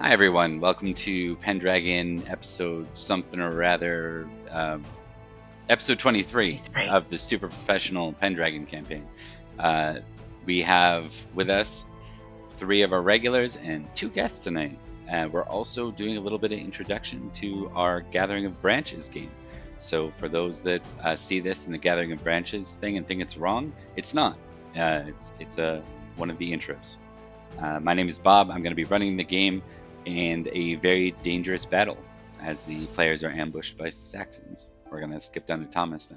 Hi everyone, welcome to Pendragon episode something or rather, episode 23 of the Super Professional Pendragon campaign. We have with us 3 of our regulars and 2 guests tonight. We're also doing a little bit of introduction to our Gathering of Branches game. So for those that see this in the Gathering of Branches thing and think it's wrong, it's not. It's one of the intros. My name is Bob. I'm going to be running the game and a very dangerous battle as the players are ambushed by Saxons. We're going to skip down to Thomas now.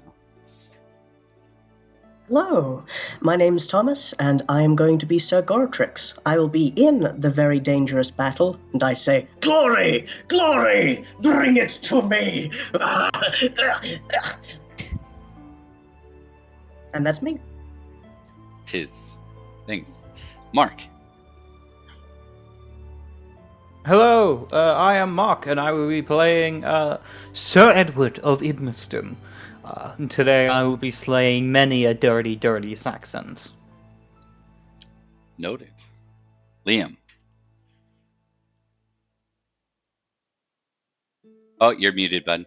Hello, my name's Thomas, and I am going to be Sir Gortrix. I will be in the very dangerous battle, and I say, "Glory! Glory! Bring it to me!" And that's me. Tis. Thanks. Mark. Hello, I am Mark, and I will be playing Sir Edward of Idmiston. And today I will be slaying many a dirty, dirty Saxons. Noted. Liam. Oh, you're muted, bud.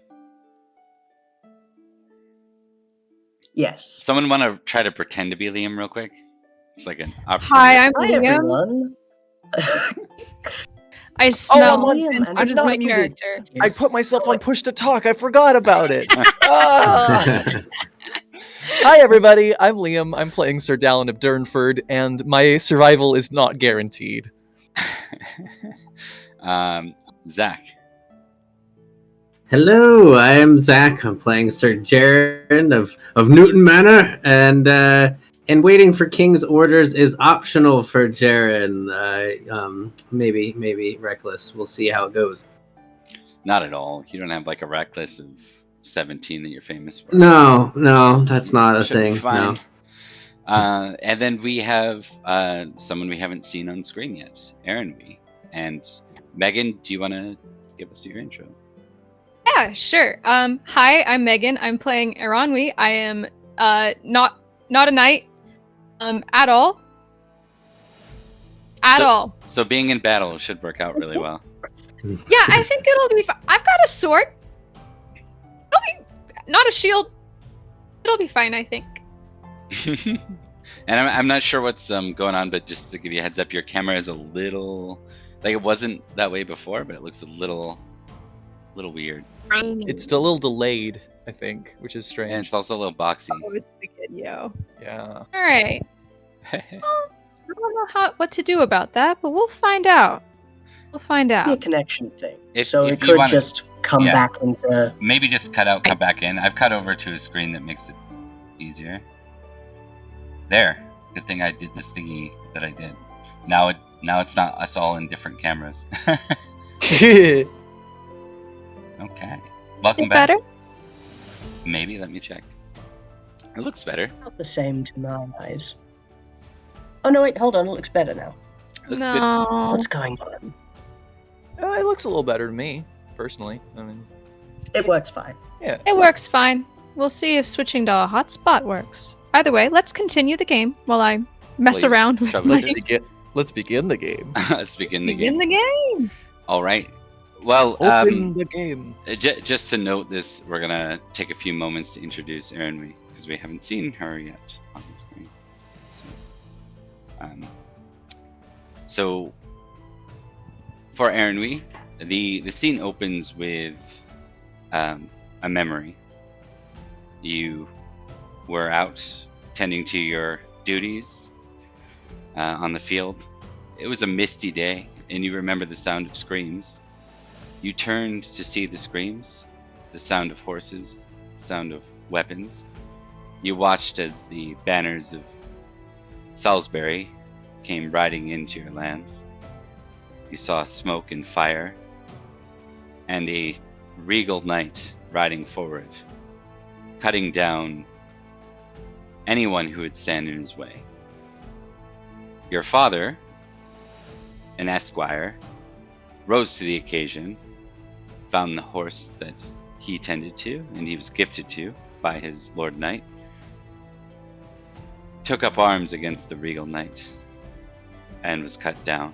Yes. Someone want to try to pretend to be Liam real quick? It's like an opportunity. Hi, I'm Hi, Liam. everyone. I smell I'm Vincent, Liam, which and is my I'm muted. character. I put myself on push to talk. I forgot about it. Ah! Hi, everybody. I'm Liam. I'm playing Sir Dallin of Durnford, and my survival is not guaranteed. Zach. Hello, I am Zach. I'm playing Sir Jaren of Newton Manor, and waiting for King's orders is optional for Jaren. Maybe reckless. We'll see how it goes. Not at all. You don't have like a reckless of 17 that you're famous for. No, that's not a Should be thing. fine. No. And then we have someone we haven't seen on screen yet, Aaron Wee. And Megan, do you want to give us your intro? Yeah, sure. Hi, I'm Megan. I'm playing Eranwi. I am not a knight at all. At all. So being in battle should work out really well. Yeah, I think it'll be fine. I've got a sword. It'll be not a shield. It'll be fine, I think. And I'm not sure what's going on, but just to give you a heads up, your camera is a little like it wasn't that way before, but it looks a little weird. It's a little delayed, I think, which is strange. And it's also a little boxy. Oh, it's video. Yeah. All right. Well, I don't know what to do about that, but we'll find out. We'll find Be a out. connection thing. If So you it could wanna- just come yeah. back into... Maybe just cut out, cut back in. I've cut over to a screen that makes it easier. There. Good thing I did this thingy that I did. Now it's not us all in different cameras. Okay. Is Welcome it back. better? Maybe, let me check. It looks better. Not the same to my eyes. Oh, no, wait, hold on. It looks better now. It looks good. No. What's going on? It looks a little better to me, personally. I mean, It works fine. yeah. It works fine. We'll see if switching to a hotspot works. Either way, let's continue the game while I mess Well, around with trouble my... is- Let's begin the game. Let's begin the game. Begin the game. All right. Well, Open the game. just to note this, we're gonna take a few moments to introduce Erin because we haven't seen her yet on the screen. So for Erin, the scene opens with a memory. You were out tending to your duties on the field. It was a misty day, and you remember the sound of screams. You turned to see the screams, the sound of horses, the sound of weapons. You watched as the banners of Salisbury came riding into your lands. You saw smoke and fire, and a regal knight riding forward, cutting down anyone who would stand in his way. Your father, an esquire, rose to the occasion, found the horse that he tended to and he was gifted to by his lord knight, took up arms against the regal knight and was cut down.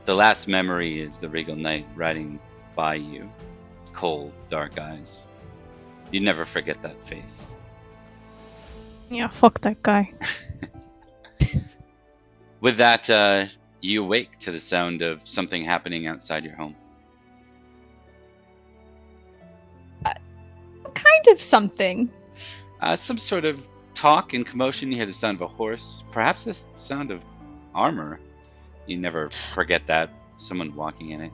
The last memory is the regal knight riding by you, cold, dark eyes. You never forget that face. Yeah, fuck that guy. With that, you awake to the sound of something happening outside your home. What kind of something? Some sort of talk and commotion. You hear the sound of a horse, perhaps the sound of armor. You never forget that. Someone walking in it.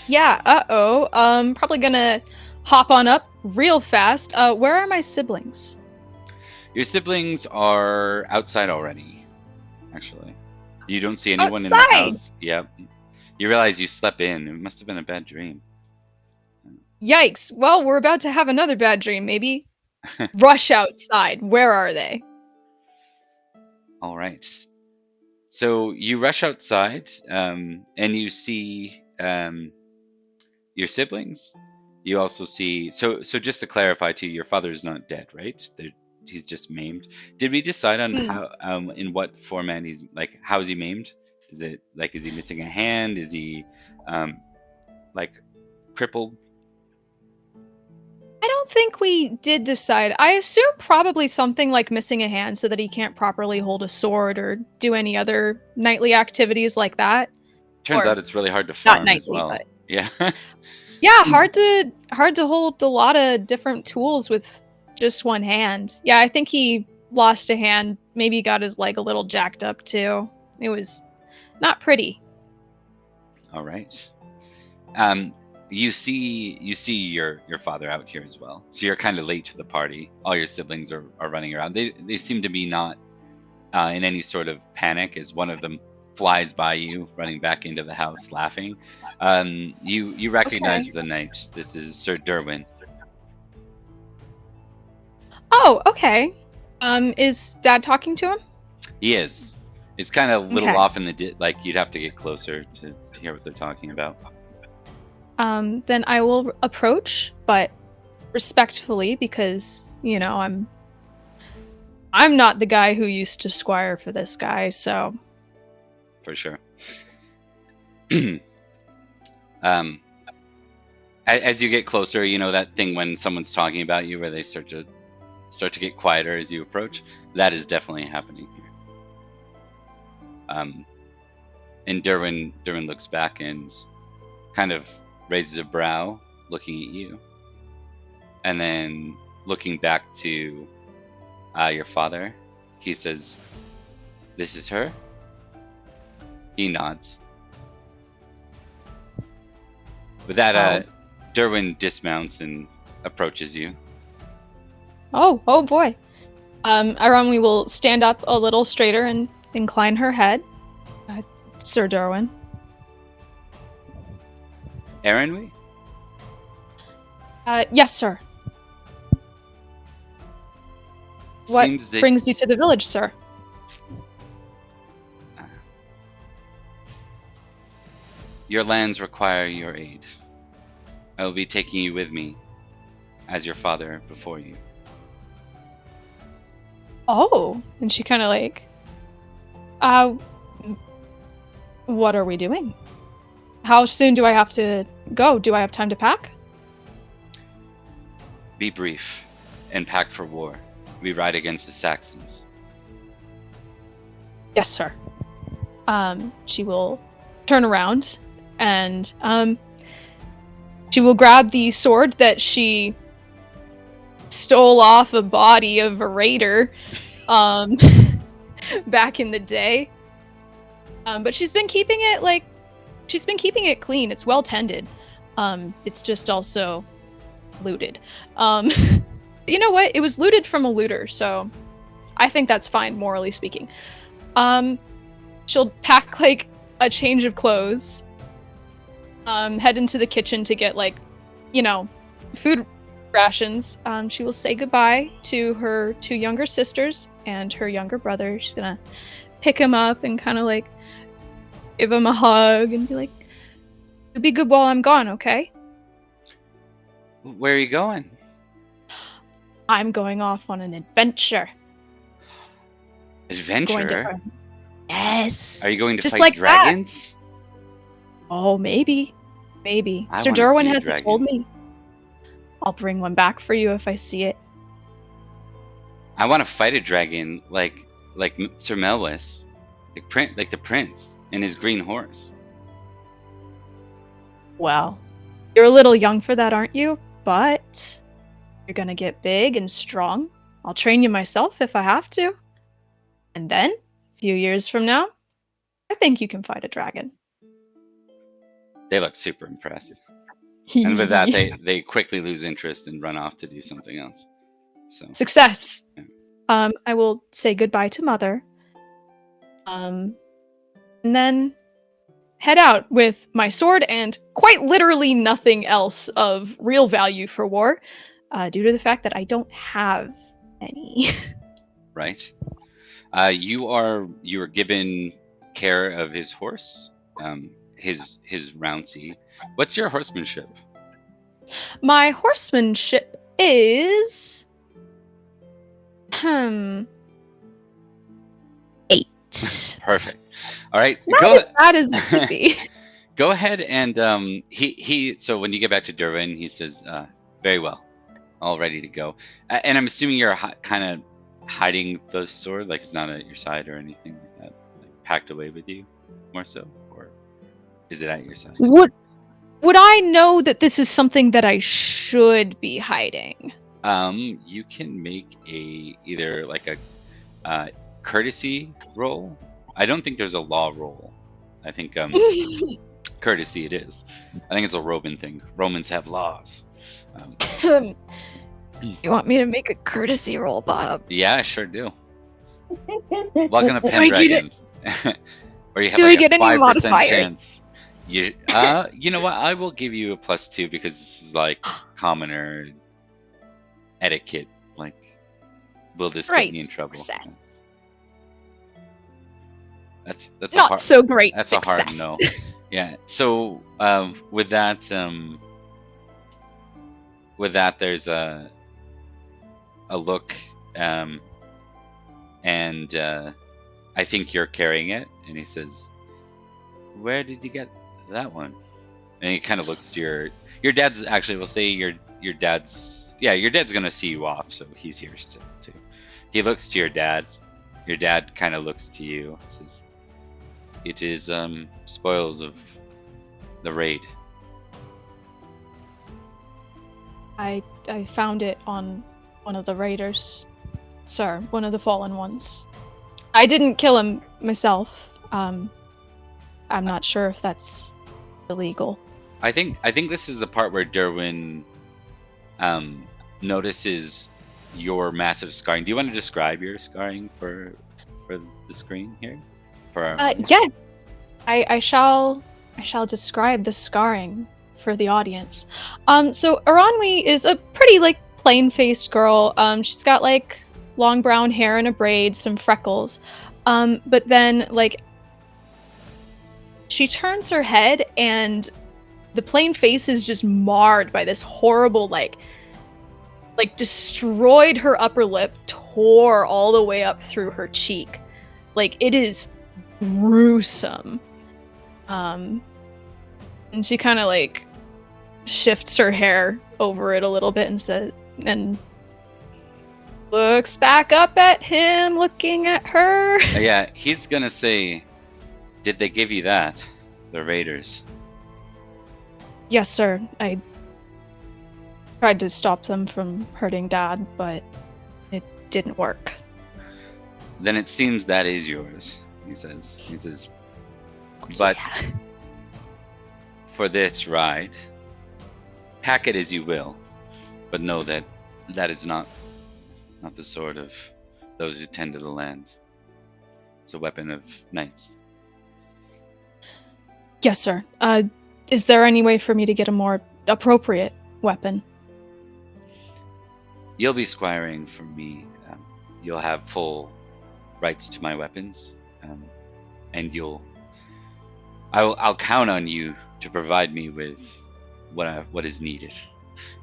Yeah, uh-oh. Probably gonna hop on up real fast. Where are my siblings? Your siblings are outside already, actually. You don't see anyone in Outside? the house. Yep. You realize you slept in. It must have been a bad dream. Yikes. Well, we're about to have another bad dream, maybe. Rush outside. Where are they? All right. So you rush outside, and you see your siblings. You also see. So just to clarify, too, your father's not dead, right? He's just maimed. Did we decide on how, in what format he's like? How is he maimed? Is it like, is he missing a hand? Is he, like, crippled? I don't think we did decide. I assume probably something like missing a hand so that he can't properly hold a sword or do any other knightly activities like that. Turns Or out it's really hard to not farm as knightly, well. but- Yeah. Yeah, hard to hold a lot of different tools with just one hand. Yeah, I think he lost a hand, maybe got his leg a little jacked up too. It was not pretty. All right. You see your father out here as well. So you're kind of late to the party. All your siblings are running around. They seem to be not in any sort of panic as one of them flies by you, running back into the house, laughing. You recognize the knight. This is Sir Derwin. Oh, okay. Is Dad talking to him? He is. It's kind of a little Okay. off in the like you'd have to get closer to hear what they're talking about. Then I will approach, but respectfully, because I'm not the guy who used to squire for this guy, so For sure. As you get closer, you know that thing when someone's talking about you, where they start to get quieter as you approach. That is definitely happening here. And Derwin looks back and kind of raises a brow, looking at you, and then looking back to your father. He says, "This is her?" He nods. With that, Derwin dismounts and approaches you. Oh boy. Ironwe will stand up a little straighter and incline her head. Sir Derwin. Aaron, Yes, sir. What seems that brings you to the village, sir? your lands require your aid. I will be taking you with me, as your father before you. Oh, and she kind of like, what are we doing? How soon do I have to go? Do I have time to pack? Be brief, and pack for war. We ride against the Saxons. Yes, sir. She will turn around and she will grab the sword that she stole off a body of a raider back in the day. But she's been keeping it clean. It's well tended. It's just also looted. You know what? It was looted from a looter, so I think that's fine, morally speaking. She'll pack like a change of clothes, head into the kitchen to get food rations. She will say goodbye to her two younger sisters and her younger brother. She's gonna pick him up and kind of like give him a hug and be like, "You'll be good while I'm gone, okay?" Where are you going? I'm going off on an adventure. Adventure? Yes. Are you going to Just fight like that. dragons? Oh, maybe. Maybe. I Sir wanna Derwin see a hasn't told dragon. me. I'll bring one back for you if I see it. I want to fight a dragon like Sir Melwis, like the prince and his green horse. Well, you're a little young for that, aren't you? But you're gonna get big and strong. I'll train you myself if I have to. And then, a few years from now, I think you can fight a dragon. They look super impressed, and with that, they quickly lose interest and run off to do something else. So Success! Yeah. I will say goodbye to Mother. And then head out with my sword and quite literally nothing else of real value for war, due to the fact that I don't have any. right, you are given care of his horse, his Rouncy. What's your horsemanship? My horsemanship is 8. Perfect. All right, Not as bad as it could be. Go ahead and he. So when you get back to Derwin, he says, "Very well, all ready to go." And I'm assuming you're kind of hiding the sword, like it's not at your side or anything like that, like packed away with you, more so, or is it at your side? Would I know that this is something that I should be hiding? You can make either like a courtesy roll. I don't think there's a law roll. I think courtesy it is. I think it's a Roman thing. Romans have laws. You want me to make a courtesy roll, Bob? Yeah, I sure do. Welcome to Do I get Pendragon. Where you have do I like get a any 5% modifiers? chance. You know what? I will give you a +2 because this is like commoner etiquette. Like, will this get me in trouble? Success. That's a Not hard, so great. That's success. a hard no. Yeah. So with that, there's a look, and I think you're carrying it. And he says, "Where did you get that one?" And he kind of looks to your dad's. Actually, we'll say your dad's. Yeah, your dad's gonna see you off, so he's here still too. He looks to your dad. Your dad kind of looks to you. Says, "It is spoils of the raid." I found it on one of the raiders, sir. One of the fallen ones. I didn't kill him myself. I'm not sure if that's illegal. I think this is the part where Derwin notices your massive scarring. Do you want to describe your scarring for the screen here? For our Yes, I shall describe the scarring for the audience. So Aranwi is a pretty plain-faced girl. She's got long brown hair in a braid, some freckles. But then she turns her head and the plain face is just marred by this horrible destroyed her upper lip, tore all the way up through her cheek. It is gruesome. And she kind of shifts her hair over it a little bit and looks back up at him, looking at her. Yeah, he's gonna say, "Did they give you that, the raiders?" Yes, sir. I tried to stop them from hurting Dad, but it didn't work. Then it seems that is yours, he says. But Yeah. for this ride, pack it as you will, but know that that is not the sword of those who tend to the land. It's a weapon of knights. Yes, sir. Is there any way for me to get a more appropriate weapon? You'll be squiring from me. You'll have full rights to my weapons, and I'll count on you to provide me with what is needed.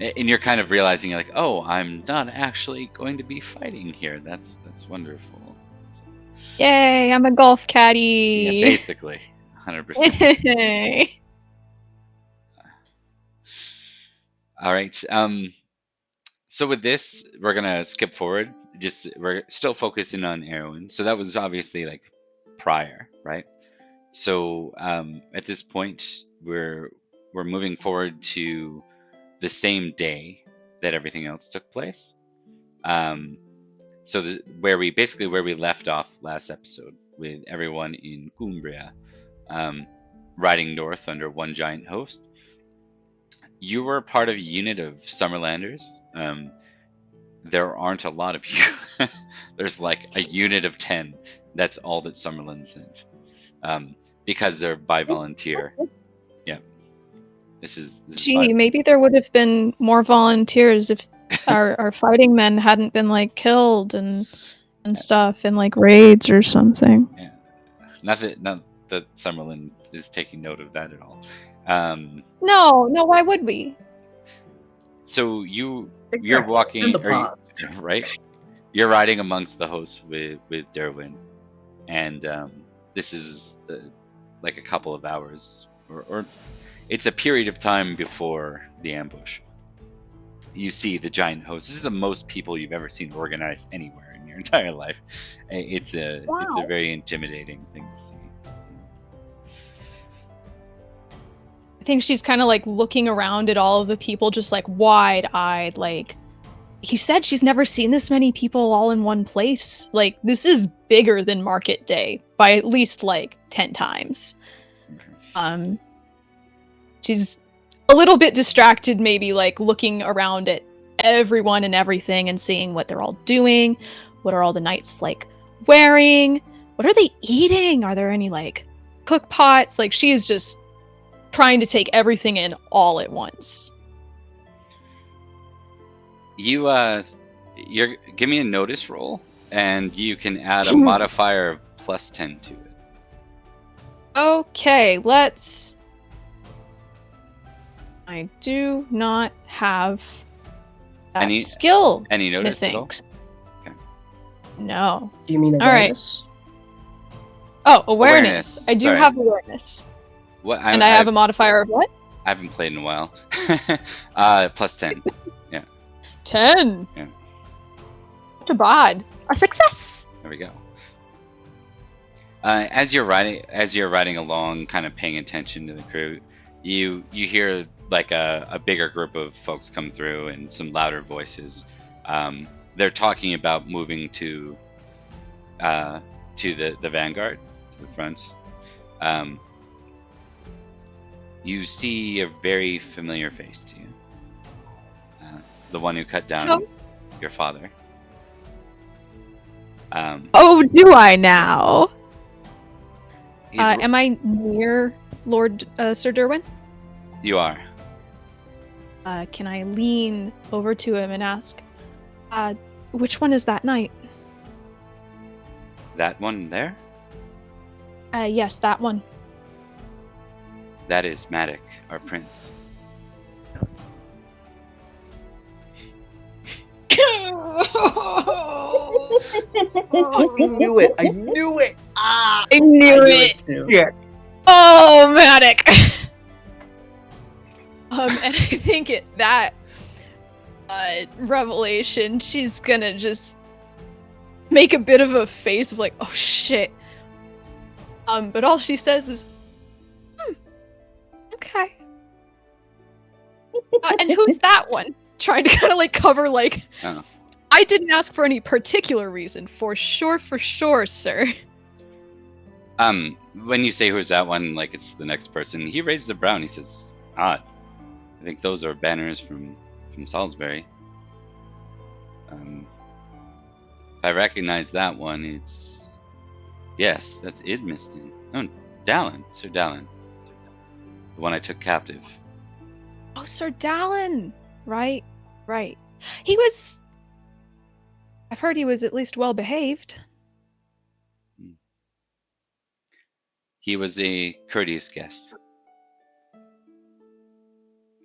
And you're kind of realizing, oh, I'm not actually going to be fighting here. That's wonderful. Yay! I'm a golf Yeah, caddy. basically, 100%. All right. So with this, we're gonna skip forward. We're still focusing on Erwin. So that was obviously like prior, right? So at this point, we're moving forward to the same day that everything else took place. So where we left off last episode with everyone in Cumbria, riding north under one giant host. You were part of a unit of Summerlanders. There aren't a lot of you. There's like a unit of 10. That's all that Summerland sent. Because they're by volunteer. Yeah. This is Gee, maybe there would have been more volunteers if our fighting men hadn't been like killed and stuff in like raids or something. Yeah. Not that Summerland is taking note of that at all. No, why would we? So you're Exactly. walking, In the past. right? You're riding amongst the hosts with Derwin, and this is like a couple of hours, or it's a period of time before the ambush. You see the giant host. This is the most people you've ever seen organized anywhere in your entire life. It's a very intimidating thing to see. I think she's kind of like looking around at all of the people, just like wide-eyed, like you said she's never seen this many people all in one place. Like, this is bigger than Market Day by at least like 10 times. She's a little bit distracted, maybe like looking around at everyone and everything and seeing what they're all doing. What are all the knights like wearing? What are they eating? Are there any like cook pots? Like, she is just trying to take everything in all at once. You're give me a notice roll, and you can add a modifier of +10 to it. Okay, let's. I do not have that skill. Any notice at all? Methinks. No. Do you mean All right. awareness? Oh, awareness. I do sorry. have awareness. What? And I have a modifier of what? I haven't played in a while. +10. 10. Yeah. Not bad. A success. There we go. As you're riding along, kind of paying attention to the crew, you hear like a bigger group of folks come through and some louder voices. They're talking about moving to the vanguard, to the front. You see a very familiar face to you. The one who cut down your father. Oh, do I now? Am I near Lord Sir Derwin? You are. Can I lean over to him and ask, which one is that knight? That one there? Yes, that one. That is Matic, our prince. I knew it! I knew it! I knew it! Too. Yeah. Oh, Matic! And I think at that revelation, she's gonna just make a bit of a face of like, oh shit. But all she says is, okay. And who's that one? Trying to kind of like cover like, Oh. I didn't ask for any particular reason, for sure, sir. When you say who's that one, like it's the next person, he raises a brow and he says, odd. I think those are banners from Salisbury. If I recognize that one, yes, that's Idmiston. Oh, Dallin, Sir Dallin. The one I took captive. Oh, Sir Dallin! Right. He was... I've heard he was at least well behaved. He was a courteous guest.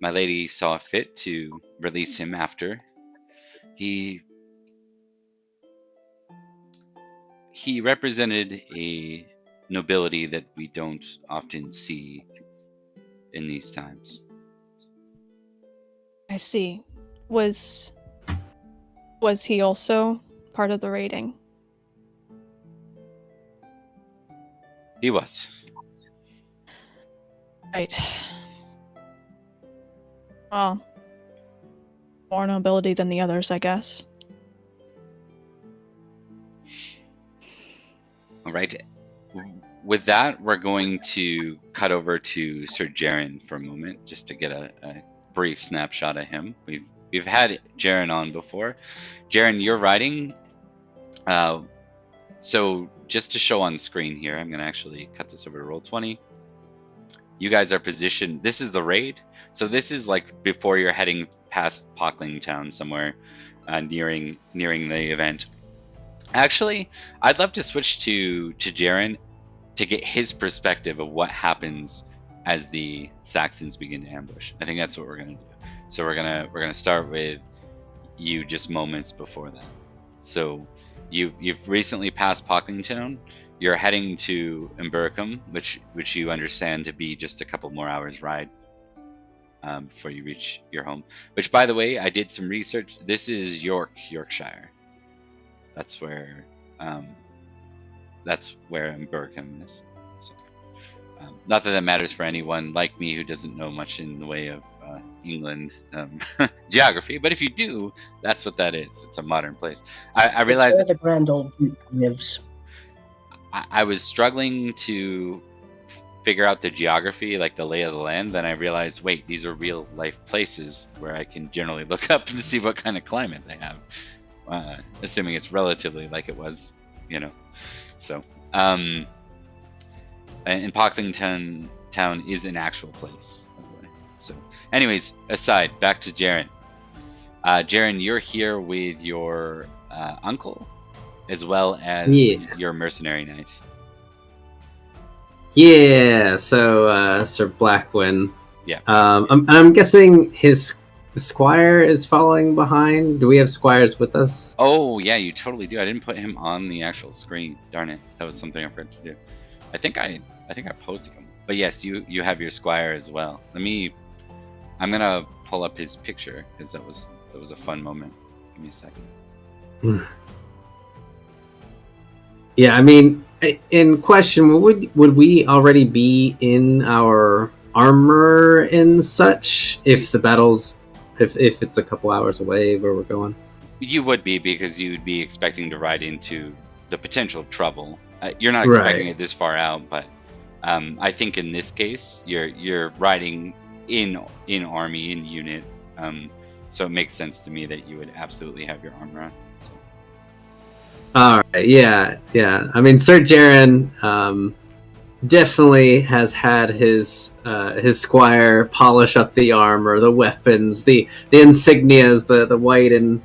My lady saw fit to release him after. He represented a nobility that we don't often see in these times. I see. Was he also part of the raiding? He was. Right. Well, more nobility than the others, I guess. All right. With that, we're going to cut over to Sir Jaren for a moment, just to get a brief snapshot of him. We've had Jaren on before. Jaren, you're riding. So just to show on screen here, I'm going to actually cut this over to Roll20. You guys are positioned. This is the raid. So this is like before you're heading past Pockling Town somewhere, nearing the event. Actually, I'd love to switch to Jaren to get his perspective of what happens as the Saxons begin to ambush. I think that's what we're gonna do. So we're gonna start with you just moments before that. So you've recently passed Pockling Town. You're heading to Eburacum, which you understand to be just a couple more hours ride before you reach your home. Which, by the way, I did some research. This is Yorkshire. That's where Eburacum is. So, not that matters for anyone like me who doesn't know much in the way of England's geography, but if you do, that's what that is. It's a modern place. I realized where the grand old duke lives. I was struggling to figure out the geography, like the lay of the land. Then I realized, wait, these are real life places where I can generally look up and see what kind of climate they have. Assuming it's relatively like it was, So, and Pocklington Town is an actual place, by the way. So, anyways, aside, back to Jaren. Jaren, you're here with your uncle, as well as your mercenary knight. Yeah, so Sir Blackwin. Yeah. I'm guessing the squire is following behind. Do we have squires with us? Oh, yeah, you totally do. I didn't put him on the actual screen. Darn it. That was something I forgot to do. I think I posted him. But yes, you have your squire as well. I'm going to pull up his picture because that was a fun moment. Give me a second. Yeah, I mean, in question, would we already be in our armor and such if the battle's if it's a couple hours away where we're going? You would be, because you would be expecting to ride into the potential of trouble. You're not expecting it this far out, but I think in this case you're riding in army, in unit, so it makes sense to me that you would absolutely have your armor on. So. All right, yeah. I mean, Sir Jaren definitely has had his squire polish up the armor, the weapons, the insignias, the white and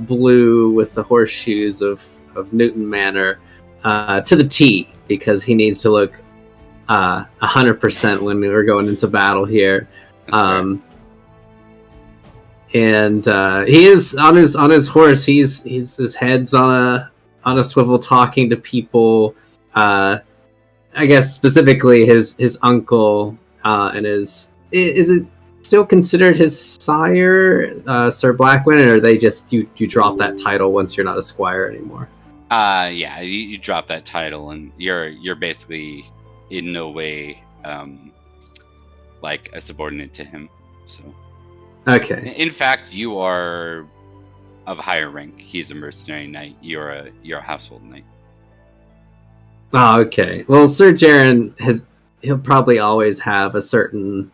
blue with the horseshoes of Newton Manor to the T, because he needs to look 100% when we're going into battle here. And he is on his horse. He's his head's on a swivel, talking to people. I guess specifically his uncle and is it still considered his sire, Sir Blackwin, or are they just you drop that title once you're not a squire anymore? Yeah, you drop that title and you're basically in no way like a subordinate to him. So. Okay. In fact, you are of higher rank. He's a mercenary knight. You're a household knight. Oh, okay. Well, Sir Jaren he'll probably always have a certain.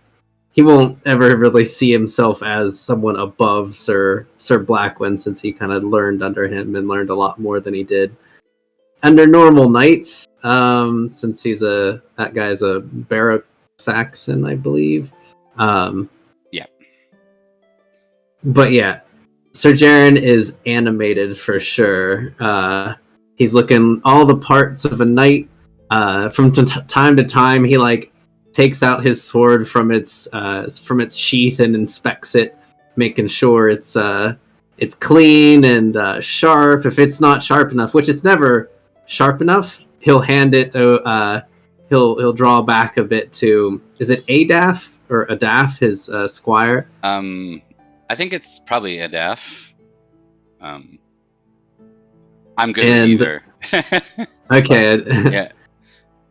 He won't ever really see himself as someone above Sir Blackwin, since he kind of learned under him and learned a lot more than he did under normal knights. Since that guy's a Baroque Saxon, I believe. But yeah, Sir Jaren is animated for sure. He's looking all the parts of a knight. From time to time, he takes out his sword from its sheath and inspects it, making sure it's clean and sharp. If it's not sharp enough, which it's never sharp enough, he'll hand it to. He'll draw back a bit to. Is it Adaf or Adaf, his squire? I think it's probably a def. I'm good And- with either. Okay. Yeah.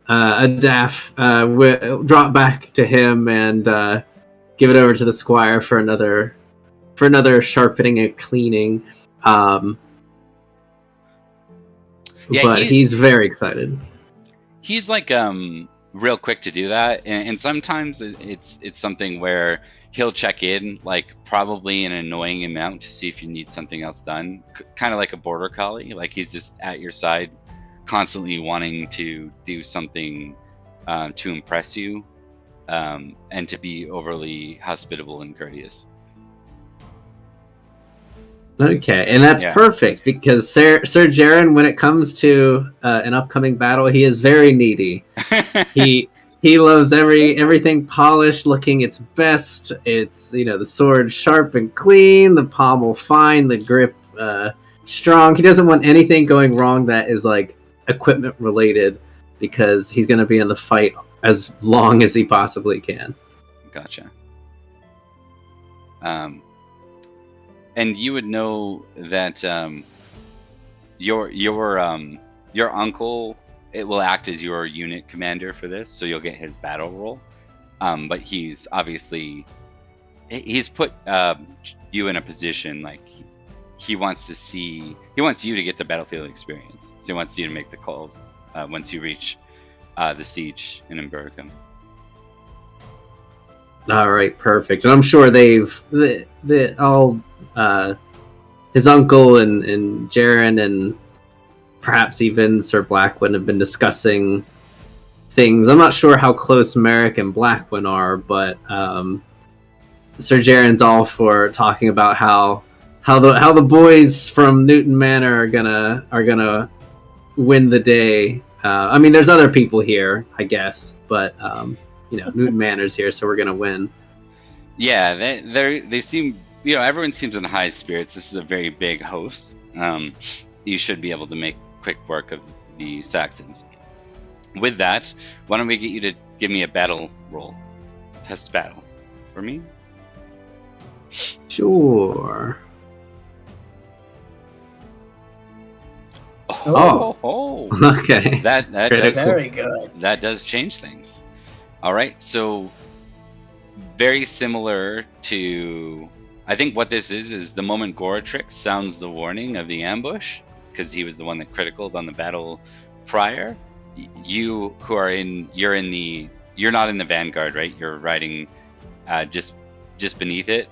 Adaf will drop back to him and give it over to the squire for another sharpening and cleaning. Yeah, But he's very excited. He's like real quick to do that, and sometimes it's something where he'll check in like probably an annoying amount to see if you need something else done, kind of like a border collie. Like he's just at your side, constantly wanting to do something to impress you, and to be overly hospitable and courteous. Okay, and that's Yeah. perfect because Sir Jaren, when it comes to an upcoming battle, he is very needy. He loves everything polished, looking its best. It's the sword sharp and clean, the pommel fine, the grip strong. He doesn't want anything going wrong that is like equipment related because he's going to be in the fight as long as he possibly can. Gotcha. And you would know that your uncle, it will act as your unit commander for this, so you'll get his battle roll. But he's obviously he's put you in a position like he wants you to get the battlefield experience. So he wants you to make the calls once you reach the siege in Eburacum. All right, perfect. And I'm sure his uncle and Jaren and perhaps even Sir Blackwood have been discussing things. I'm not sure how close Merrick and Blackwood are, but Sir Jaren's all for talking about how the boys from Newton Manor are gonna win the day. I mean, there's other people here, I guess, but Newton Manor's here, so we're gonna win. Yeah, they seem, everyone seems in high spirits. This is a very big host. You should be able to make quick work of the Saxons. With that, why don't we get you to give me a battle roll, test battle, for me? Sure. Oh. Okay. That Critical. does, Very good. that does change things. All right, so very similar to, I think what this is the moment Goratrix sounds the warning of the ambush, because he was the one that criticaled on the battle prior. You're not in the vanguard, right? You're riding just beneath it.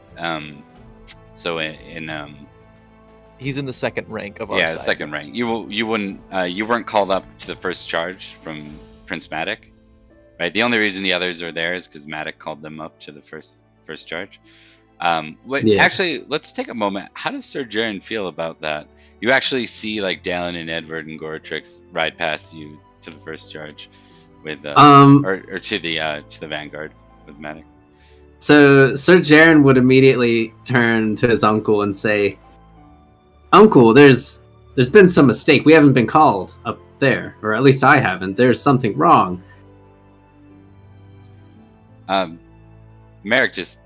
He's in the second rank of our yeah, side. second rank. You weren't called up to the first charge from Prince Matic, right? The only reason the others are there is because Matic called them up to the first charge. Actually, let's take a moment. How does Sir Jaren feel about that? You actually see like Dallin and Edward and Goratrix ride past you to the first charge with or to the vanguard with Matic. So Sir Jaren would immediately turn to his uncle and say, "Uncle, there's been some mistake. We haven't been called up there, or at least I haven't. There's something wrong." Merrick just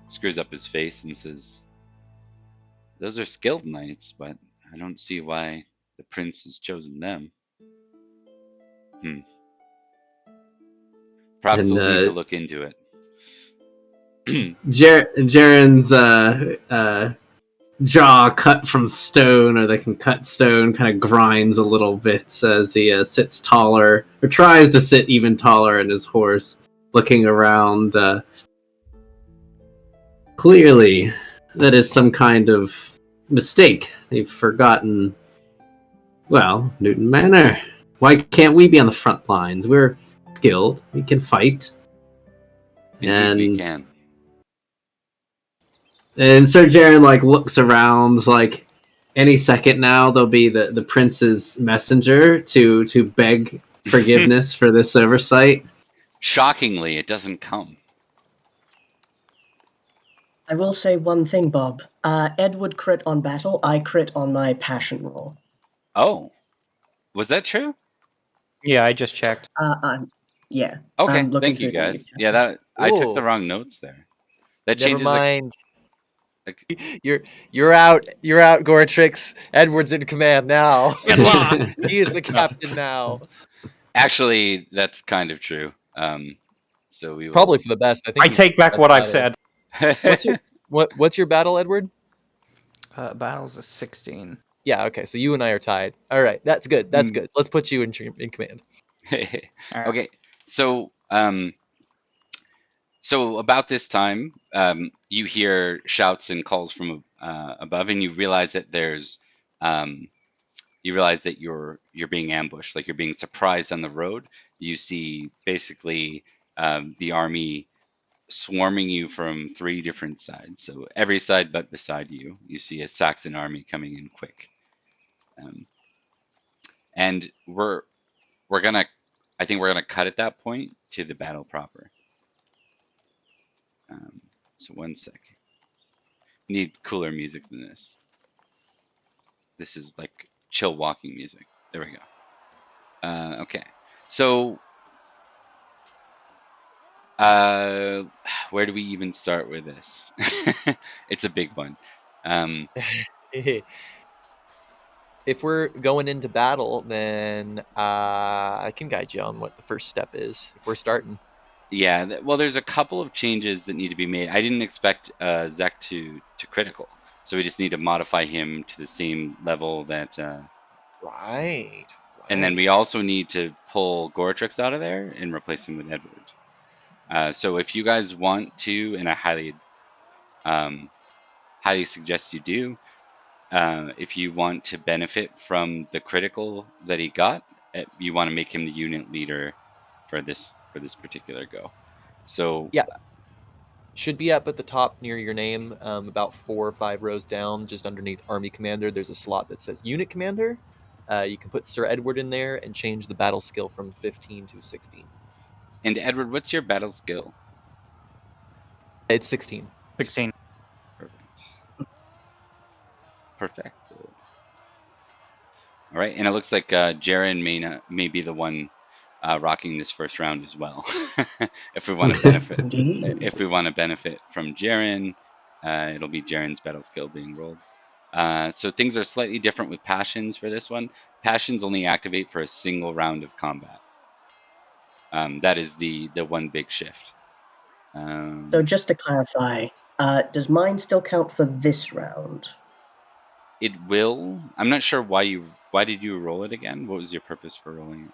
screws up his face and says, "Those are skilled knights, but I don't see why the prince has chosen them. Perhaps And, we'll need to look into it." Jaren's jaw cut from stone, or they can cut stone, kind of grinds a little bit as he sits taller, or tries to sit even taller in his horse, looking around. Clearly, that is some kind of mistake. They've forgotten, Newton Manor. Why can't we be on the front lines? We're skilled. We can fight. Indeed, we can. And Sir Jaren looks around, any second now there'll be the prince's messenger to beg forgiveness for this oversight. Shockingly, it doesn't come. I will say one thing, Bob. Ed would crit on battle. I crit on my passion roll. Oh, was that true? Yeah, I just checked. Yeah. Okay, I'm looking thank you through the guys. details. Yeah, I took the Whoa. wrong notes there. That Never changes. mind. Like, You're out. You're out, Goratrix. Edward's in command now. Good luck. He is the captain now. actually, that's kind of true. So we will Probably for the best. I think I take back what I've said. What's your battle, Edward? Battle's a 16. Yeah. Okay. So you and I are tied. All right. That's good. That's Hmm. good. Let's put you in command. Alright. Okay, so so about this time, you hear shouts and calls from above, and you realize that you're being ambushed, like you're being surprised on the road. You see basically the army swarming you from 3 different sides. So every side but beside you, you see a Saxon army coming in quick. And I think we're gonna cut at that point to the battle proper. So 1 second. Need cooler music than this. This is like chill walking music. There we go. Okay. So where do we even start with this? It's a big one. If we're going into battle, then I can guide you on what the first step is if we're starting. Yeah, well, there's a couple of changes that need to be made. I didn't expect Zek to critical, so we just need to modify him to the same level that. Right. And then we also need to pull Goratrix out of there and replace him with Edward. So if you guys want to, and I highly suggest you do, if you want to benefit from the critical that he got, you want to make him the unit leader for this particular go. So yeah, should be up at the top near your name, about 4 or 5 rows down, just underneath Army Commander. There's a slot that says Unit Commander. You can put Sir Edward in there and change the battle skill from 15 to 16. And Edward, what's your battle skill? It's 16. 16. Perfect. All right, and it looks like Jaren may be the one rocking this first round as well. If we want to benefit, if we want to benefit from Jaren, it'll be Jaren's battle skill being rolled. So things are slightly different with passions for this one. Passions only activate for a single round of combat. That is the one big shift. So just to clarify, does mine still count for this round? It will. I'm not sure why did you roll it again? What was your purpose for rolling it?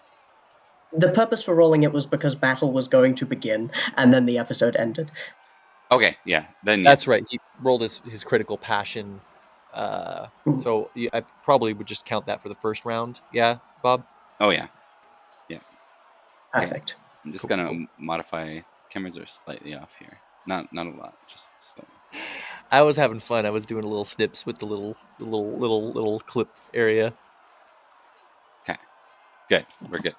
The purpose for rolling it was because battle was going to begin, and then the episode ended. Okay, yeah. Then That's yes. right. He rolled his critical passion. So I probably would just count that for the first round. Yeah, Bob? Oh, yeah. Perfect. I'm just gonna modify. Cameras are slightly off here. Not a lot, just slightly. I was having fun. I was doing a little snips with the little clip area. Okay, good. We're good.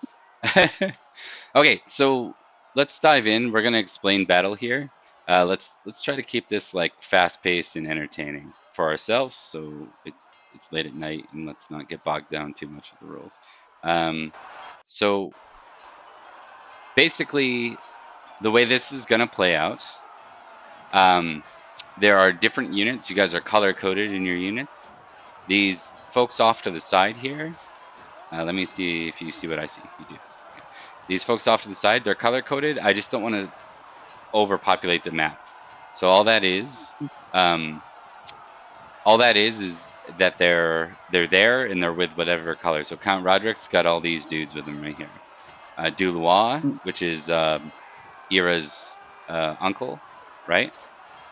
Okay, so let's dive in. We're gonna explain battle here. Let's try to keep this like fast-paced and entertaining for ourselves. So it's late at night, and let's not get bogged down too much with the rules. So basically, the way this is gonna play out. There are different units. You guys are color-coded in your units. These folks off to the side here. Let me see if you see what I see. You do. Okay. These folks off to the side, they're color-coded. I just don't want to overpopulate the map. So all that is that they're there and they're with whatever color. So Count Roderick's got all these dudes with him right here. Dulois, which is Ira's uncle, right?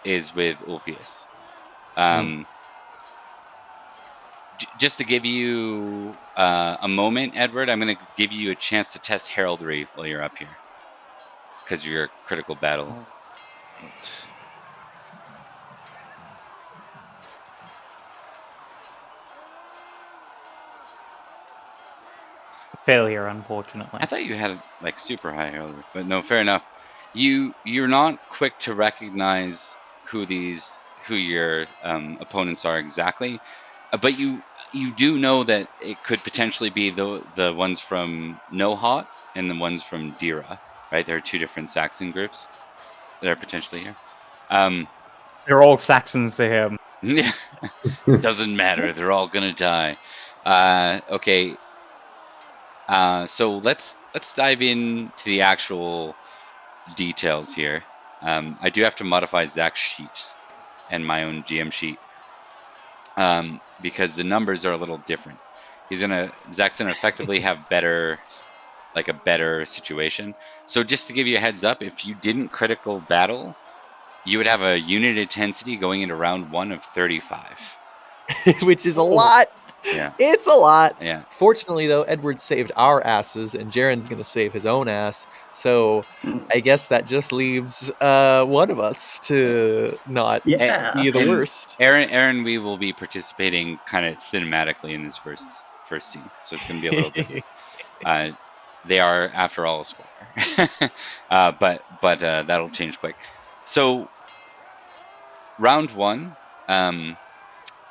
Is with Ulfius. Just to give you a moment, Edward, I'm going to give you a chance to test heraldry while you're up here, because you're a critical battle. Failure, unfortunately. I thought you had like super high heraldry, but no, fair enough. You're not quick to recognize who your opponents are exactly, but you do know that it could potentially be the ones from Nohot and the ones from Dira, right? There are 2 different Saxon groups that are potentially here. They're all Saxons to him. Yeah, doesn't matter. They're all gonna die. Okay. So let's dive into the actual details here. I do have to modify Zach's sheet and my own GM sheet because the numbers are a little different. Zach's gonna effectively have a better situation. So just to give you a heads up, if you didn't critical battle, you would have a unit intensity going into round 1 of 35. Which is a lot. Yeah. It's a lot. Yeah. Fortunately, though, Edward saved our asses, and Jaren's going to save his own ass. So I guess that just leaves one of us to not be the And worst. Aaron, we will be participating kind of cinematically in this first scene, so it's going to be a little different. They are, after all, a squire, but that'll change quick. So, round 1. I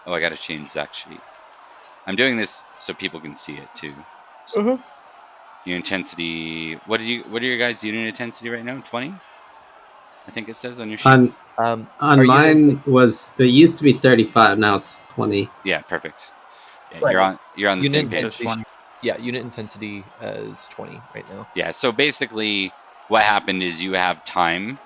got to change Zach's sheet. I'm doing this so people can see it too. So, Unit intensity. What are your guys' unit intensity right now? 20. I think it says on your sheets. On mine it used to be 35. Now it's 20. Yeah, perfect. Yeah, you're on the same page. Yeah, unit intensity is 20 right now. Yeah, so basically what happened is you have time.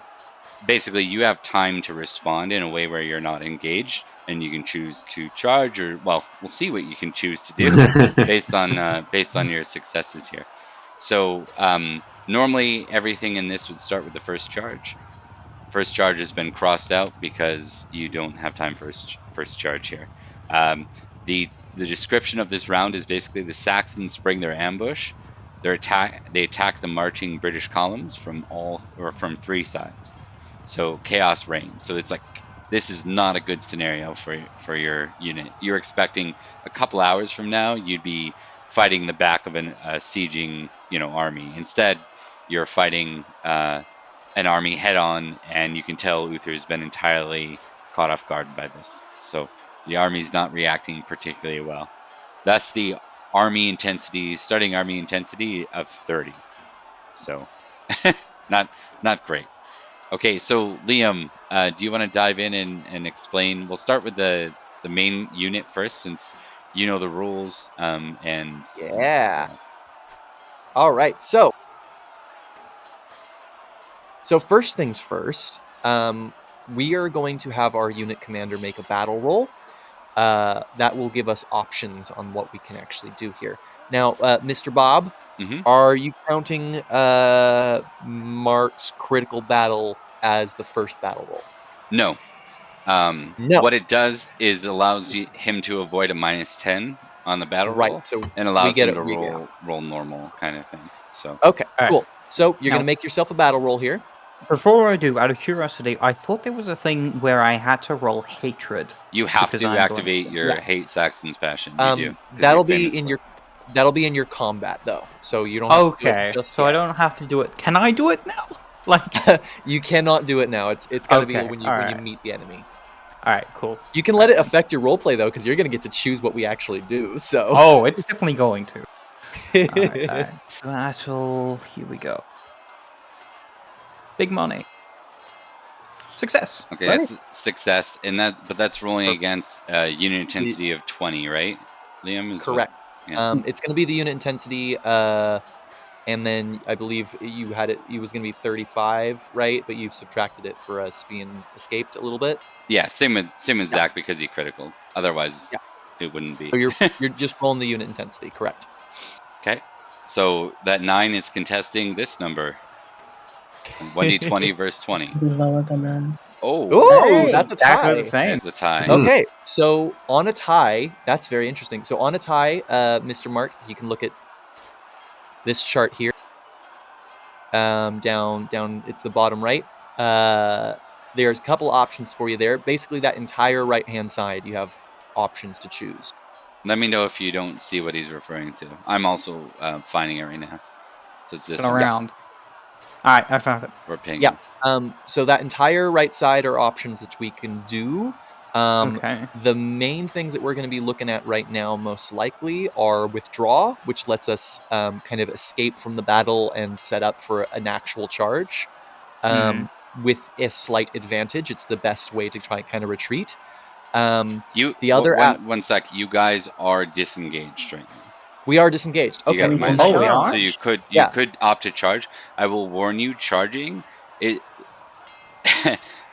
Basically, you have time to respond in a way where you're not engaged, and you can choose to charge, or we'll see what you can choose to do based on your successes here. So normally everything in this would start with the first charge. First charge has been crossed out because you don't have time for first charge here. The description of this round is basically the Saxons spring their ambush. They attack the marching British columns from 3 sides. So chaos reigns. So it's like, this is not a good scenario for your unit. You're expecting a couple hours from now you'd be fighting the back of a sieging army. Instead, you're fighting an army head on, and you can tell Uther's been entirely caught off guard by this. So the army's not reacting particularly well. That's the starting army intensity of 30. So not great. Okay, so Liam, do you want to dive in and explain? We'll start with the main unit first, since you know the rules. Yeah. All right. So first things first. We are going to have our unit commander make a battle roll. That will give us options on what we can actually do here. Now, Mr. Bob, are you counting Mark's critical battle as the first battle roll? No. No. What it does is allows him to avoid a -10 on the battle roll, so and allows him to roll normal kind of thing. So okay, cool. So you're going to make yourself a battle roll here. Before I do, out of curiosity, I thought there was a thing where I had to roll hatred. You have to activate your hate Saxon's passion. You do. That'll be in your combat though. So you don't have to do it I don't have to do it. Can I do it now? You cannot do it now. It's got to be when you meet the enemy. All right, cool. You can let it affect your roleplay though, because you're going to get to choose what we actually do. So it's definitely going to. All right. Battle. Here we go. Big money. Success. Okay, that's success, but that's rolling against unit intensity of 20, right? Liam is correct. It's going to be the unit intensity, and then I believe you had it. It was going to be 35, right? But you've subtracted it for us being escaped a little bit. Yeah, same with Zach, because he critical. Otherwise, it wouldn't be. So you're just rolling the unit intensity, correct? Okay, so that 9 is contesting this number. 1d20 versus 20. Lower than that. Oh, that's a tie. That's a tie. Okay, so on a tie, that's very interesting. So on a tie, Mr. Mark, you can look at this chart here. Down, it's the bottom right. There's a couple options for you there. Basically, that entire right-hand side, you have options to choose. Let me know if you don't see what he's referring to. I'm also finding it right now. So it's this around. All right, I found it. We're pinging. Yeah. So that entire right side are options that we can do. Okay. The main things that we're going to be looking at right now, most likely, are withdraw, which lets us kind of escape from the battle and set up for an actual charge. with a slight advantage. It's the best way to try and kind of retreat. One sec. You guys are disengaged right now. We are disengaged. You Okay. got minus Oh, we 4, are? so you could Yeah. opt to charge. I will warn you, charging it.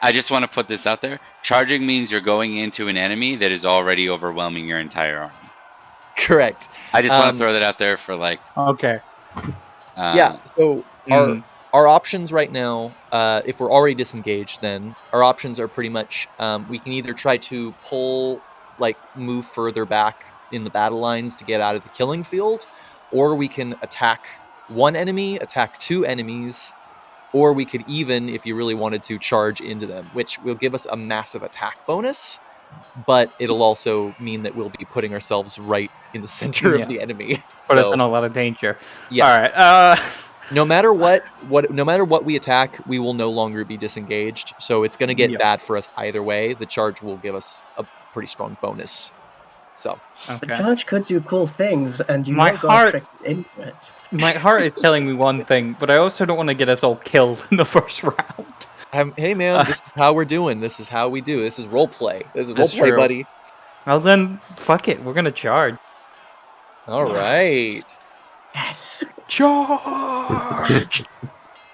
I just want to put this out there. Charging means you're going into an enemy that is already overwhelming your entire army. Correct. I just want to throw that out there for like. Okay. So our options right now, if we're already disengaged, then our options are pretty much we can either try to move further back in the battle lines to get out of the killing field, or we can attack one enemy, attack 2 enemies, or we could even, if you really wanted to, charge into them, which will give us a massive attack bonus, but it'll also mean that we'll be putting ourselves right in the center of the enemy. Put us in a lot of danger. Yes. All right. No matter what we attack, we will no longer be disengaged. So it's going to get bad for us either way. The charge will give us a pretty strong bonus. So The charge could do cool things, and My heart- Godric's into it. My heart is telling me one thing, but I also don't want to get us all killed in the first round. Hey man, this is how we're doing. This is how we do. This is role play. This is role That's play, true. buddy. Well then, fuck it. We're gonna charge. All right. Yes. Charge!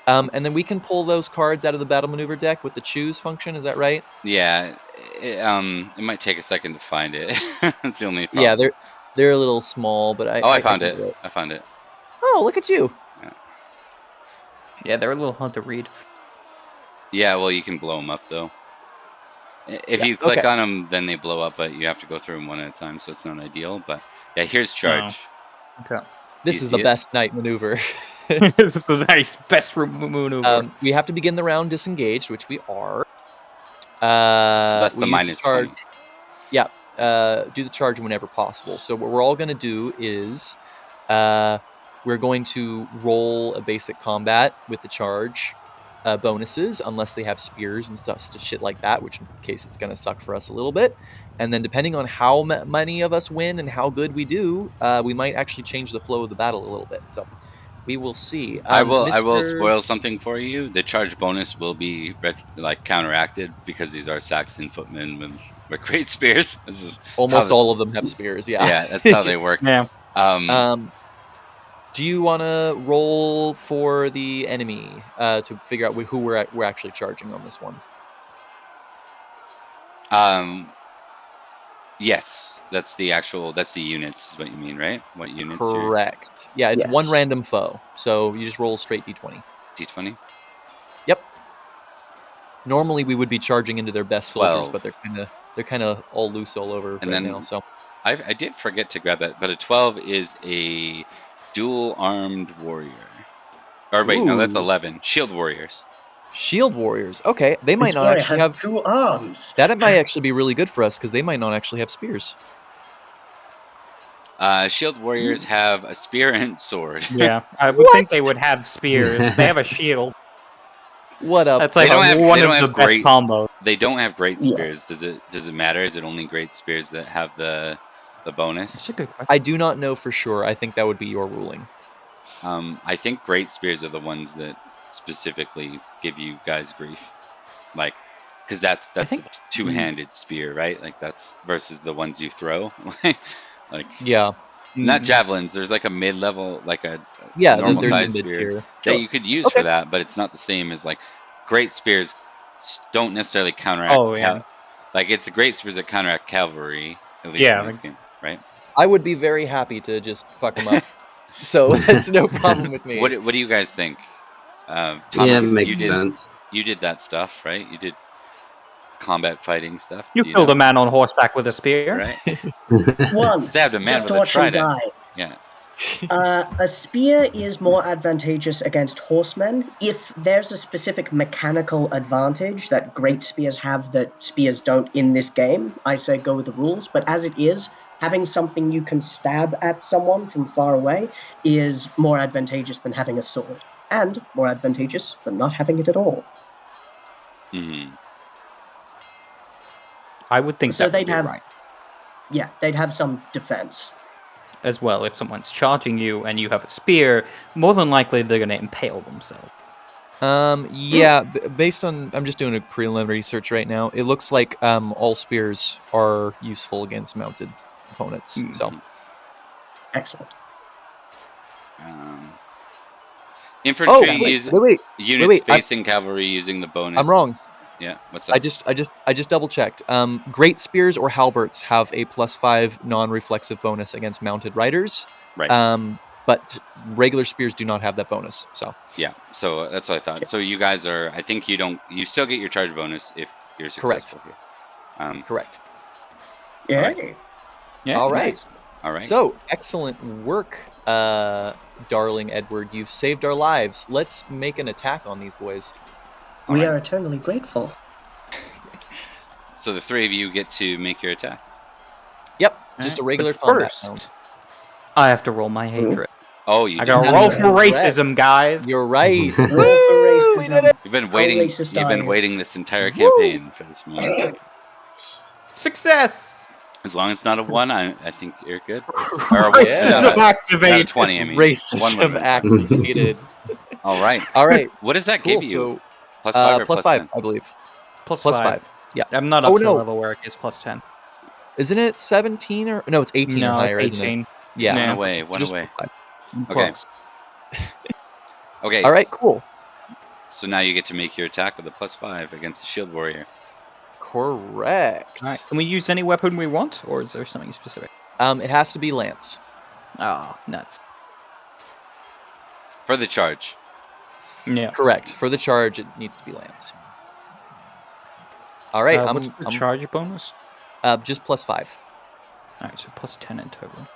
And then we can pull those cards out of the battle maneuver deck with the choose function. Is that right? Yeah, it might take a second to find it. That's the only problem. Yeah, they're a little small, but I found can do it. I found it. Oh, look at you! Yeah, they're a little hard to read. Yeah, well, you can blow them up though. If you click on them, then they blow up, but you have to go through them one at a time, so it's not ideal. But yeah, here's charge. Okay. This is the best knight maneuver. This is the nice best maneuver. We have to begin the round disengaged, which we are. That's the we use minus charge. 20. Yeah, do the charge whenever possible. So what we're all going to do is we're going to roll a basic combat with the charge bonuses, unless they have spears and stuff, shit like that, which in case it's going to suck for us a little bit. And then depending on how many of us win and how good we do, we might actually change the flow of the battle a little bit. So we will see. I will spoil something for you. The charge bonus will be counteracted because these are Saxon footmen with great spears. This is almost all of them have spears. Yeah, yeah, that's how they work. Yeah. Do you want to roll for the enemy to figure out who we're actually charging on this one? Yes, that's the units, is what you mean, right? What units? Correct. Yeah, it's one random foe, so you just roll straight d20. D20. Yep. Normally we would be charging into their best soldiers, but they're kind of all loose all over now. So I did forget to grab that, but a 12 is a dual armed warrior. Or wait, no, that's 11. Shield warriors. Shield warriors. Okay, they might not actually have 2 arms. That might actually be really good for us because they might not actually have spears. Shield warriors have a spear and sword. Yeah, I would think they would have spears. They have a shield. What up? That's like one of the best combos. They don't have great spears. Does it matter? Is it only great spears that have the bonus? That's a good question. I do not know for sure. I think that would be your ruling. I think great spears are the ones that specifically give you guys grief, because that's a two-handed spear, right? Like that's versus the ones you throw. Not javelins. There's like a mid-level, like a normal size spear that you could use for that, but it's not the same as great spears. Don't necessarily counteract. It's the great spears that counteract cavalry. At least in this game, right? I would be very happy to just fuck them up. So that's no problem with me. What do you guys think? Thomas, it makes sense. You did that stuff, right? You did combat fighting stuff. You killed a man on horseback with a spear, right? Once, stabbed a man just with to a trident. Die. Yeah. A spear is more advantageous against horsemen if there's a specific mechanical advantage that great spears have that spears don't in this game. I say go with the rules, but as it is, having something you can stab at someone from far away is more advantageous than having a sword, and more advantageous than not having it at all. Mm-hmm. I would think so. They'd have, right. Yeah, they'd have some defense. As well, if someone's charging you and you have a spear, more than likely they're going to impale themselves. Yeah, based on I'm just doing a preliminary search right now. It looks like all spears are useful against mounted opponents. So Excellent. Infantry wait, units facing cavalry using the bonus. I'm wrong. Yeah, what's up? I just double checked. Great spears or halberts have a +5 non-reflexive bonus against mounted riders. Right. But regular spears do not have that bonus. So yeah, so that's what I thought. So you guys are. I think you still get your charge bonus if you're successful here. Correct. Yeah. Alright. Yeah. All right. nice. All right. So excellent work, darling Edward. You've saved our lives. Let's make an attack on these boys. We Alright. are eternally grateful. So the three of you get to make your attacks. Yep, just a regular But combat first, round. I have to roll my hatred. Oh, you I do. gotta That's roll for correct. racism, guys. You're right. Roll for Woo, we did racism. it. You've been How waiting. racist You've are been you? waiting this entire campaign for this moment. Success. As long as it's not a 1, I think you're good. Racism activated. Not a 20, I mean. Racism One would've been fine. activated. All right. All right. What does that Cool. give you? So +5 or plus 5, 10? I believe. Plus Plus 5. 5. Yeah. I'm not up Oh, to no. the level where it gets plus 10. Isn't it 17 or no? It's 18 or No, higher, it's isn't 18. it? Yeah. Yeah. One away. One Just away. plus 5. I'm Okay. close. Okay. All right. Cool. So now you get to make your attack with a +5 against the shield warrior. Correct. All right. Can we use any weapon we want, or is there something specific? It has to be lance. Oh, nuts. For the charge. Yeah. Correct. For the charge, it needs to be lance. All right. What's the charge bonus? Just +5. All right, so plus 10 in total.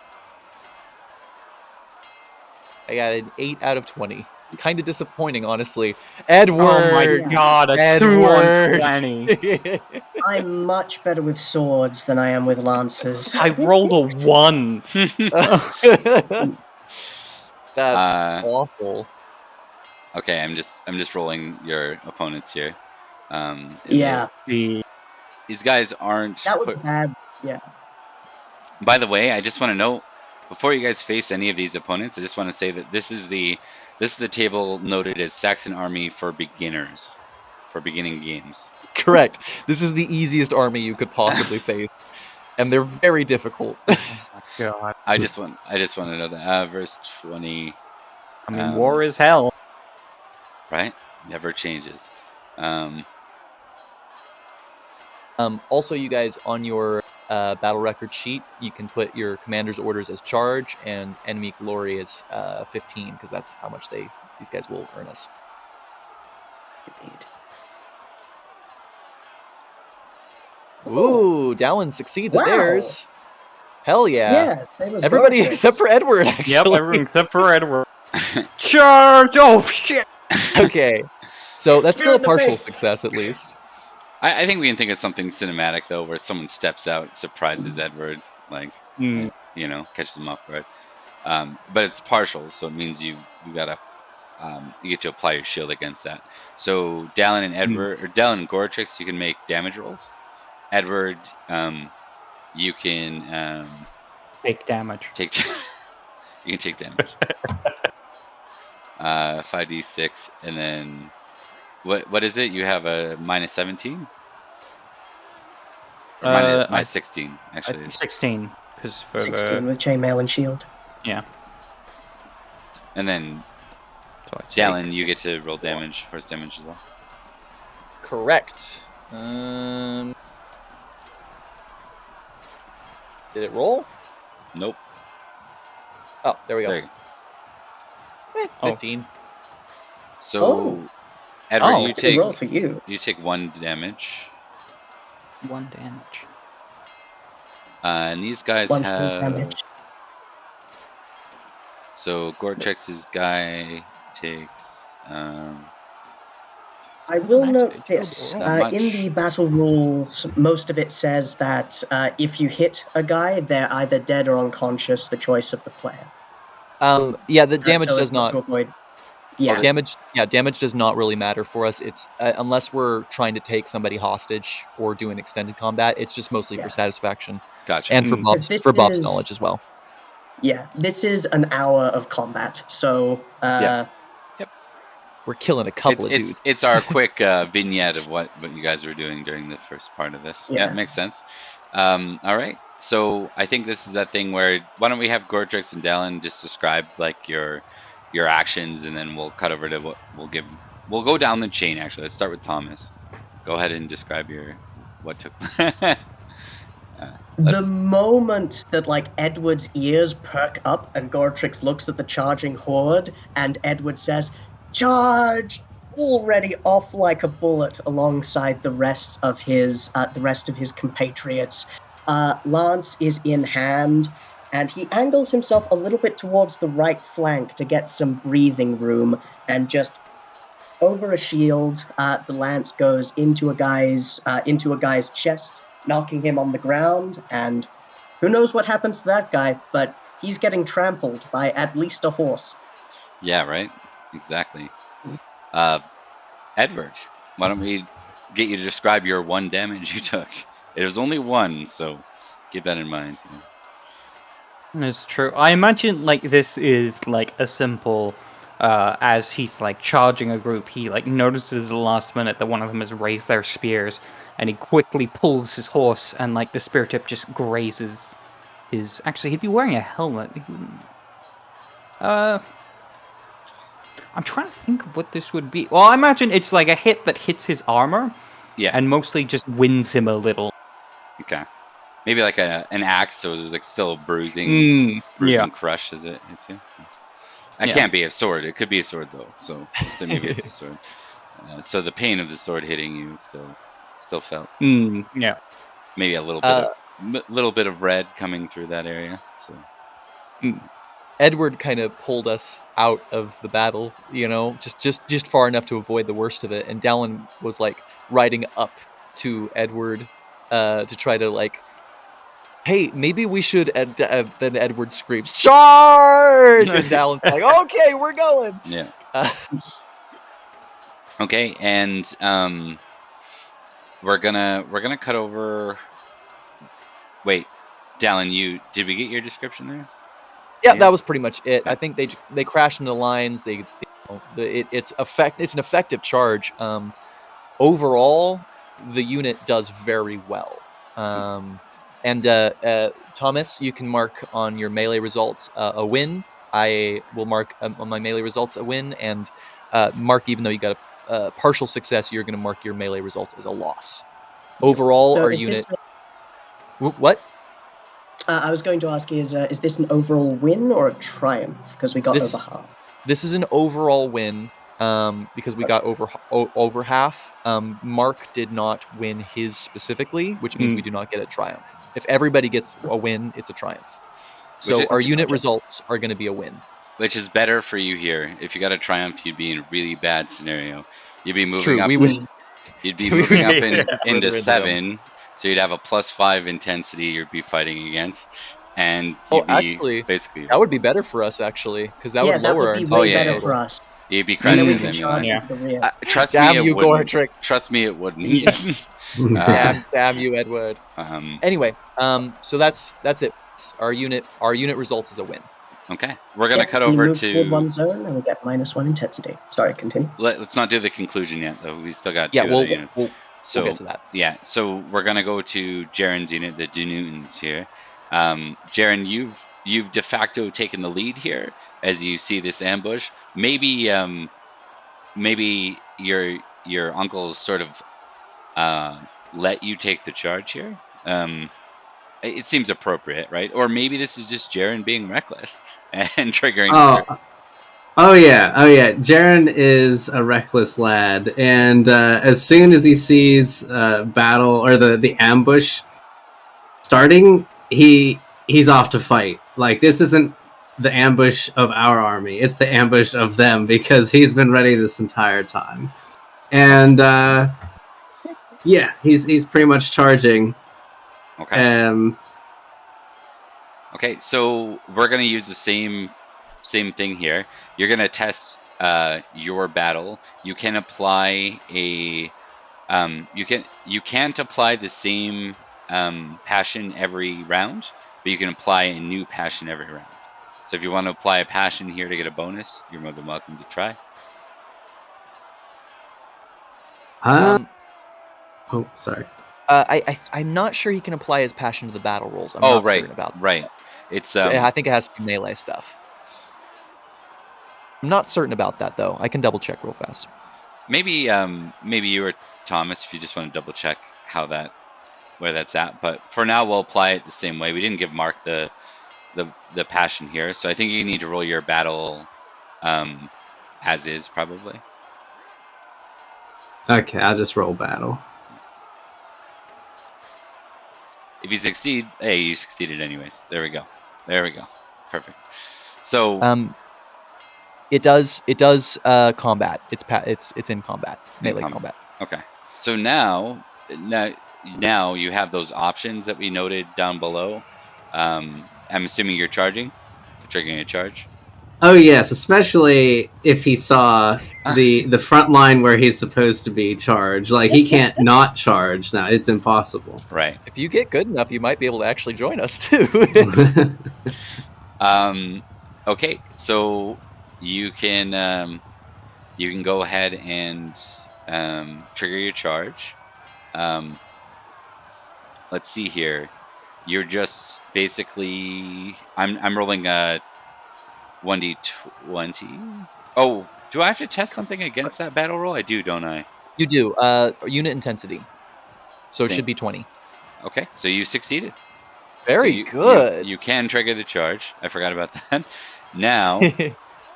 I got an 8 out of 20. Kind of disappointing, honestly. Edward. Oh my god, a 2 on Edward. 20. I'm much better with swords than I am with lances. I rolled a 1. That's awful. Okay, I'm just rolling your opponents here. Yeah, These guys aren't. that was bad. Yeah. By the way, I just want to know, before you guys face any of these opponents, I just want to say that this is the table noted as Saxon Army for beginners, for beginning games. Correct. This is the easiest army you could possibly face, and they're very difficult. God. I just want to know that verse 20. I mean, war is hell. Right? Never changes. Also, you guys, on your battle record sheet, you can put your commander's orders as charge and enemy glory as 15, because that's how much these guys will earn us. Indeed. Ooh, Dallin succeeds at Wow. theirs. Hell yeah. Yeah, same as Everybody Gorgeous. except for Edward, actually. Yep, everyone except for Edward. Charge! Oh, shit! Okay. So that's Spear still a in the partial face. success, at least. I think we can think of something cinematic though, where someone steps out, surprises Edward, like catches him off guard. But it's partial, so it means you gotta you get to apply your shield against that. So Dallin and Edward, or Dallin and Goretrix, you can make damage rolls. Edward, you can Take damage. you can take damage. 5d6, and then what is it? You have a minus 17? Or minus 16, I actually. think 16. Because for 16 with chainmail and shield. Yeah. And then So I take- Dallin, you get to roll damage, force damage as well. Correct. Did it roll? Nope. Oh, there we go. There you go. 15. So, Oh. Edward, Oh, you It's a good take roll for you. 1 damage. 1 damage. And these guys 1 have. damage. So Gore-Trix's guy takes. I will Nice. note this. Not In much. the battle rules, most of it says that if you hit a guy, they're either dead or unconscious, the choice of the player. Yeah, the damage So does as not not. to avoid. Yeah. Damage does not really matter for us. It's unless we're trying to take somebody hostage or do an extended combat. It's just mostly Yeah. for satisfaction Gotcha. and for Mm. Bob's This Bob's is- knowledge as well. Yeah, this is an hour of combat, so Yeah. we're killing a couple of dudes. It's our quick vignette of what you guys were doing during the first part of this. Yeah, Yeah. it makes sense. All right. So I think this is that thing where why don't we have Gortrix and Dallin just describe like your actions, and then we'll cut over to what we'll go down the chain. Actually, let's start with Thomas. Go ahead and describe what took. The moment that like Edward's ears perk up and Gortrix looks at the charging horde and Edward says, "Charge!" already off like a bullet alongside the rest of his compatriots. Lance is in hand, and he angles himself a little bit towards the right flank to get some breathing room, and just over a shield, the lance goes into a guy's chest, knocking him on the ground, and who knows what happens to that guy, but he's getting trampled by at least a horse. Yeah, right. Exactly. Edward, why don't we get you to describe your 1 damage you took? It was only 1, so keep that in mind. It's true. I imagine like this is like a simple as he's like charging a group, he like notices at the last minute that one of them has raised their spears, and he quickly pulls his horse, and like the spear tip just grazes his. Actually, he'd be wearing a helmet. I'm trying to think of what this would be. Well, I imagine it's like a hit that hits his armor, Yeah. and mostly just wins him a little. Okay. Maybe like an axe, so there's like still bruising crush as it hits you. It can't be a sword. It could be a sword though. So maybe it's a sword. So the pain of the sword hitting you still felt. Yeah. Maybe a little bit of red coming through that area. So. Edward kind of pulled us out of the battle, just far enough to avoid the worst of it. And Dallin was like riding up to Edward to try to like, hey, maybe we should. Then Edward screams, "Charge!" And Dallin's like, "Okay, we're going." Yeah. Okay, and we're gonna cut over. Wait, Dallin, did we get your description there? Yeah, that was pretty much it. I think they crashed into lines. It's an effective charge. Overall, the unit does very well. And Thomas, you can mark on your melee results a win. I will mark on my melee results a win, and Mark, even though you got a partial success, you're going to mark your melee results as a loss. Overall, So our is unit. this What? I was going to ask is this an overall win or a triumph? Because we got This- over half. This is an overall win because we got over half. Mark did not win his specifically, which means we do not get a triumph. If everybody gets a win, it's a triumph. So our unit results are going to be a win. Which is better for you here. If you got a triumph, you'd be in a really bad scenario. You'd be moving True. up. You'd be moving up into 7, so you'd have a +5 intensity you'd be fighting against, and you'd be actually, basically that would be better for us actually, because that would lower our be intensity. way better yeah. for us. you'd be And then crushing we them. can you charge know. into the rear. Trust Damn me, you, it wouldn't. Gortrix. Trust me, it wouldn't. Yeah. Damn you, Edward. Anyway, so that's it. Our unit results is a win. Okay, we're gonna cut we over move toward to. one zone and we get -1 intensity. Sorry, continue. Let's not do the conclusion yet, though. We still got Yeah, 2 we'll other units. we'll So get to that. yeah, so we're gonna go to Jaren's unit, the Denutons here. Jaren, you've de facto taken the lead here as you see this ambush. Maybe your uncles sort of let you take the charge here. It seems appropriate, right? Or maybe this is just Jaren being reckless and triggering. Oh yeah. Jaren is a reckless lad, and as soon as he sees battle or the ambush starting, he's off to fight. Like, this isn't the ambush of our army; it's the ambush of them, because he's been ready this entire time. And yeah, he's pretty much charging. Okay. Okay, so we're gonna use the same thing here. You're gonna test your battle. You can apply a you can't apply the same passion every round, but you can apply a new passion every round. So if you want to apply a passion here to get a bonus, you're more than welcome to try. Oh, sorry. I'm not sure he can apply his passion to the battle rolls. I'm Oh, not right, certain about that. right. It's I think it has to be melee stuff. I'm not certain about that though. I can double check real fast. maybe you or Thomas, if you just want to double check where that's at. But for now, we'll apply it the same way. We didn't give Mark the passion here, so I think you need to roll your battle as is probably. Okay, I'll just roll battle. If you succeed, hey, you succeeded anyways. There we go. Perfect. So it does combat. It's in combat. Melee combat. Okay. So now you have those options that we noted down below. I'm assuming you're triggering a charge. Oh yes, especially if he saw the front line where he's supposed to be charged. Like he can't not charge now. It's impossible. Right. If you get good enough, you might be able to actually join us too. Okay, so you can go ahead and trigger your charge. Let's see here. You're just basically I'm rolling a 1d20. Oh, do I have to test something against that battle roll? I do, don't I? You do. Unit intensity. So it Same. should be 20. Okay, so you succeeded. Very good. You can trigger the charge. I forgot about that. Now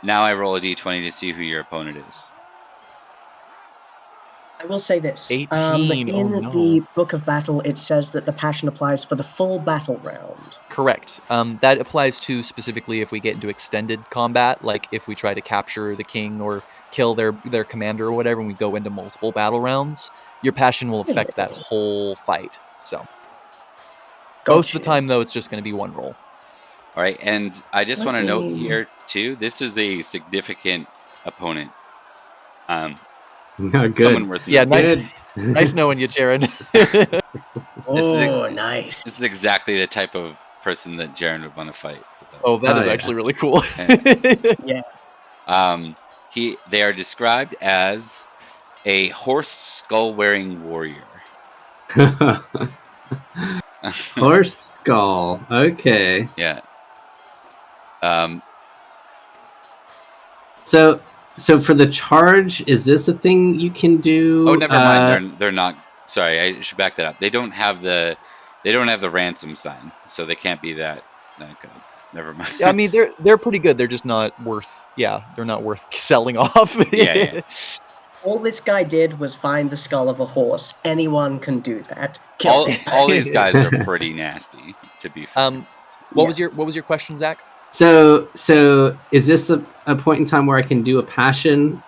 I roll a d20 to see who your opponent is. I will say this. 18. In Oh, no. the Book of Battle, it says that the passion applies for the full battle round. Correct. That applies to specifically if we get into extended combat, like if we try to capture the king or kill their commander or whatever, and we go into multiple battle rounds, your passion will affect that whole fight. So most of the time, though, it's just going to be one roll. All right, and I just want to note here too, this is a significant opponent. Good. Someone worth Yeah, noting. nice knowing you, Jaren. Nice. This is exactly the type of person that Jaren would want to fight. Oh, that is yeah. actually really cool. Yeah. They are described as a horse skull wearing warrior. Horse skull. Okay. Yeah. So for the charge, is this a thing you can do? Oh, never mind. They're not. Sorry, I should back that up. They don't have the ransom sign, so they can't be that good. Never mind. Yeah, I mean they're pretty good. They're just not worth. Yeah, they're not worth selling off. Yeah. All this guy did was find the skull of a horse. Anyone can do that. All these guys are pretty nasty, to be fair. What was your question, Zach? So is this a point in time where I can do a passion,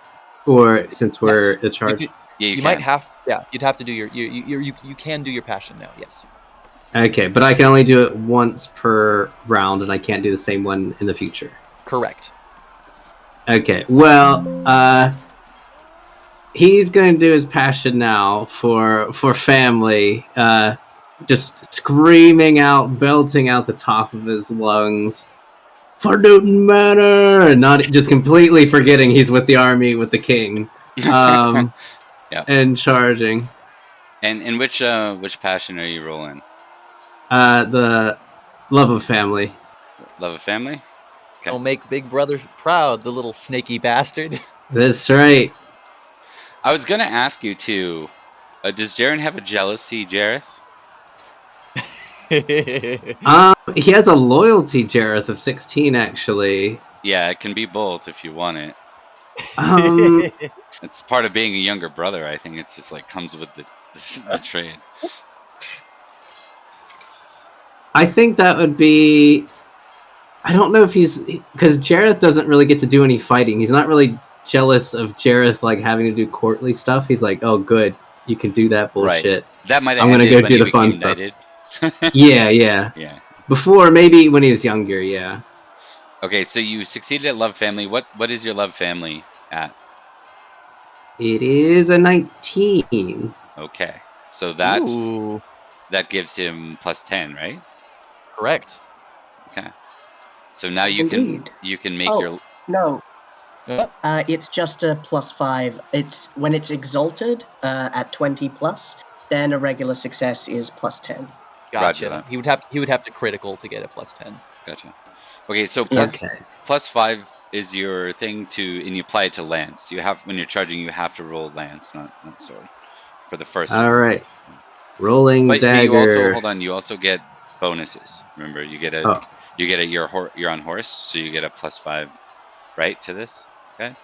or since we're the charge? You might have. Yeah, you'd have to do you can do your passion now. Yes. Okay, but I can only do it once per round, and I can't do the same one in the future. Correct. Okay, well, he's going to do his passion now for family, just screaming out, belting out the top of his lungs, for Newton Manor, and not just completely forgetting he's with the army with the king, and charging. And which passion are you rolling? The love of family. Love of family? Okay. Don't make Big Brother proud, the little snaky bastard. That's right. I was gonna ask you too. Does Jaren have a jealousy, Jareth? He has a loyalty, Jareth, of 16, actually. Yeah, it can be both if you want it. It's part of being a younger brother. I think it's just like comes with the trade. I think that would be. I don't know if because Jareth doesn't really get to do any fighting. He's not really jealous of Jareth like having to do courtly stuff. He's like, oh, good, you can do that bullshit. Right. That might. I'm gonna go do the fun stuff. Yeah. Before, maybe when he was younger. Yeah. Okay, so you succeeded at love family. What is your love family at? It is a 19. Okay, so that gives him plus 10, right? Correct. Okay. So now you can make your. No. It's just a +5. It's when it's exalted at 20 plus, then a regular success is +10. Roger Gotcha. that. He would have to critical to get a +10. Gotcha. Okay, so Okay. +5 is your thing and you apply it to lance. You have when you're charging, you have to roll lance, not sword, for the first. All right. Rolling But dagger. you also hold on. You also get bonuses. Remember, you get Oh. you're on horse, so you get a +5, right, to this, guys.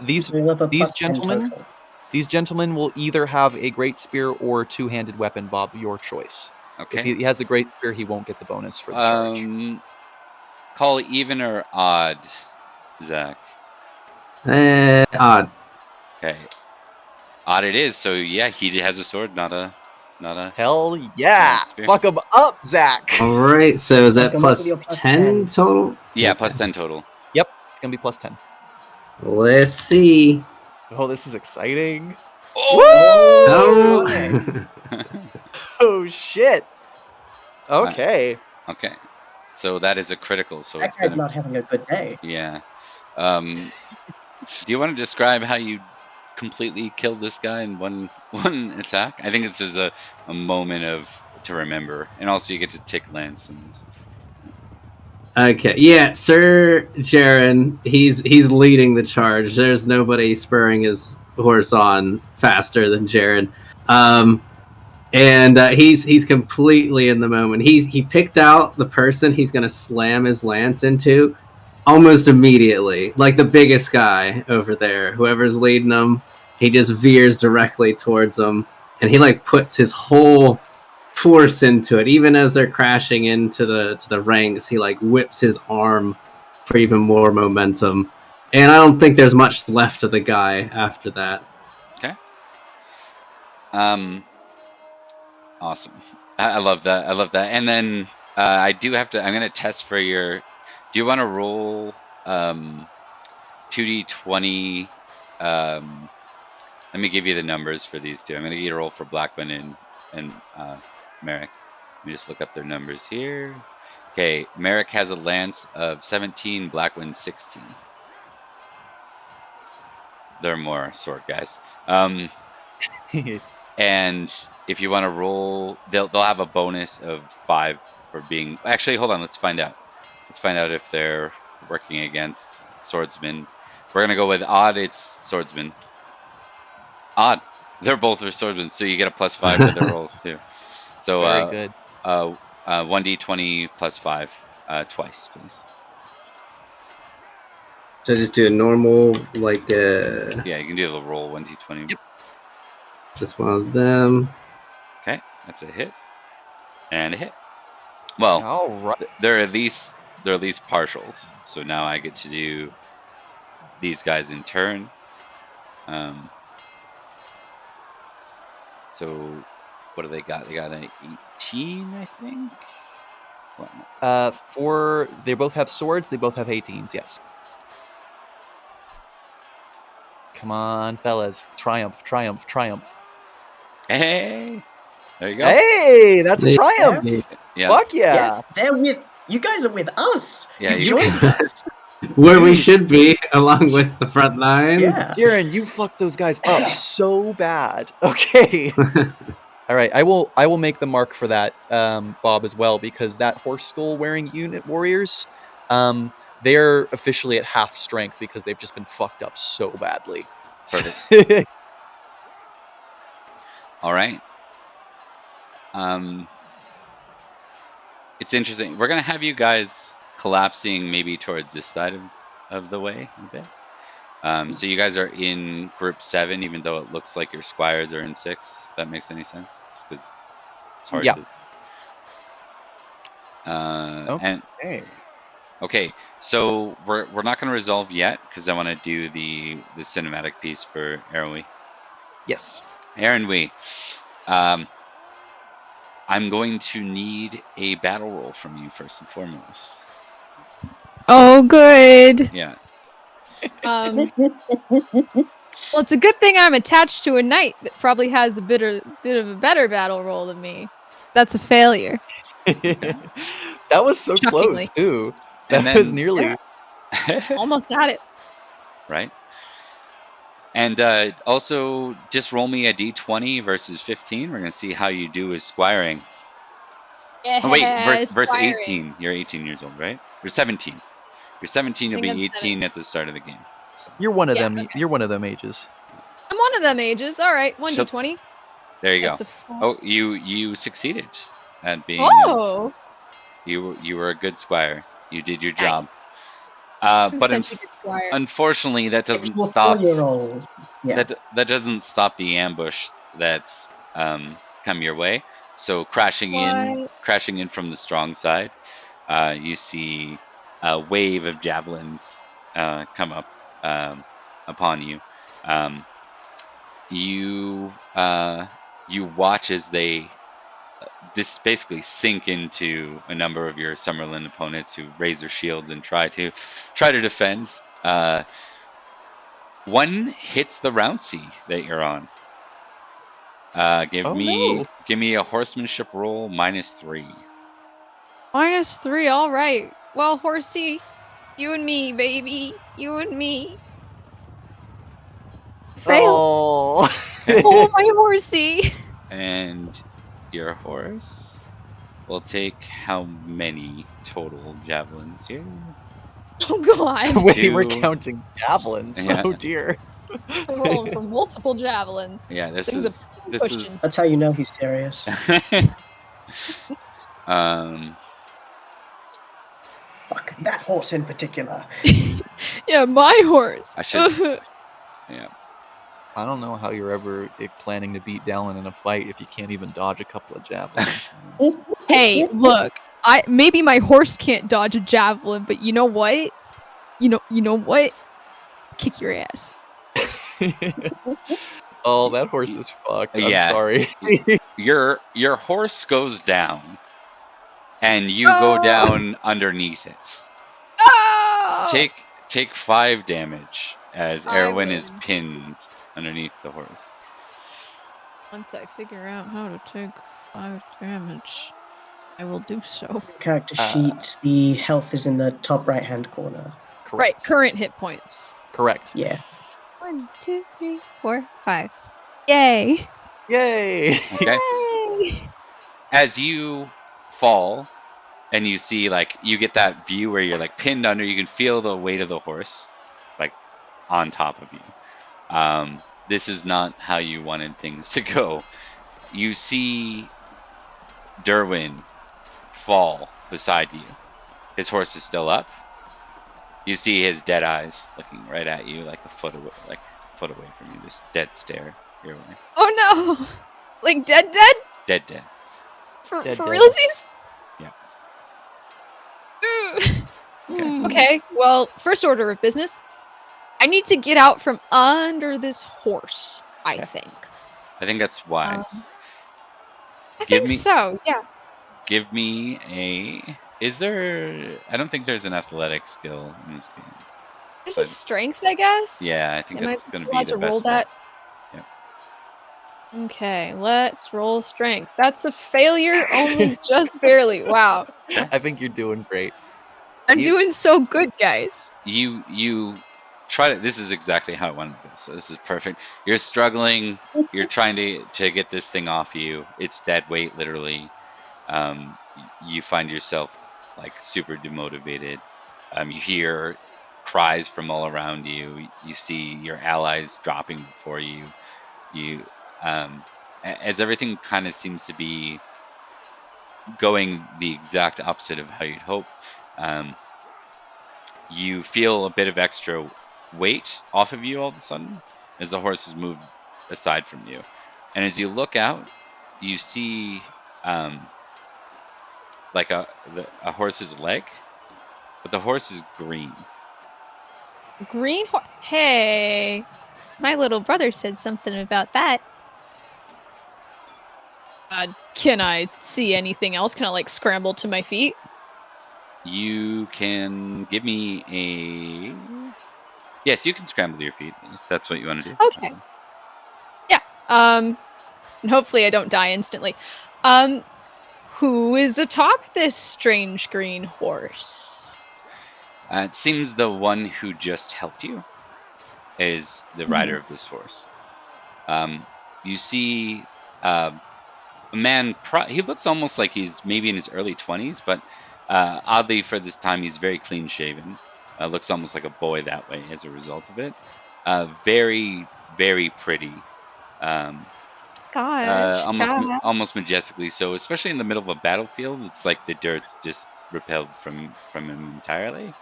These So you'll have a these +10 gentlemen, total. these gentlemen will either have a great spear or two-handed weapon, Bob, your choice. Okay. If he has the great spear, he won't get the bonus for the charge. Call even or odd, Zach. Odd. Okay. Odd it is. So yeah, he has a sword, not a. Hell yeah! spear. Fuck him up, Zach. All right. So is that Come up with your +10 +10. total? Yeah, Okay. +10 total. Yep, it's gonna be +10. Let's see. Oh, this is exciting. Oh. Oh shit. Okay. Okay. So that is a critical. So That it's guy's gonna. not having a good day. Yeah. Do you want to describe how you completely killed this guy in one attack? I think this is a moment to remember, and also you get to tick lance. Okay. Yeah, Sir Jaren, he's leading the charge. There's nobody spurring his horse on faster than Jaren. And he's completely in the moment. He picked out the person he's gonna slam his lance into almost immediately. Like the biggest guy over there, whoever's leading him, he just veers directly towards him, and he like puts his whole force into it. Even as they're crashing into the ranks, he like whips his arm for even more momentum. And I don't think there's much left of the guy after that. Okay. Awesome. I love that. And then I do have to. I'm gonna test for your. Do you want to roll 2d20? Let me give you the numbers for these two. I'm gonna get you to roll for Blackman and Merrick. Let me just look up their numbers here. Okay, Merrick has a lance of 17, Blackman 16. They're more sword guys. And if you want to roll, they'll have a bonus of 5 for being. Actually, hold on. Let's find out. Let's find out if they're working against swordsmen. We're gonna go with odd. It's swordsman. Odd. They're both swordsmen, so you get a +5 for their rolls too. So Very good. 1d20 +5 twice, please. So just do a normal, like Yeah, you can do the roll 1d20. Yep. Just one of them. Okay, that's a hit and a hit. Well, All right. they're at least partials. So now I get to do these guys in turn. So what do they got? They got an 18, I think. They both have swords. They both have 18s. Yes. Come on, fellas! Triumph! Triumph! Triumph! Hey, there you go. Hey, that's a triumph! Yeah. Fuck yeah! They're with you guys are with us. Yeah, you you joined us. Where we should be, along with the front line. Yeah. Jaren, you fucked those guys up so bad. Okay. All right, I will make the mark for that, Bob, as well, because that horse skull wearing unit warriors, they're officially at half strength because they've just been fucked up so badly. Perfect. All right. It's interesting. We're gonna have you guys collapsing maybe towards this side of the way a bit. So you guys are in group 7, even though it looks like your squires are in 6. If that makes any sense? Just because it's hard Yeah. to. Okay, so we're not going to resolve yet because I want to do the cinematic piece for Aaron. Yes. Aaron, I'm going to need a battle roll from you first and foremost. Oh, good. Yeah. Well, it's a good thing I'm attached to a knight that probably has a bit of a better battle roll than me. That's a failure. That was so Shockingly. close too. And That then- was nearly. Almost had it. right? And also, just roll me a d20 versus 15. We're gonna see how you do as squiring. Yeah, Oh wait, verse squiring. 18. You're 18 years old, right? You're 17. You're 17. You'll think be I'm 18 at the start of the game. So You're one of Yeah, them. You're one of them ages. I'm one of them ages. All right, 1d20. there you That's go. a 4. Oh, you succeeded at being. Oh! You were a good squire. You did your Nice. job. I'm But such a good squire. unfortunately, that doesn't You're a stop. 4-year-old. Yeah. That doesn't stop the ambush that's come your way. So crashing in from the strong side, you see a wave of javelins come up upon you. You watch as they basically sink into a number of your Summerland opponents who raise their shields and try to defend. One hits the Rouncy that you're on. Give me a horsemanship roll -3. -3, all right. Well, horsey, you and me, baby. You and me. Fail. Oh. Oh, my horsey. And your horse will take how many total javelins here? Oh, God. Wait, we're 2. counting javelins. Yeah. Oh dear. I'm rolling for multiple javelins. Yeah, this Things is That's how you know he's serious. Fuck, that horse in particular. Yeah, my horse. I should. Yeah. I don't know how you're ever planning to beat Dallin in a fight if you can't even dodge a couple of javelins. Hey, look. Maybe my horse can't dodge a javelin, but you know what? You know what? Kick your ass. Oh, that horse is fucked. I'm Yeah. sorry. Your horse goes down, and you go down underneath it. Oh! Take 5 damage as I Erwin is will. pinned underneath the horse. Once I figure out how to take 5 damage, I will do so. Character sheet, the health is in the top right-hand corner. Correct. Right, current hit points. Correct. Yeah. 1, 2, 3, 4, 5. Yay! Yay! Okay. Yay! As you fall, and you see, like, you get that view where you're like pinned under. You can feel the weight of the horse, like, on top of you. This is not how you wanted things to go. You see Derwin fall beside you. His horse is still up. You see his dead eyes looking right at you, like a foot away from you. This dead stare your way. Oh no! Like dead? Dead. For Dead. realsies? Yeah. Okay. Okay, well, first order of business. I need to get out from under this horse, I think. I think that's wise. I Give think me- so, yeah. Give me a. Is there? I don't think there's an athletic skill in this game. This So is strength, I guess? yeah, I think Am I that's going to be allowed the to best. roll that? Yep. Okay, let's roll strength. That's a failure, only just barely. Wow. I think you're doing great. I'm You- doing so good, guys. You try to. This is exactly how I wanted to go. So this is perfect. You're struggling. You're trying to get this thing off you. It's dead weight, literally. You find yourself like super demotivated. You hear cries from all around you. You see your allies dropping before you. As everything kind of seems to be going the exact opposite of how you'd hope. You feel a bit of extra weight off of you all of a sudden as the horse has moved aside from you. And as you look out, you see like a horse's leg, but the horse is green. Green horse. Hey, my little brother said something about that. Can I see anything else? Can I like scramble to my feet? You can give me a. Yes, you can scramble to your feet if that's what you want to do. Okay. Yeah. And hopefully I don't die instantly. Who is atop this strange green horse? It seems the one who just helped you. is the rider of this horse. You see a man. He looks almost like he's maybe in his early 20s, but oddly for this time, he's very clean shaven. Looks almost like a boy that way as a result of it. Very, very pretty. Almost majestically so, especially in the middle of a battlefield. It's like the dirt's just repelled from him entirely.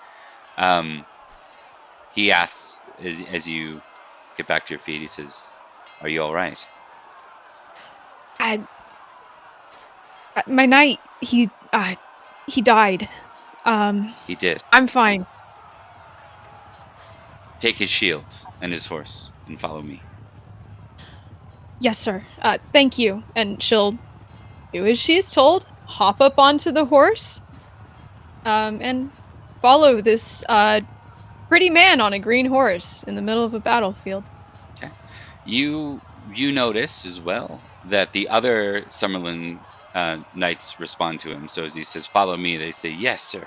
He asks as you get back to your feet. He says, "Are you all right?" My knight, he died. He did. I'm fine. Take his shield and his horse and follow me. Yes, sir. Thank you. And she'll do as she's told, hop up onto the horse, and follow this pretty man on a green horse in the middle of a battlefield. Okay. You notice as well that the other Summerland knights respond to him. So as he says, "Follow me," they say, "Yes, sir."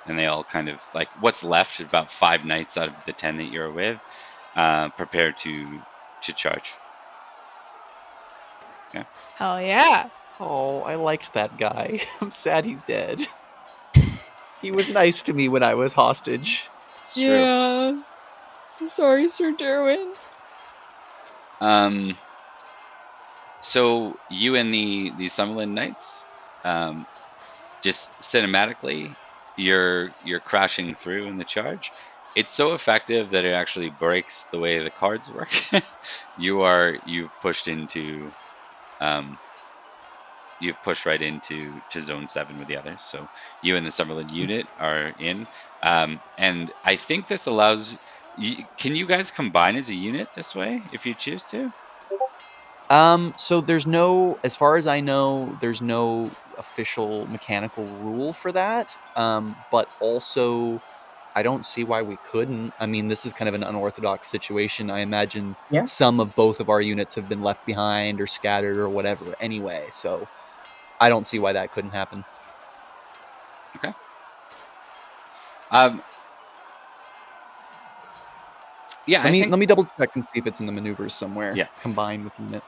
And they all kind of, like, what's left, about 5 knights out of the 10 that you're with, prepare to charge. Okay. Hell yeah. Oh, I liked that guy. I'm sad he's dead. He was nice to me when I was hostage. It's true. Yeah. I'm sorry, Sir Derwin. So you and the Summerland knights, just cinematically, you're crashing through in the charge. It's so effective that it actually breaks the way the cards work. You've pushed right into zone 7 with the others. So you and the Summerland unit are in, and I think this allows. Can you guys combine as a unit this way if you choose to? So there's no, as far as I know, there's no official mechanical rule for that. But also, I don't see why we couldn't. I mean, this is kind of an unorthodox situation. I imagine some of both of our units have been left behind or scattered or whatever anyway. So I don't see why that couldn't happen. Okay. Yeah, let me double check and see if it's in the maneuvers somewhere. Yeah. Combined with unit.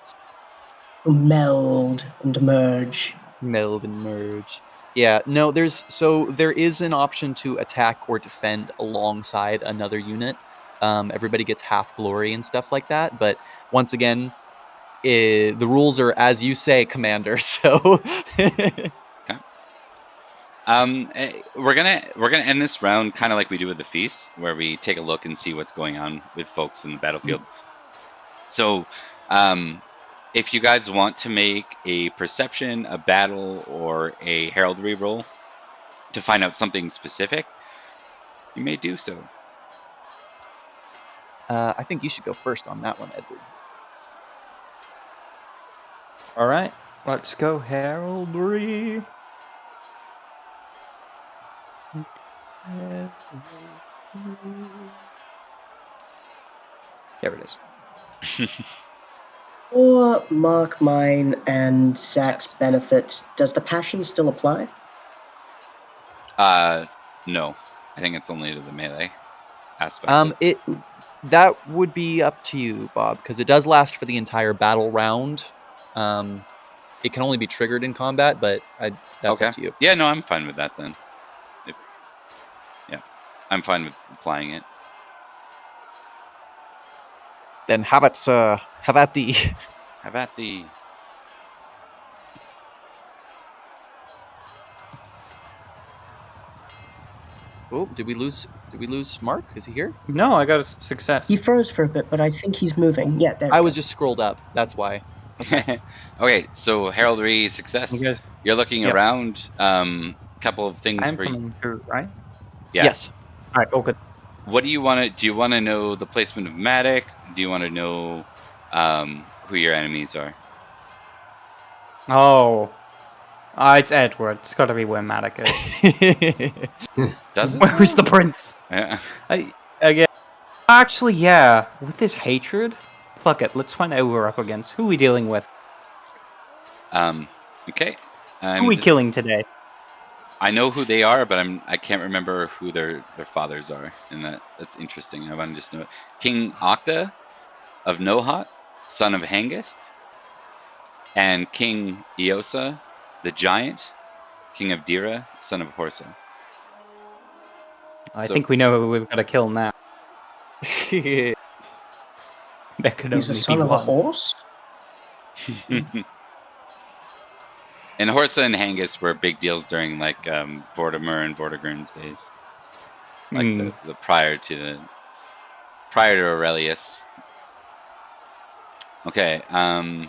Meld and merge. Meld and merge. Yeah, no, there is an option to attack or defend alongside another unit. Everybody gets half glory and stuff like that, but once again, the rules are as you say, Commander. So we're gonna end this round kind of like we do with the feast, where we take a look and see what's going on with folks in the battlefield. So, if you guys want to make a perception, a battle, or a heraldry roll to find out something specific, you may do so. I think you should go first on that one, Edward. All right, let's go heraldry. There it is. For Mark, Mine, and Zach's benefits, does the passion still apply? No. I think it's only to the melee aspect. That would be up to you, Bob, because it does last for the entire battle round. It can only be triggered in combat, but that's up to you. Yeah, no, I'm fine with that then. I'm fine with applying it. Then have at thee. Have at thee. Oh, did we lose Mark? Is he here? No, I got a success. He froze for a bit, but I think he's moving. Yeah, there. I was just scrolled up. That's why. Okay, so heraldry success. Okay. You're looking around. Couple of things I'm for you. coming through, right? Yeah. Yes. All right. Oh, good. What do you want to? Do you want to know the placement of Matic? Do you want to know who your enemies are? Oh, it's Edward. It's got to be where Matic is. Does it? Where's the prince? Yeah. Actually, yeah. With this hatred, fuck it. Let's find out who we're up against. Who are we dealing with? Okay. Who are we killing today? I know who they are, but I can't remember who their fathers are, and that's interesting. I want to just know it. King Octa of Nohat, son of Hengist, and King Eosa, the giant, king of Dira, son of Horsa. I So- think we know who we've got to kill now. There could He's the only son be of a one. horse? And Horsa and Hengist were big deals during like Vortimer and Vortigern's days, like the prior to Aurelius. Okay, I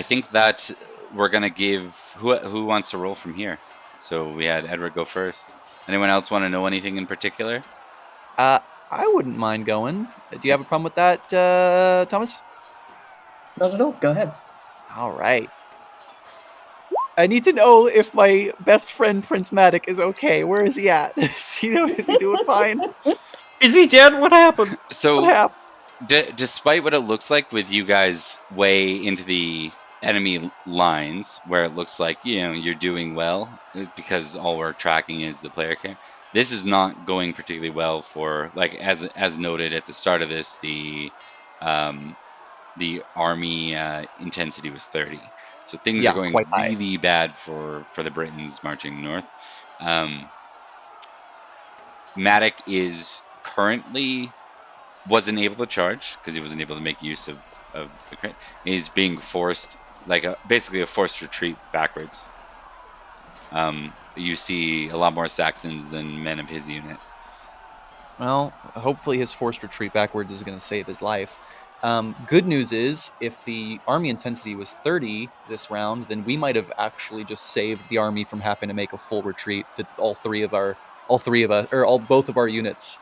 think that we're gonna give who wants to roll from here. So we had Edward go first. Anyone else want to know anything in particular? I wouldn't mind going. Do you have a problem with that, Thomas? Not at all. Go ahead. All right. I need to know if my best friend Prince Matic is okay. Where is he at? Is he doing fine? Is he dead? What happened? So, What happened? despite what it looks like with you guys way into the enemy lines, where it looks like you're doing well because all we're tracking is the player care. This is not going particularly well for, like, as noted at the start of this, the army intensity was 30. So things are going quite high. really bad for the Britons marching north. Matic is currently wasn't able to charge because he wasn't able to make use of the crit. He's being forced, basically a forced retreat backwards. You see a lot more Saxons than men of his unit. Well, hopefully his forced retreat backwards is going to save his life. Good news is, if the army intensity was 30 this round, then we might have actually just saved the army from having to make a full retreat. That both of our units.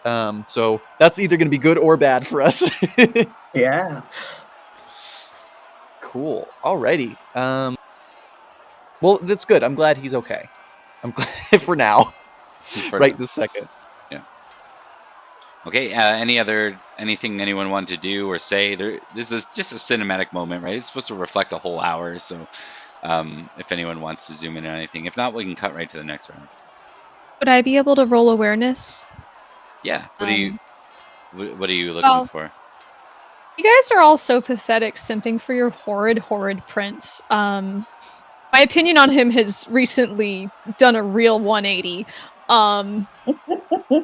So that's either going to be good or bad for us. Yeah. Cool. Alrighty. Well, that's good. I'm glad he's okay. I'm glad for now. Right this second. Okay, anything anyone wanted to do or say? This is just a cinematic moment, right? It's supposed to reflect a whole hour, so if anyone wants to zoom in on anything. If not, we can cut right to the next round. Would I be able to roll awareness? Yeah. What are you looking for? You guys are all so pathetic, simping for your horrid prince. My opinion on him has recently done a real 180 for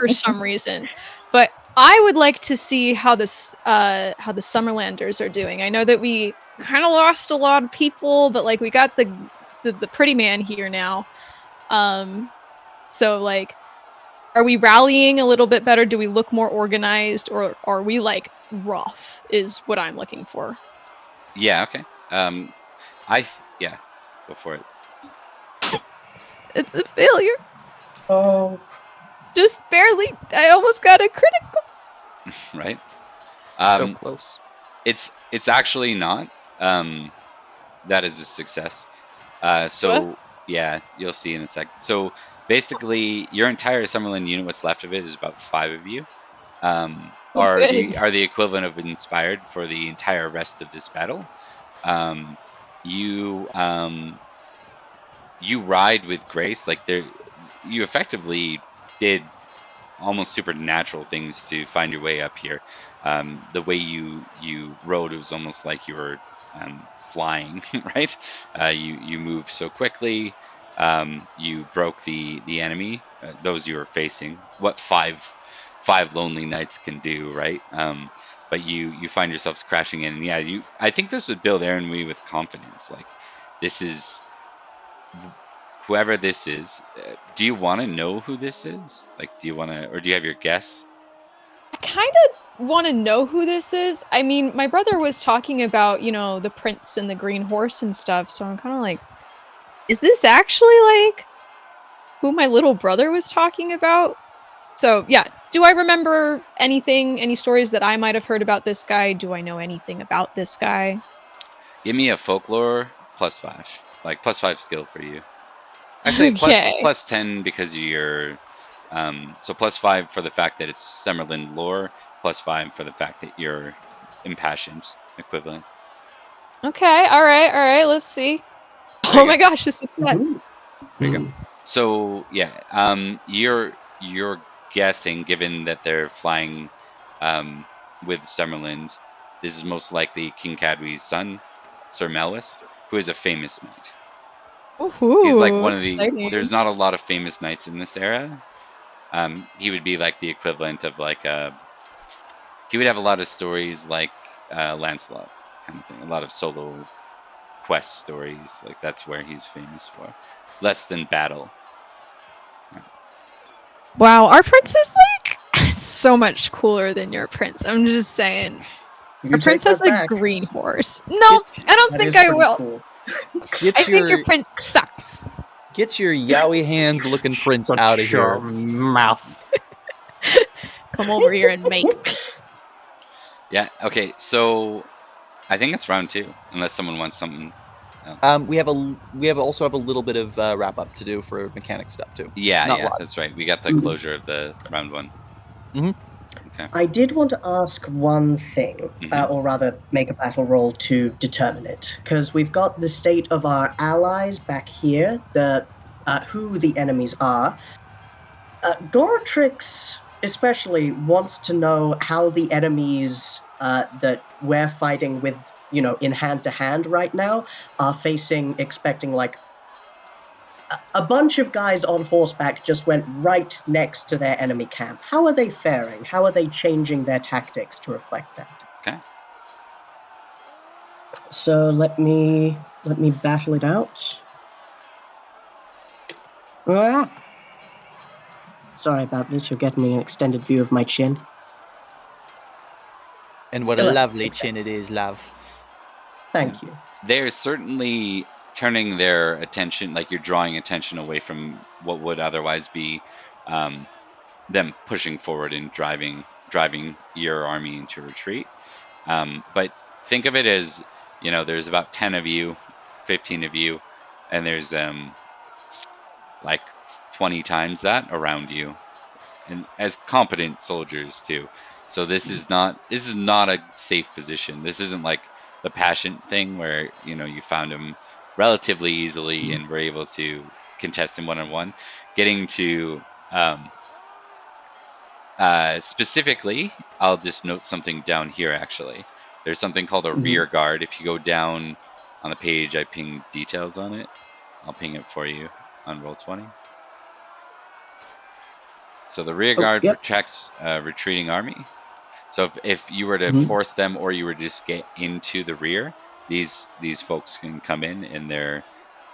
some reason. But I would like to see how the Summerlanders are doing. I know that we kind of lost a lot of people, but like we got the pretty man here now. So like, are we rallying a little bit better? Do we look more organized, or are we like rough? Is what I'm looking for. Yeah. Okay. Go for it. It's a failure. Oh. Just barely. I almost got a critical. Right. So close. It's actually not. That is a success. What? Yeah, you'll see in a sec. So basically, your entire Summerland unit, what's left of it, is about 5 of you. Are the equivalent of inspired for the entire rest of this battle. You ride with grace, like you effectively did almost supernatural things to find your way up here. The way you rode, it was almost like you were flying, right? You moved so quickly. You broke the enemy, those you were facing. What five lonely knights can do, right? But you find yourselves crashing in, and yeah, I think this would build Aaronwy with confidence. Like, this is whoever this is. Do you want to know who this is? Like, do you want to, or do you have your guess? I kind of want to know who this is. I mean, my brother was talking about, the prince and the green horse and stuff, so I'm kind of like, is this actually like who my little brother was talking about? So yeah, do I remember any stories that I might have heard about this guy? Do I know anything about this guy? Give me a folklore +5, like +5 skill for you. Actually, Okay. plus 10 because of your, so +5 for the fact that it's Summerland lore, +5 for the fact that you're impassioned equivalent. Okay, all right, let's see. There Oh you my go. gosh, this is nuts. There you go. So yeah, you're guessing, given that they're flying with Summerland, this is most likely King Cadwy's son, Sir Melwis, who is a famous knight. He's like one of the. Exciting. There's not a lot of famous knights in this era. He would be like the equivalent of like he would have a lot of stories like Lancelot kind of thing, a lot of solo quest stories. Like that's where he's famous for. Less than battle. Wow, our prince is like so much cooler than your prince. I'm just saying. You Our take prince has that a back. green horse. No, I don't That think is I pretty will. cool. I think your prince sucks. Get your yowie hands looking prince Shut out of your here. mouth. Come over here and make me. Yeah. Okay. So I think it's round 2, unless someone wants something else. We also have a little bit of wrap up to do for mechanic stuff too. Yeah. not Yeah. live. That's right. We got the closure of the round 1. Okay. I did want to ask one thing, or rather make a battle roll to determine it, because we've got the state of our allies back here, who the enemies are. Goratrix especially wants to know how the enemies that we're fighting with, in hand-to-hand right now, are expecting, like, a bunch of guys on horseback just went right next to their enemy camp. How are they faring? How are they changing their tactics to reflect that? Okay. So let me battle it out. Ah! Sorry about this. You're getting an extended view of my chin. And what a 11 lovely success. chin it is, love. Thank you. They're certainly turning their attention, like you're drawing attention away from what would otherwise be them pushing forward and driving your army into retreat. But think of it as, there's about 10 of you, 15 of you, and there's like 20 times that around you, and as competent soldiers too. So this is not a safe position. This isn't like the Passion thing where you found him relatively easily and were able to contest him one-on-one. Getting to specifically, I'll just note something down here. Actually, there's something called a rear guard. If you go down on the page, I ping details on it. I'll ping it for you on Roll20. So the rear guard protects retreating army. So if you were to force them, or you were to just get into the rear, these folks can come in, and they're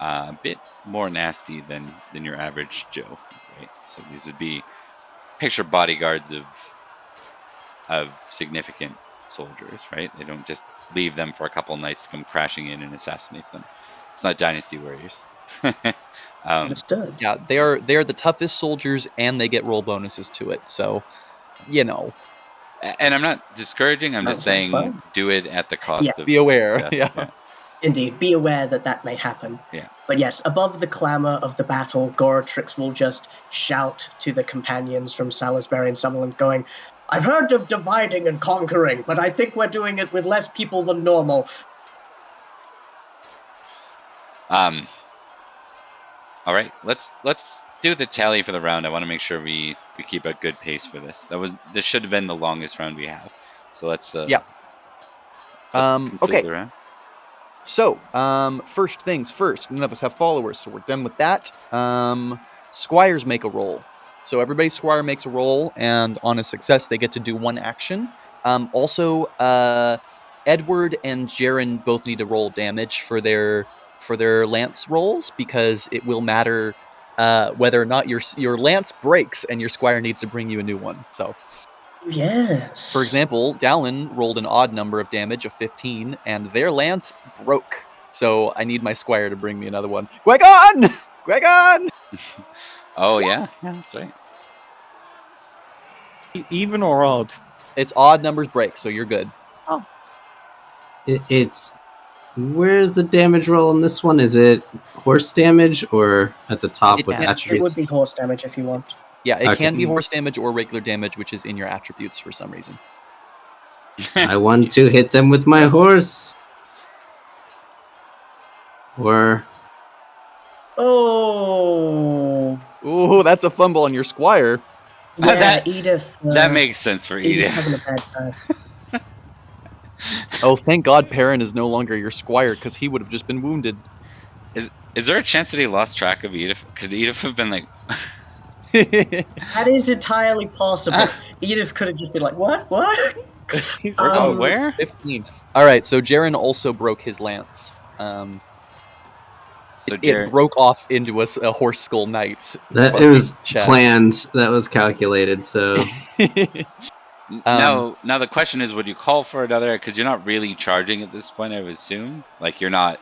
a bit more nasty than your average Joe, right? So these would be picture bodyguards of significant soldiers, right? They don't just leave them for a couple nights to come crashing in and assassinate them. It's not Dynasty Warriors. Understood. Yeah, they are the toughest soldiers, and they get roll bonuses to it. So, And I'm not discouraging. I'm just saying, do it at the cost of. Be aware. Death. Yeah. Indeed, be aware that may happen. Yeah. But yes, above the clamor of the battle, Goratrix will just shout to the companions from Salisbury and Summerland, going, "I've heard of dividing and conquering, but I think we're doing it with less people than normal." All right, let's do the tally for the round. I want to make sure we keep a good pace for this. This should have been the longest round we have. So let's conclude okay. the round. So, first things first. None of us have followers, so we're done with that. Squires make a roll. So everybody's squire makes a roll, and on a success, they get to do one action. Also, Edward and Jaren both need to roll damage for their lance rolls, because it will matter whether or not your lance breaks and your squire needs to bring you a new one. So, yes. For example, Dallin rolled an odd number of damage of 15, and their lance broke. So I need my squire to bring me another one. Gwagon! Gwagon! Oh yeah, that's right. Even or odd? It's odd numbers break, so you're good. Oh. It's where's the damage roll in this one? Is it horse damage or at the top with It attributes? would be horse damage if you want. Yeah, it Okay. can be horse damage or regular damage, which is in your attributes for some reason. I want to hit them with my horse. Or Oh. Ooh, that's a fumble on your squire. Yeah, That- Edith. That makes sense for Edith's Edith. having a bad time. Oh, thank God Perrin is no longer your squire, because he would have just been wounded. Is there a chance that he lost track of Edith? Could Edith have been like, That is entirely possible. Edith could have just been like, "What? What?" He's we're going Um, where? 15. All right, so Jaren also broke his lance. So It Jared, broke off into a horse skull knight. That it was planned. That was calculated. So now the question is, would you call for another? Because you're not really charging at this point, I would assume. Like you're not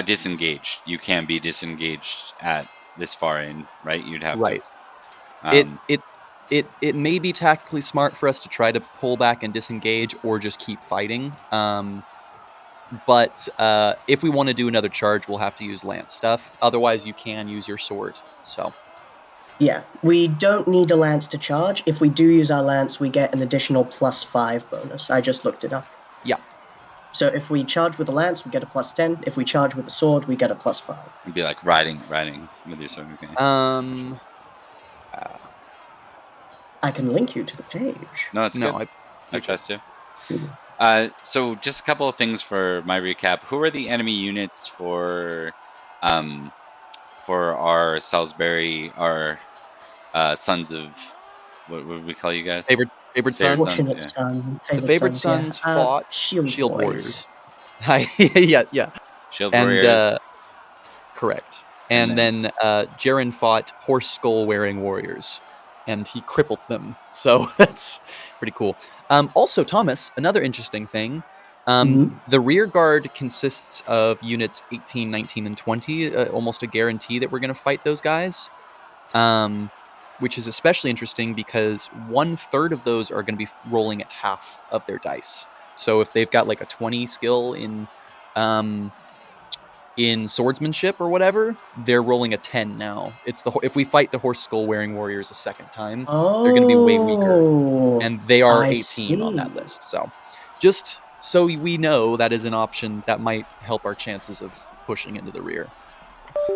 disengaged. You can be disengaged at this far in, right? You'd have right. to. It may be tactically smart for us to try to pull back and disengage, or just keep fighting. But if we want to do another charge, we'll have to use lance stuff. Otherwise, you can use your sword. So. Yeah, we don't need a lance to charge. If we do use our lance, we get an additional +5 bonus. I just looked it up. Yeah. So if we charge with a lance, we get a +10. If we charge with a sword, we get a +5. It'd be like riding with your sword. Okay. I can link you to the page. No, it's No, good. I trust you. Mhm. So just a couple of things for my recap. Who are the enemy units for our Salisbury, our sons of what would we call you guys? Favoured Sons. Fortunate yeah. Son. The Favoured Sons yeah. fought Shield Warriors. Hi, yeah. Shield And warriors. correct. And And then Jaren fought horse skull wearing warriors, and he crippled them. So that's pretty cool. Also, Thomas, another interesting thing. The rear guard consists of units 18, 19, and 20. Almost a guarantee that we're going to fight those guys. Which is especially interesting because 1/3 of those are going to be rolling at half of their dice. So if they've got like a 20 skill in swordsmanship or whatever, they're rolling a 10 now. If we fight the horse skull wearing warriors a second time, they're going to be way weaker, and they are 18 on that list. So just so we know that is an option that might help our chances of pushing into the rear.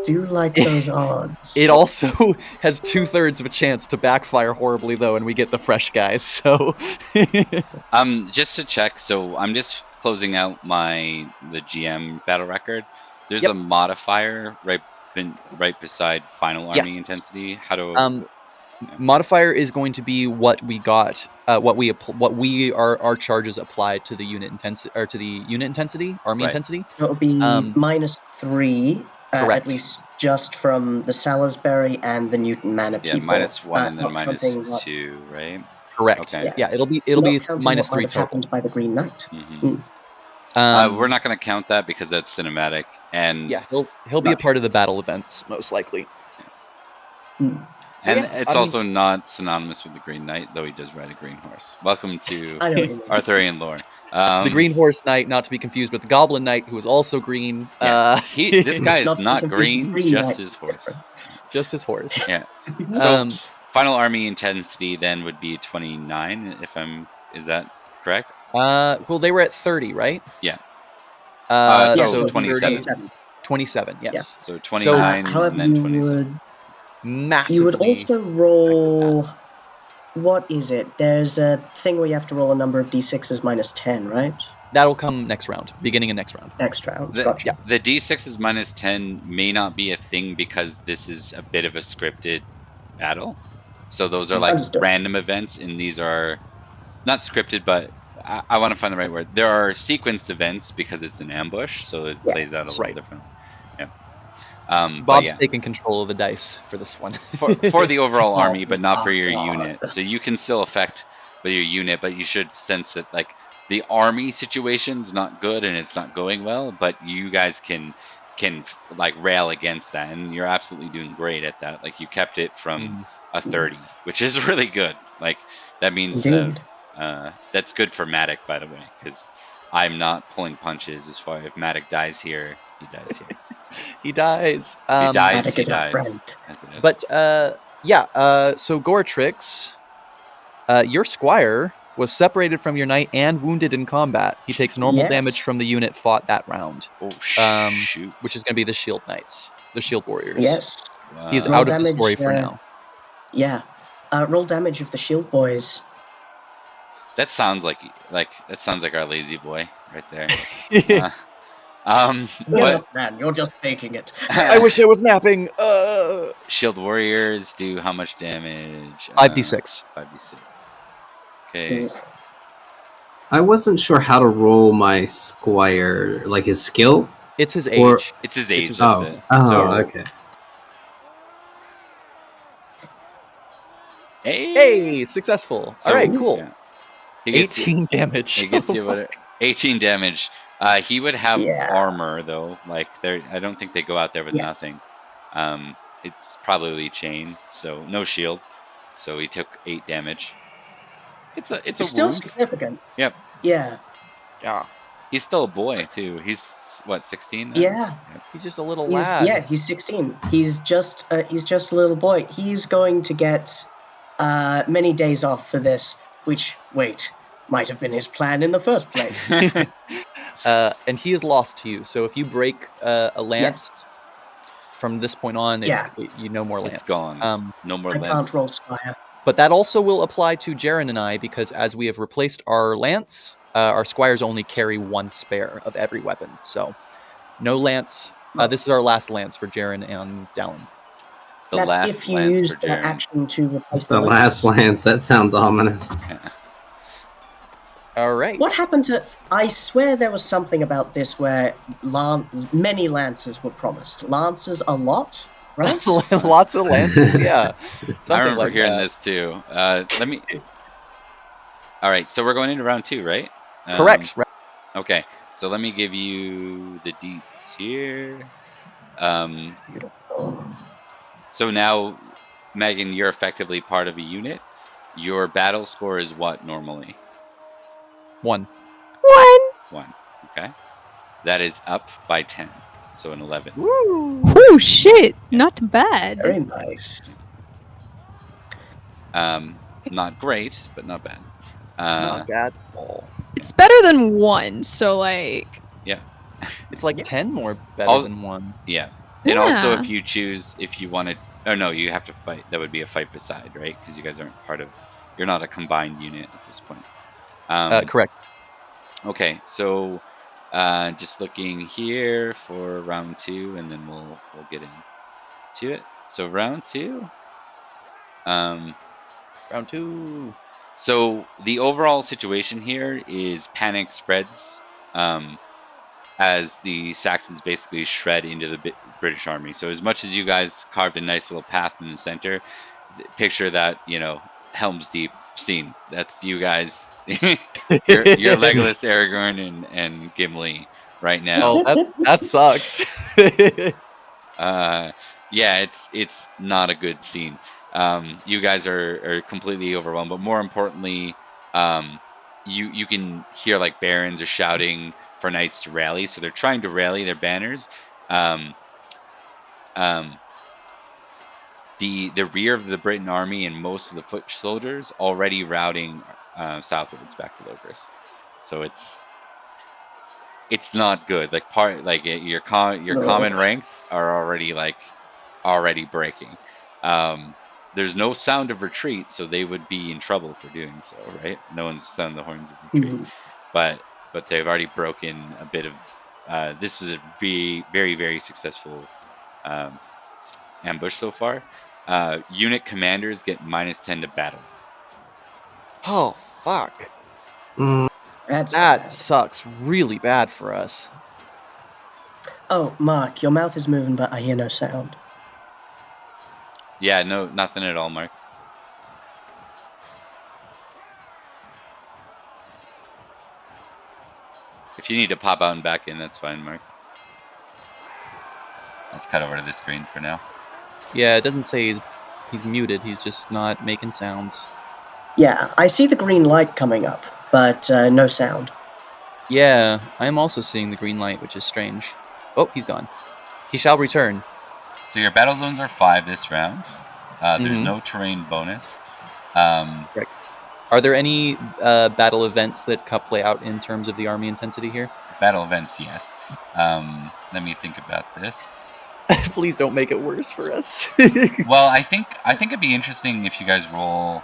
Do like those odds. It also has 2/3 of a chance to backfire horribly, though, and we get the fresh guys. So, Just to check, so I'm just closing out the GM battle record. There's Yep. a modifier right beside final army intensity. How do modifier is going to be what we got, our charges applied to the unit intensity, or to the unit intensity, army Right. intensity. It'll be -3. Correct. At least just from the Salisbury and the Newton Manor people. -1 and then not counting what- -2, right? Correct. Okay. Yeah, it'll be not counting what might -3 have total. happened by the Green Knight. Mhm. Mm. We're not going to count that because that's cinematic, and Yeah, he'll be a part of the battle events most likely. Mm. So, and yeah, it's I mean, also not synonymous with the Green Knight, though he does ride a green horse. Welcome to I know what you mean. Arthurian lore. the Green Horse Knight, not to be confused with the Goblin Knight, who is also green. Yeah, this guy is Not to be not confused with green, Green just Knight. his horse. just his horse. Yeah. So Um, final army intensity then would be 29. Is that correct? well, they were at 30, right? Yeah. So 27. 27, yes. So 29 However, and then 27. Massively. you would also roll. What is it? There's a thing where you have to roll a number of d6s -10, right? That'll come next round, beginning of next round. Next round. The, Gotcha. the D6 is -10 may not be a thing because this is a bit of a scripted battle. So those are like Understood. random events, and these are not scripted, but I want to find the right word. There are sequenced events because it's an ambush, so it plays out a little Right. different. Yeah. But Bob's yeah, taking control of the dice for this one. for the overall Oh, army, but not for your God. unit. So you can still affect with your unit, but you should sense that like the army situation's not good and it's not going well, but you guys can like rail against that, and you're absolutely doing great at that. Like you kept it from a 30, which is really good. Like that means Indeed. that's good for Matic, by the way, because I'm not pulling punches as far. If Matic dies here, he dies here. He dies. If he dies, Matic he is our dies. friend. As it is. But so Goratrix, your squire was separated from your knight and wounded in combat. He takes normal Yes. damage from the unit fought that round, Oh, shoot. which is going to be the Shield Knights, the Shield Warriors. Yes. He's Wow. Roll out of the damage, story for now. Yeah. Roll damage of the shield boys. That sounds like our lazy boy right there. What? Man, you're just faking it. I wish I was napping. Shield Warriors do how much damage? 5d6. 5d6. Okay. I wasn't sure how to roll my squire, like his skill. It's his age. Or- It's his age. his- That's Oh, it. oh, So, okay. Hey, successful. So- All right, cool. yeah. He gets you- 18 damage. He gets you about 18 damage. He would have Yeah. armor though. Like I don't think they go out there with Yes. nothing. It's probably chain, so no shield. So he took 8 damage. It's a Still wound. significant. Yep. Yeah. Yeah. He's still a boy too. He's what, 16? now? Yeah. He's just a little He's, lad. yeah, he's 16. He's just a little boy. He's going to get many days off for this, which, might have been his plan in the first place. And he is lost to you. So if you break a lance from this point on, you no more lance. It's gone. No more I lance. can't roll Squire. But that also will apply to Jaren and I, because as we have replaced our lance, our squires only carry 1 spare of every weapon. So no lance. This is our last lance for Jaren and Dallin. The That's last if you lance use for the Jaren. action to replace The last lance. That sounds ominous. All right. What happened to... I swear there was something about this where many lances were promised. Lances a lot, right? Lots of lances, yeah. I Something remember like hearing that. this too. Let me. All right, so we're going into round 2, right? Correct. Right. Okay, so let me give you the deets here. So now, Megan, you're effectively part of a unit. Your battle score is what normally? 1. 1. Okay. That is up by 10. So an 11. Woo, shit. Not bad. Very nice. Not great, but not bad. Not bad at all. It's better than 1, so like... It's like 10 more better than 1. Yeah. And also, Yeah. if you choose, if you want to, oh no, you have to fight. That would be a fight beside, right? Because you guys aren't part of. You're not a combined unit at this point. Correct. Okay, so just looking here for round 2, and then we'll get into it. So round 2. Round 2. So the overall situation here is panic spreads. As the Saxons basically shred into the British army. So as much as you guys carved a nice little path in the center, picture that, Helm's Deep scene. That's you guys, you're Legolas, Aragorn, and Gimli right now. Oh, that sucks. Yeah, it's not a good scene. You guys are completely overwhelmed, but more importantly, you can hear like barons are shouting for knights to rally, so they're trying to rally their banners. The rear of the Britain army and most of the foot soldiers already routing southwards back to Logris. So it's not good. Like your common ranks are already breaking. There's no sound of retreat, so they would be in trouble for doing so, right? No one's sounding the horns of retreat, but they've already broken a bit of. This is a very, very successful ambush so far. Unit commanders get -10 to battle. Oh, fuck. That's That bad. sucks really bad for us. Oh, Mark, your mouth is moving, but I hear no sound. Yeah, no, nothing at all, Mark. If you need to pop out and back in, that's fine, Mark. Let's cut over to this screen for now. Yeah, it doesn't say he's muted. He's just not making sounds. Yeah, I see the green light coming up, but no sound. Yeah, I am also seeing the green light, which is strange. Oh, he's gone. He shall return. So your battle zones are 5 this round. There's Mhm. no terrain bonus. Right. Are there any battle events that play out in terms of the army intensity here? Battle events, yes. Let me think about this. Please don't make it worse for us. Well, I think it'd be interesting if you guys roll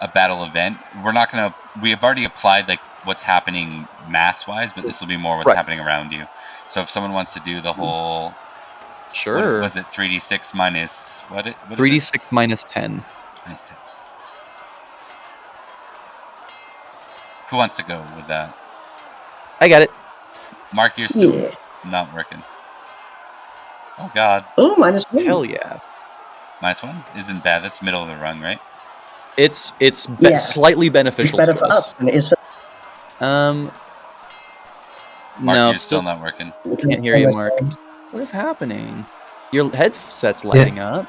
a battle event. We have already applied like what's happening mass wise, but this will be more what's Right. happening around you. So if someone wants to do the whole, Sure. what was it 3d6 minus what 3d6 minus 10. minus 10. Who wants to go with that? I got it. Mark, you're still Yeah. not working. Oh God, Oh, -1. Hell yeah. -1 isn't bad. That's middle of the run, right? It's Yeah. slightly It's beneficial better to for us than it is for Mark, no, you're still not working. can't hear you, Mark. What is happening? Your headset's lighting up.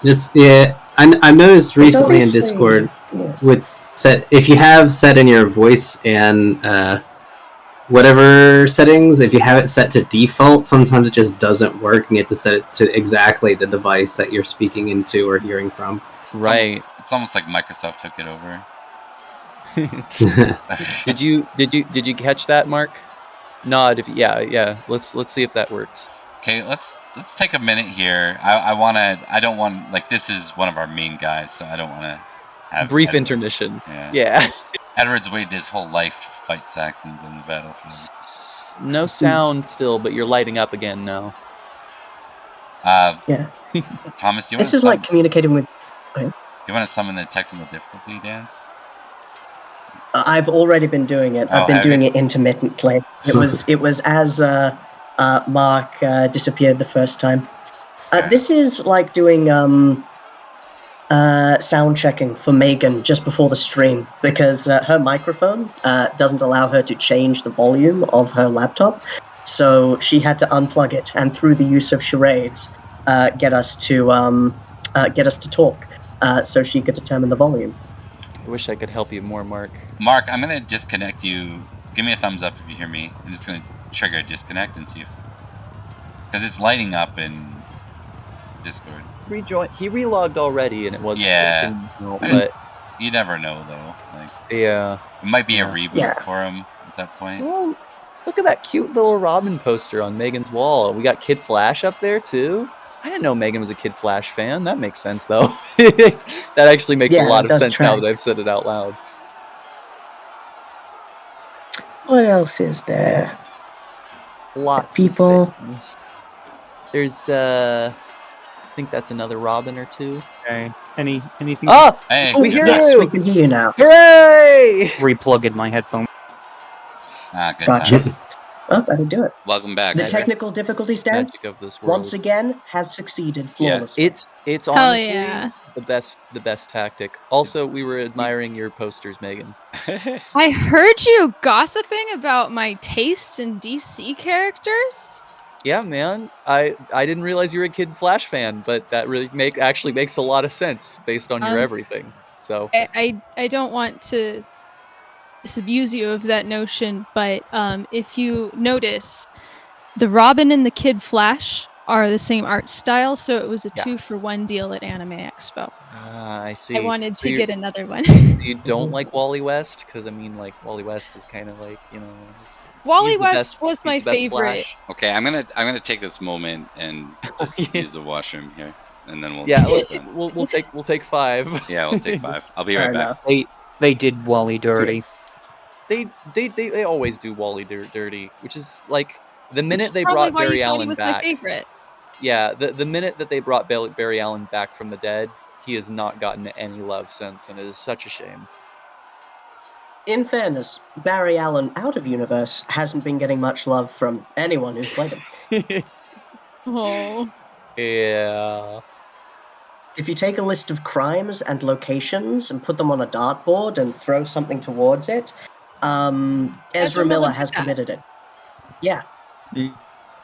Just I noticed recently in obviously- Discord Yeah. with if you have set in your voice and whatever settings, if you have it set to default, sometimes it just doesn't work, and you have to set it to exactly the device that you're speaking into or hearing from. Right. It's almost like Microsoft took it over. Did you catch that, Mark? Nod if yeah. Let's see if that works. Okay, let's take a minute here. I don't want, like, this is one of our main guys, so I don't want to have Brief Edward. intermission. Yeah. Yeah. Edward's waited his whole life to fight Saxons on the battlefield. No sound still, but you're lighting up again now. Yeah. Thomas, This is like communicating with. you want to summon the technical difficulty dance? I've already been doing it. Oh, I've been have doing you? it intermittently. It was as Mark disappeared the first time. Okay. This is like doing sound checking for Megan just before the stream, because her microphone doesn't allow her to change the volume of her laptop, so she had to unplug it, and through the use of charades, get us to talk, so she could determine the volume. I wish I could help you more, Mark. Mark, I'm gonna disconnect you. Give me a thumbs up if you hear me. I'm just gonna trigger a disconnect and see if, because it's lighting up in Discord. He relogged already, and it wasn't Yeah. working, I just- but You never know though. Like, yeah. it might be Yeah. a reboot Yeah. for him at that point. Well, look at that cute little Robin poster on Megan's wall. We got Kid Flash up there too. I didn't know Megan was a Kid Flash fan. That makes sense though. That actually makes a Yeah, lot it of does sense now track. that I've said it out loud. What else is there? Lots People. of things. There's I think that's another Robin or two. Okay. Anything? Ah! Hey, We hear Yes, you! we can hear you now. Hooray! Replug in my headphone. good Gotcha. times. Oh, that'll do it. Welcome back. The Magic. technical difficulty stance, Magic of this world. once again, has succeeded flawlessly. It's Hell honestly yeah. the best tactic. Also, we were admiring your posters, Megan. I heard you gossiping about my taste in DC characters. Yeah, man. I didn't realize you were a Kid Flash fan, but that really actually makes a lot of sense based on your everything. So I don't want to disabuse you of that notion, but if you notice, the Robin and the Kid Flash are the same art style, so it was a 2-for-1 deal at Anime Expo. I see. I wanted So to you- get another one. You don't like Wally West? Because I mean, like Wally West is kind of like Wally he's the West best- was he's my the best favorite. Flash. Okay, I'm gonna take this moment and just use the washroom here, and then we'll. Yeah, keep going. we'll take 5. Yeah, we'll take 5. I'll be Fair right back. enough. They did Wally dirty. They always do Wally dirty, which is like the Which minute is they probably brought why Barry you thought he Allen was my back. favorite. Yeah, the minute that they brought Barry Allen back from the dead, he has not gotten any love since, and it is such a shame. In fairness, Barry Allen out of universe hasn't been getting much love from anyone who's played him. Oh, Yeah. If you take a list of crimes and locations and put them on a dartboard and throw something towards it, Ezra Miller has did that. committed it. Yeah,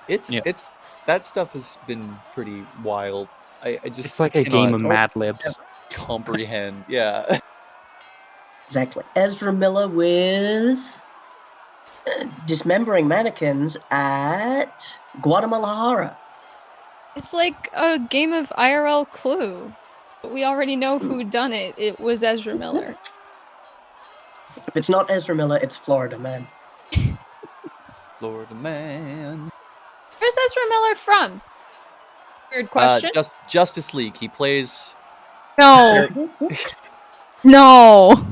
It's Yeah. it's that stuff has been pretty wild. I just It's like a game of cannot Mad Libs. comprehend. Yeah. exactly. Ezra Miller with dismembering mannequins at Guadalajara. it's like a game of IRL Clue. But we already know who done it. It was Ezra Miller. If it's not Ezra Miller, it's Florida Man. Florida Man. Where's Ezra Miller from? Weird question. Justice League. He plays. No. No.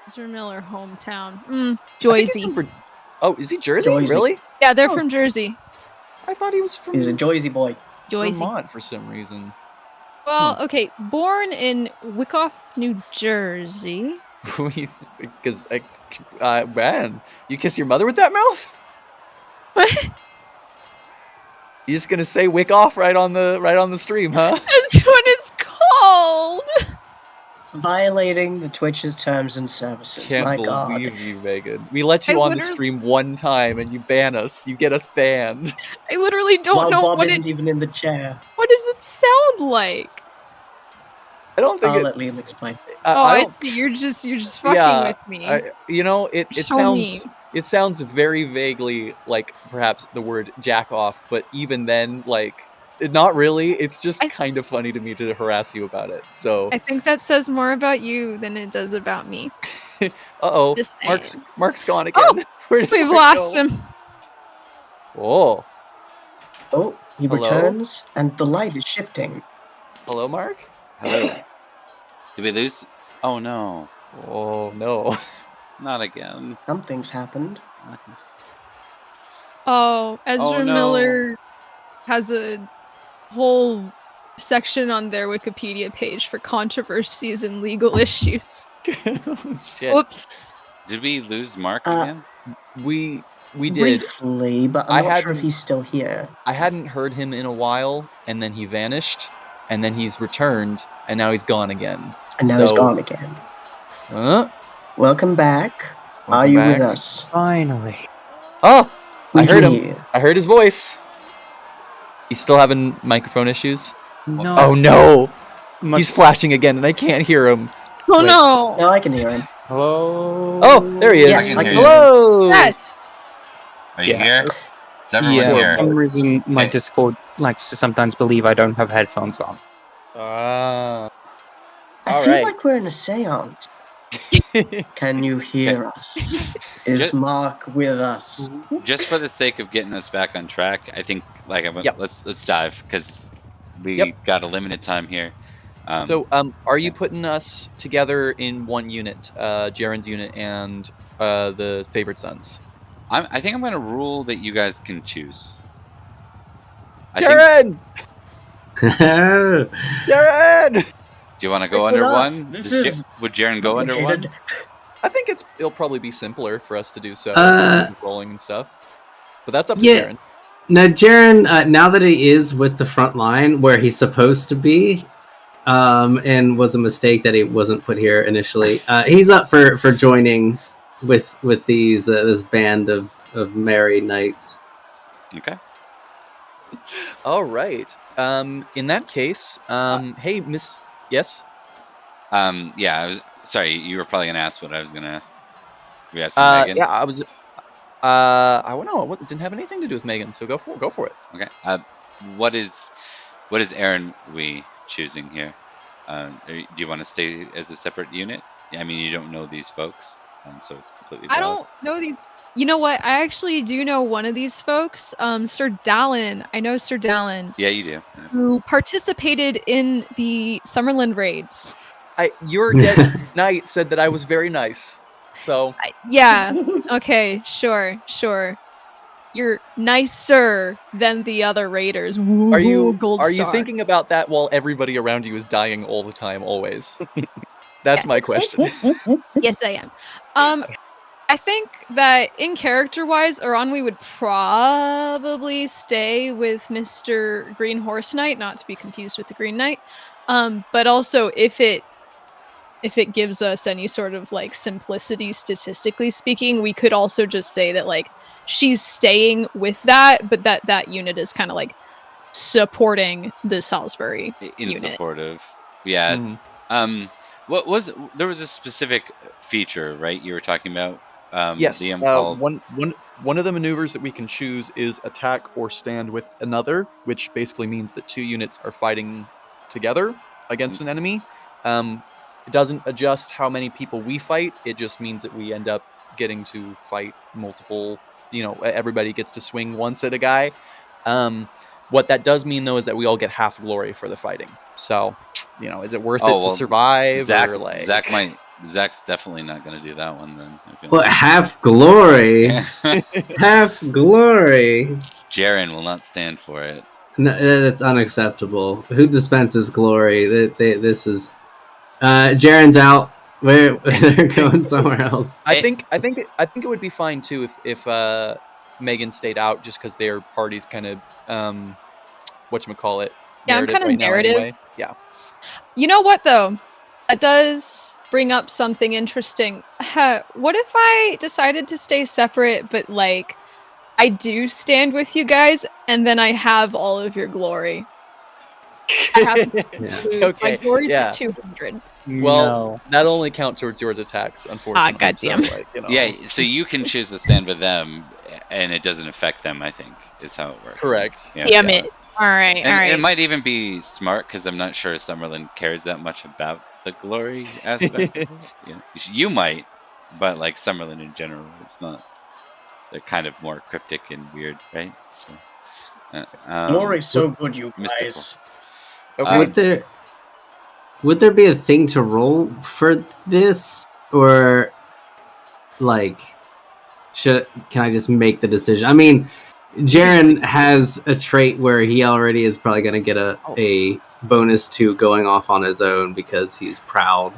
Ezra Miller hometown. I think he's Joyzy. from Oh, is he Jersey? Joyzy. Really? Yeah, they're Oh. from Jersey. I thought he was from He's a Joyzy boy. Joyzy. Vermont for some reason. Well, okay, born in Wyckoff, New Jersey. Because, man, you kiss your mother with that mouth? What? You just gonna say "wick off" right on the stream, huh? That's what it's called. Violating the Twitch's terms and services. My Can't God. believe you, Megan. We let you I on the literally- stream one time and you ban us. You get us banned. I literally don't While know Bob what isn't even in the chair. What does it sound like? I don't think I'll it. let Liam explain. I don't. see. You're just fucking Yeah, with me. It You're so sounds mean. it sounds very vaguely like perhaps the word jack off, but even then, like, not really. It's just kind of funny to me to harass you about it. So I think that says more about you than it does about me. uh-oh, Just saying. Mark's gone again. Oh, Where did We've Mark lost go? him. Oh, Oh, he Hello? returns, and the light is shifting. hello, Mark. Hello. Did we lose? Oh no, Oh no. not again. Something's happened. Oh, Ezra Oh, no. Miller has a whole section on their Wikipedia page for controversies and legal issues. Oh, shit. Whoops. Did we lose Mark Uh, again? We did. Briefly, but I'm I not sure if hadn't- he's still here. I hadn't heard him in a while, and then he vanished, and then he's returned, and now he's gone again. And now he's So- gone again. Welcome back. Are Welcome you back. with us? Finally. Oh, I We heard can him. hear. I heard his voice. He's still having microphone issues. No. Oh no! Must- He's flashing again, and I can't hear him. Oh Wait. no. Now I can hear him. Hello. Oh, there he is. Yes, I can Hello. Yes. Are you Yeah. here? Is everyone Yeah. For here? some reason, my Okay. Discord likes to sometimes believe I don't have headphones on. I All feel right. like we're in a seance. Can you hear us? Is Just- Mark with us? Just for the sake of getting us back on track, I think Yep. let's dive because we Yep. got a limited time here. So, are you putting us together in one unit, Jaren's unit and the Favoured Sons? I think I'm going to rule that you guys can choose. I think, Jaren! Jaren! do you want to go Stick with under us. one? This Does is would Jaren go under one? complicated. I think it'll probably be simpler for us to do so, Uh, rolling and stuff. But that's up to yeah. Jaren. Now, Jaren, now that he is with the front line where he's supposed to be, and was a mistake that he wasn't put here initially, he's up for joining with these this band of merry knights. Okay. All right. In that case, hey, Miss. Yes. Yeah. Sorry, you were probably going to ask what I was going to ask. Were you asking Megan? Yeah, I was. I don't know. It didn't have anything to do with Megan, so go for it. Okay. What is Aaron we choosing here? Do you want to stay as a separate unit? I mean, you don't know these folks, and so it's completely. I valid. don't know these. You know what? I actually do know one of these folks, Sir Dallin. I know Sir Dallin, Yeah, you do. who participated in the Summerland raids. Your dead knight said that I was very nice. So Yeah. Okay. Sure. You're nicer than the other raiders. are you Ooh, gold are you star. thinking about that while everybody around you is dying all the time, always? That's my question. Yes, I am. I think that in character-wise, Aranwi would probably stay with Mr. Green Horse Knight, not to be confused with the Green Knight. But also, if it gives us any sort of like simplicity, statistically speaking, we could also just say that like she's staying with that, but that unit is kind of like supporting the Salisbury In unit. supportive. Yeah. Mhm. What was there was a specific feature, right? You were talking about. Yes. Liam called. One of the maneuvers that we can choose is attack or stand with another, which basically means that two units are fighting together against an enemy. It doesn't adjust how many people we fight. It just means that we end up getting to fight multiple. Everybody gets to swing once at a guy. What that does mean, though, is that we all get half glory for the fighting. So, is it worth it to survive? Or like Zach's definitely not going to do that one then. Well, half glory. Half glory. Jaren will not stand for it. No, that's unacceptable. Who dispenses glory? This is Jaren's out. They're going somewhere else. I think it would be fine too if Megan stayed out, just because their party's kind of whatchamacallit. Yeah, I'm kind of right narrative. Anyway. Yeah. You know what though? That does bring up something interesting. What if I decided to stay separate, but like I do stand with you guys, and then I have all of your glory? I have my glory to 200. Well, that'll only count towards yours attacks, unfortunately. Goddamn. So, Yeah, so you can choose to stand with them, and it doesn't affect them, I think, is how it works. Correct. Yeah. Damn it. All right, And all right. it might even be smart, because I'm not sure Summerland cares that much about the glory aspect. You might, but like Summerland in general, it's not. They're kind of more cryptic and weird, right? So, Glory's so good, you mystical. guys. Okay. Would there be a thing to roll for this, or like, can I just make the decision? I mean, Jaren has a trait where he already is probably going to get a bonus to going off on his own because he's proud.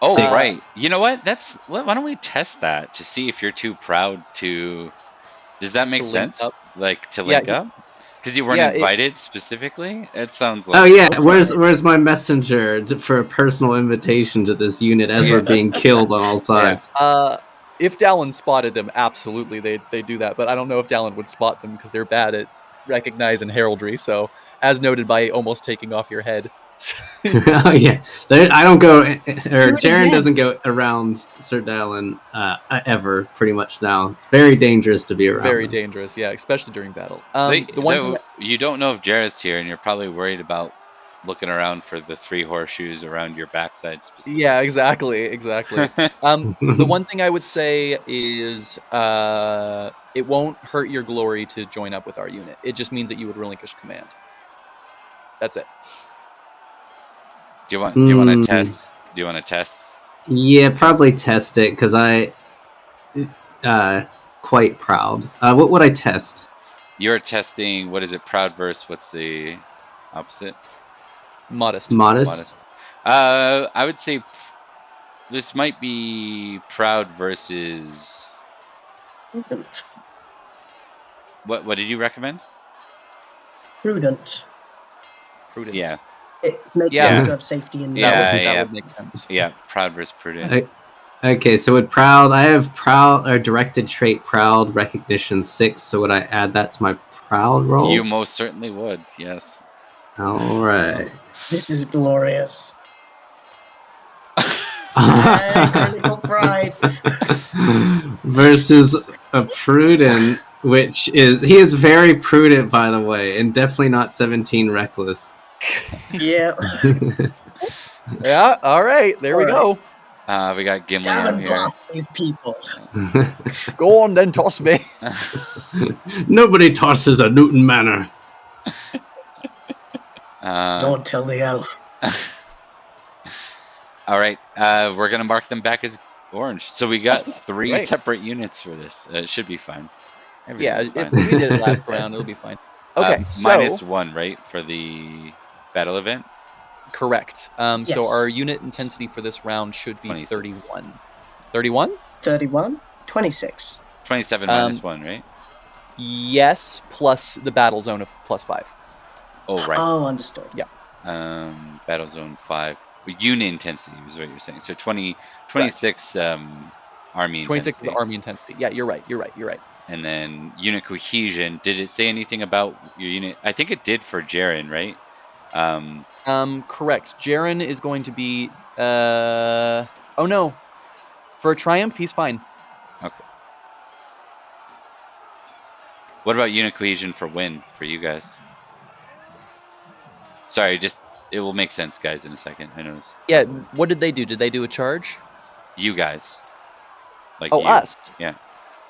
Oh, 6. right. You know what? Why don't we test that to see if you're too proud to? Does that make To link sense? up? Like to link up? Because you weren't invited specifically. It sounds like. Oh yeah, where's my messenger for a personal invitation to this unit as we're being killed on all sides? If Dallin spotted them, absolutely they do that. But I don't know if Dallin would spot them because they're bad at recognize and heraldry. So, as noted by almost taking off your head. Oh yeah, I don't go, or Jaren doesn't go around Sir Dallin ever. Pretty much now, very dangerous to be around. Very him. dangerous, yeah, especially during battle. You don't know if Jared's here, and you're probably worried about looking around for the 3 horseshoes around your backside. Specifically. Yeah, exactly. The one thing I would say is it won't hurt your glory to join up with our unit. It just means that you would relinquish command. That's it. Do you want to test? Do you want to test? Yeah, probably test it because I quite proud. What would I test? You're testing. What is it? Proud versus what's the opposite? Modest. I would say this might be proud versus. What did you recommend? Prudent. Yeah. It makes sense to have safety in that would make sense. Yeah, proud versus prudent. Okay, so with proud, I have proud or directed trait proud recognition 6. So would I add that to my proud roll? You most certainly would. Yes. All right. This is glorious. Critical pride. Versus a prudent, which he is very prudent, by the way, and definitely not 17 reckless. Yeah. Yeah. All right. There we go. We got Gimli Damn out and here. blast these people. Go on then, toss me. Nobody tosses a Newton Manor. Don't tell the elf. All right. We're gonna mark them back as orange. So we got 3 separate units for this. It should be fine. Yeah, if we did it last round, it'll be fine. Okay, so -1, right, for the battle event? Correct. Yes. So our unit intensity for this round should be 26. 31. 31? 31? 26. 27 -1, right? Yes, plus the battle zone of +5. Oh, right. Oh, understood. Yeah. Battle zone 5. Unit intensity is what you're saying. So 26 army 26 intensity. is army intensity. Yeah, you're right. And then unit cohesion. Did it say anything about your unit? I think it did for Jaren, right? Correct. Jaren is going to be oh no. For a triumph, he's fine. Okay. What about unit cohesion for win for you guys? Sorry, just it will make sense, guys, in a second. I know. Yeah. What did they do? Did they do a charge? You guys. Like Oh, you. us. Yeah.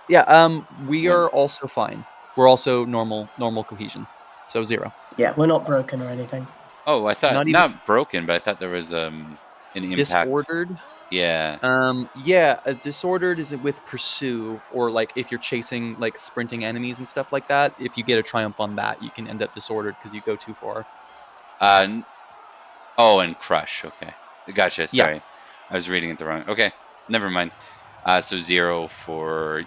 Yeah. We Yeah. are also fine. We're also normal cohesion. So 0. Yeah, we're not broken or anything. Oh, I thought Not not, even- broken, but I thought there was an impact. Disordered. Yeah. Yeah, a disordered is with pursue, or like if you're chasing like sprinting enemies and stuff like that. If you get a triumph on that, you can end up disordered because you go too far. Oh, and crush. Okay, gotcha. Yeah. Sorry, I was reading it the wrong. Okay, never mind. So 0 for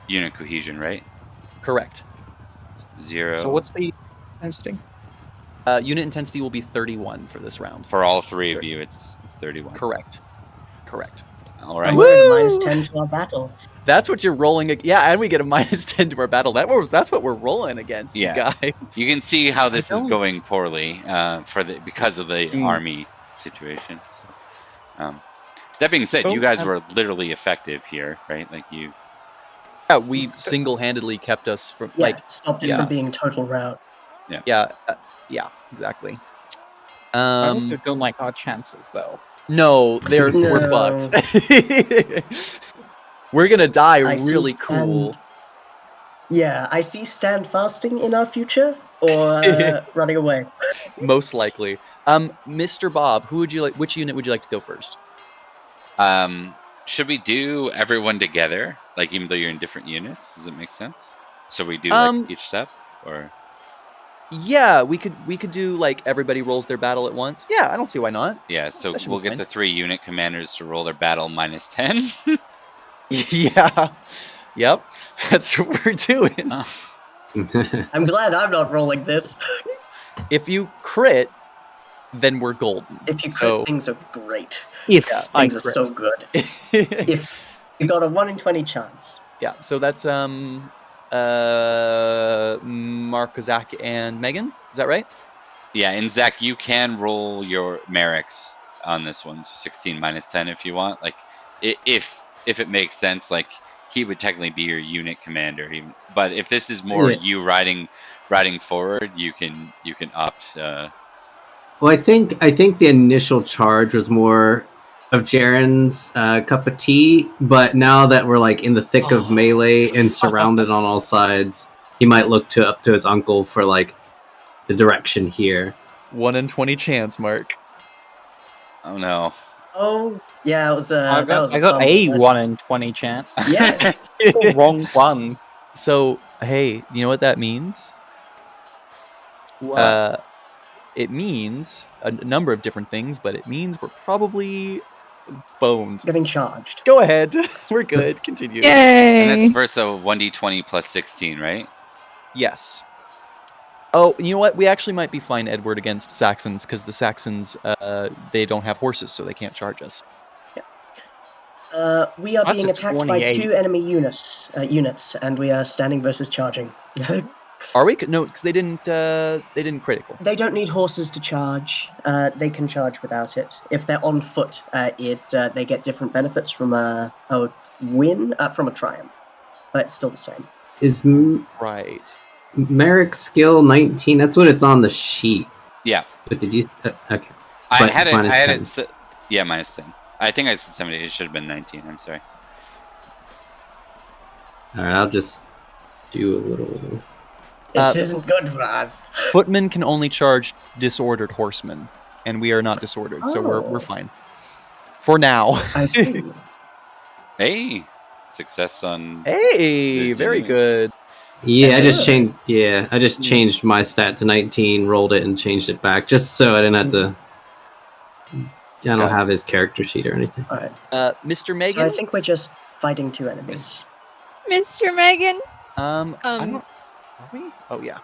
unit cohesion, right? Correct. 0. So what's the intensity? Unit intensity will be 31 for this round. For all 3 of you? It's 31. Correct. All right. And we're at minus 10 to our battle. That's what you're rolling. Yeah, and we get a minus 10 to our battle. That's what we're rolling against, you Yeah. guys. You can see how this is don't- going poorly because of the army situation. So, that being said, you Don't guys have- were literally effective here, right? Like you. Yeah, we single-handedly kept us from Yeah, like. stopped it yeah. from being total rout. Yeah, exactly. I also don't like our chances, though. No, we're No. fucked. We're gonna die I see really stand- cool. Yeah, I see stand fasting in our future, or running away. Most likely. Mr. Bob, who would you like? Which unit would you like to go first? Should we do everyone together? Like even though you're in different units, does it make sense? So we do like each step, or Yeah, we could do like everybody rolls their battle at once. Yeah, I don't see why not. yeah. So That should be we'll get fine. the 3 unit commanders to roll their battle minus 10. Yeah. Yep. That's what we're doing. Oh, I'm glad I'm not rolling this. If you crit, then we're golden. If you crit, So- things are great. If Yeah, I Things are crit. so good. If you got a 1 in 20 chance. Yeah, so that's Mark, Zach, and Megan. Is that right? yeah, and Zach, you can roll your merrics on this one, so 16 minus 10 if you want. Like, if it makes sense, like he would technically be your unit commander. But if this is more Yeah. you riding forward, you can opt. Well, I think the initial charge was more of Jaren's cup of tea, but now that we're like in the thick of melee and surrounded on all sides, he might look up to his uncle for like the direction here. 1 in 20 chance, Mark. Oh no. Oh, yeah, it was I that was got a fumble. 1 in 20 chance. Yeah, The wrong one. So, hey, you know what that means? What? It means a number of different things, but it means we're probably boned. getting charged. Go ahead. We're good. Continue. And that's Yay! versus a 1d20 plus 16, right? Yes. Oh, you know what? We actually might be fine, Edward, against Saxons, because the Saxons, they don't have horses, so they can't charge us. We are That's being a attacked by 28. 2 enemy units, and we are standing versus charging. Are we? No, because they didn't critical. They don't need horses to charge. They can charge without it. If they're on foot, they get different benefits from a win, from a triumph, but it's still the same. Is Right. Merrick's skill 19? That's what it's on the sheet. Yeah. But did you? Okay. I But had it. minus I had 10. it. Yeah, minus 10. I think I said 70. It should have been 19. I'm sorry. All right, I'll just do a little. This isn't good for us. Footmen can only charge disordered horsemen, and we are not disordered, so we're Oh. fine. For now. I see. Hey, success on. Hey, Good very units. good. Yeah, I just Yeah. changed. Yeah, I just changed my stat to 19, rolled it, and changed it back, just so I didn't have to. I don't Okay. have his character sheet or anything. All right. Mr. Megan. So I think we're just fighting 2 enemies. Mr. Megan, I don't. Are we? Oh yeah.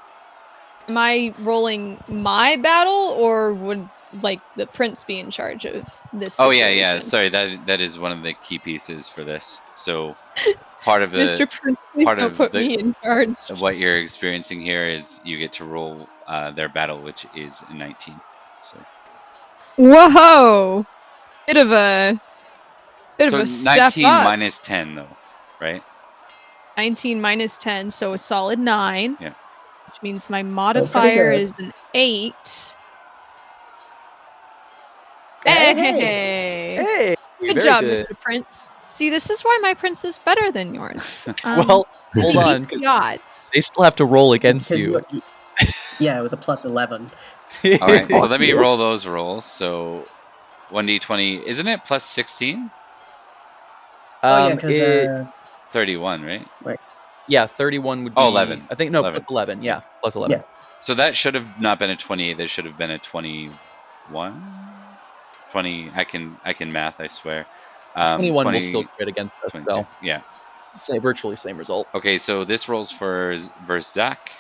am I rolling my battle, or would like the prince be in charge of this? Oh yeah, yeah. situation? Sorry, that is one of the key pieces for this. So part of the Mr. Prince, please part don't of put the- me in charge. what you're experiencing here is you get to roll their battle, which is a 19. So Whoa! Bit of a so step 19 up. minus 10 though, right? 19 minus 10, so a solid 9. Yeah. Which means my modifier good. is an 8. Hey. Hey. Good very job, good. Mr. Prince. See, this is why my prince is better than yours. Well, 'cause hold he on, beats 'cause the odds. they still have to roll against Because you. yeah, with a plus 11. All right, so Fuck let me you. roll those rolls. So 1d20, isn't it plus 16? Oh yeah, because 31, right? Yeah, 31 would be. Oh, 11. I think no, 11. plus 11. Yeah, plus 11. Yeah. So that should have not been a 28. That should have been a 21. 20. I can math. I swear. 21 will 20, still crit against us, 22. so Yeah. virtually same result. Okay, so this rolls for versus Zach.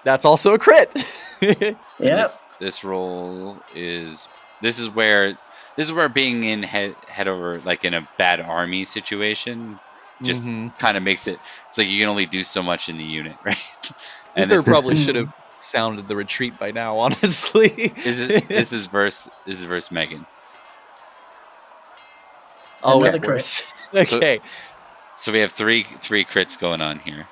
That's also a crit. And Yep. this roll is this is where being in head over like in a bad army situation just kind of makes it. It's like you can only do so much in the unit, right? And Uther this probably should have sounded the retreat by now, honestly. this is verse Megan. Oh, Another it's crit. worse. Okay, So we have three crits going on here.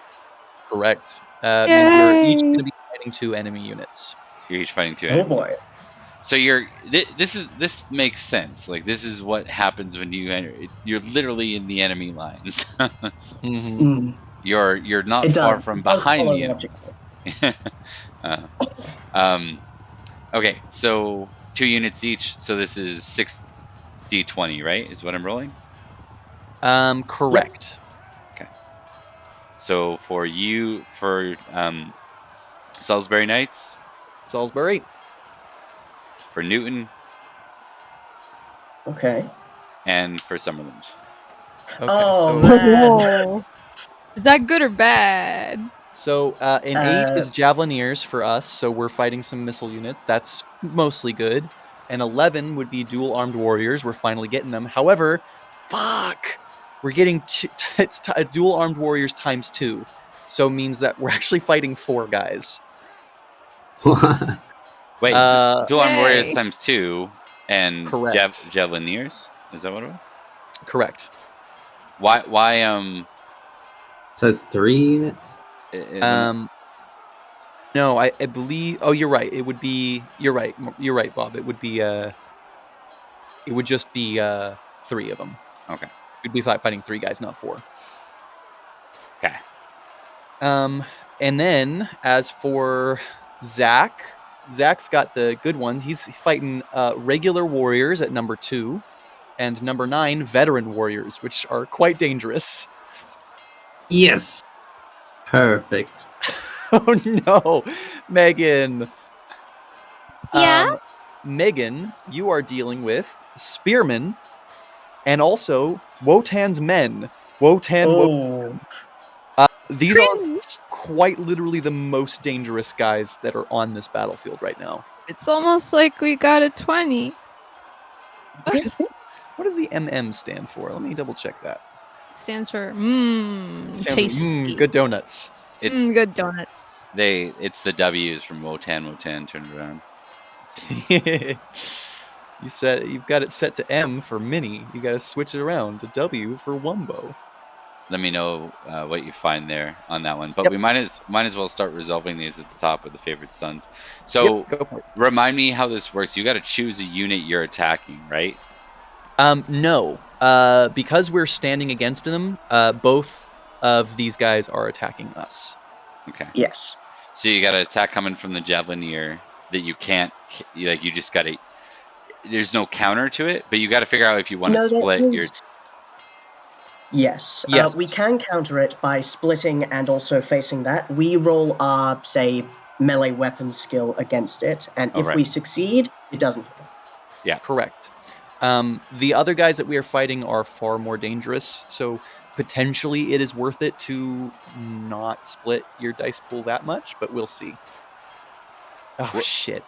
correct. Means we're each Yay. going to be fighting 2 enemy units. You're each fighting 2 Oh enemies. boy. So this makes sense. Like this is what happens when you're literally in the enemy lines. So Mm. you're not It far does. from It does behind follow the enemy. logically. Okay, so 2 units each. So this is 6d20, right? Is what I'm rolling. Correct. So for Salisbury Knights, Salisbury. for Newton, Okay. and for Summerland. Okay, Oh, so man. Whoa. Is that good or bad? an 8 is Javelineers for us, so we're fighting some missile units. That's mostly good. And 11 would be dual armed warriors. We're finally getting them. However, fuck, we're getting dual armed warriors times 2, so it means that we're actually fighting 4 guys. Wait, dual armed warriors Yay. times 2 and Correct. Javelineers? Is that what it was? Correct. Why So it's 3 units? No, I believe. Oh, you're right. It would be. You're right. You're right, Bob. It would be. It would just be 3 of them. Okay. We'd be fighting 3 guys, not 4. Okay. And then as for Zach's got the good ones. He's fighting regular warriors at number 2, and number 9 veteran warriors, which are quite dangerous. Yes. Perfect. Oh no, Megan. Yeah? Megan, you are dealing with spearmen and also Wotan's men. Oh. These are Cringe. quite literally the most dangerous guys that are on this battlefield right now. It's almost like we got a 20. What does the MM stand for? Let me double check that. Stands for Stands for, tasty. good donuts. It's Good donuts. it's the W's from Wotan turned around. You said you've got it set to M for mini. You got to switch it around to W for Wumbo. Let me know what you find there on that one. But Yep. we might as well start resolving these at the top with the Favoured Sons. So Yep, go for it. remind me how this works. You got to choose a unit you're attacking, right? No. Because we're standing against them, both of these guys are attacking us. Okay. Yes. So you got an attack coming from the Javelineer that you can't, like, you just got to, there's no counter to it, but you got to figure out if you want to split your... Yes. Yes. We can counter it by splitting and also facing that. We roll our, say, melee weapon skill against it, and if right. we succeed, it doesn't hit. Yeah. Correct. The other guys that we are fighting are far more dangerous, so potentially it is worth it to not split your dice pool that much, but we'll see. Oh, shit.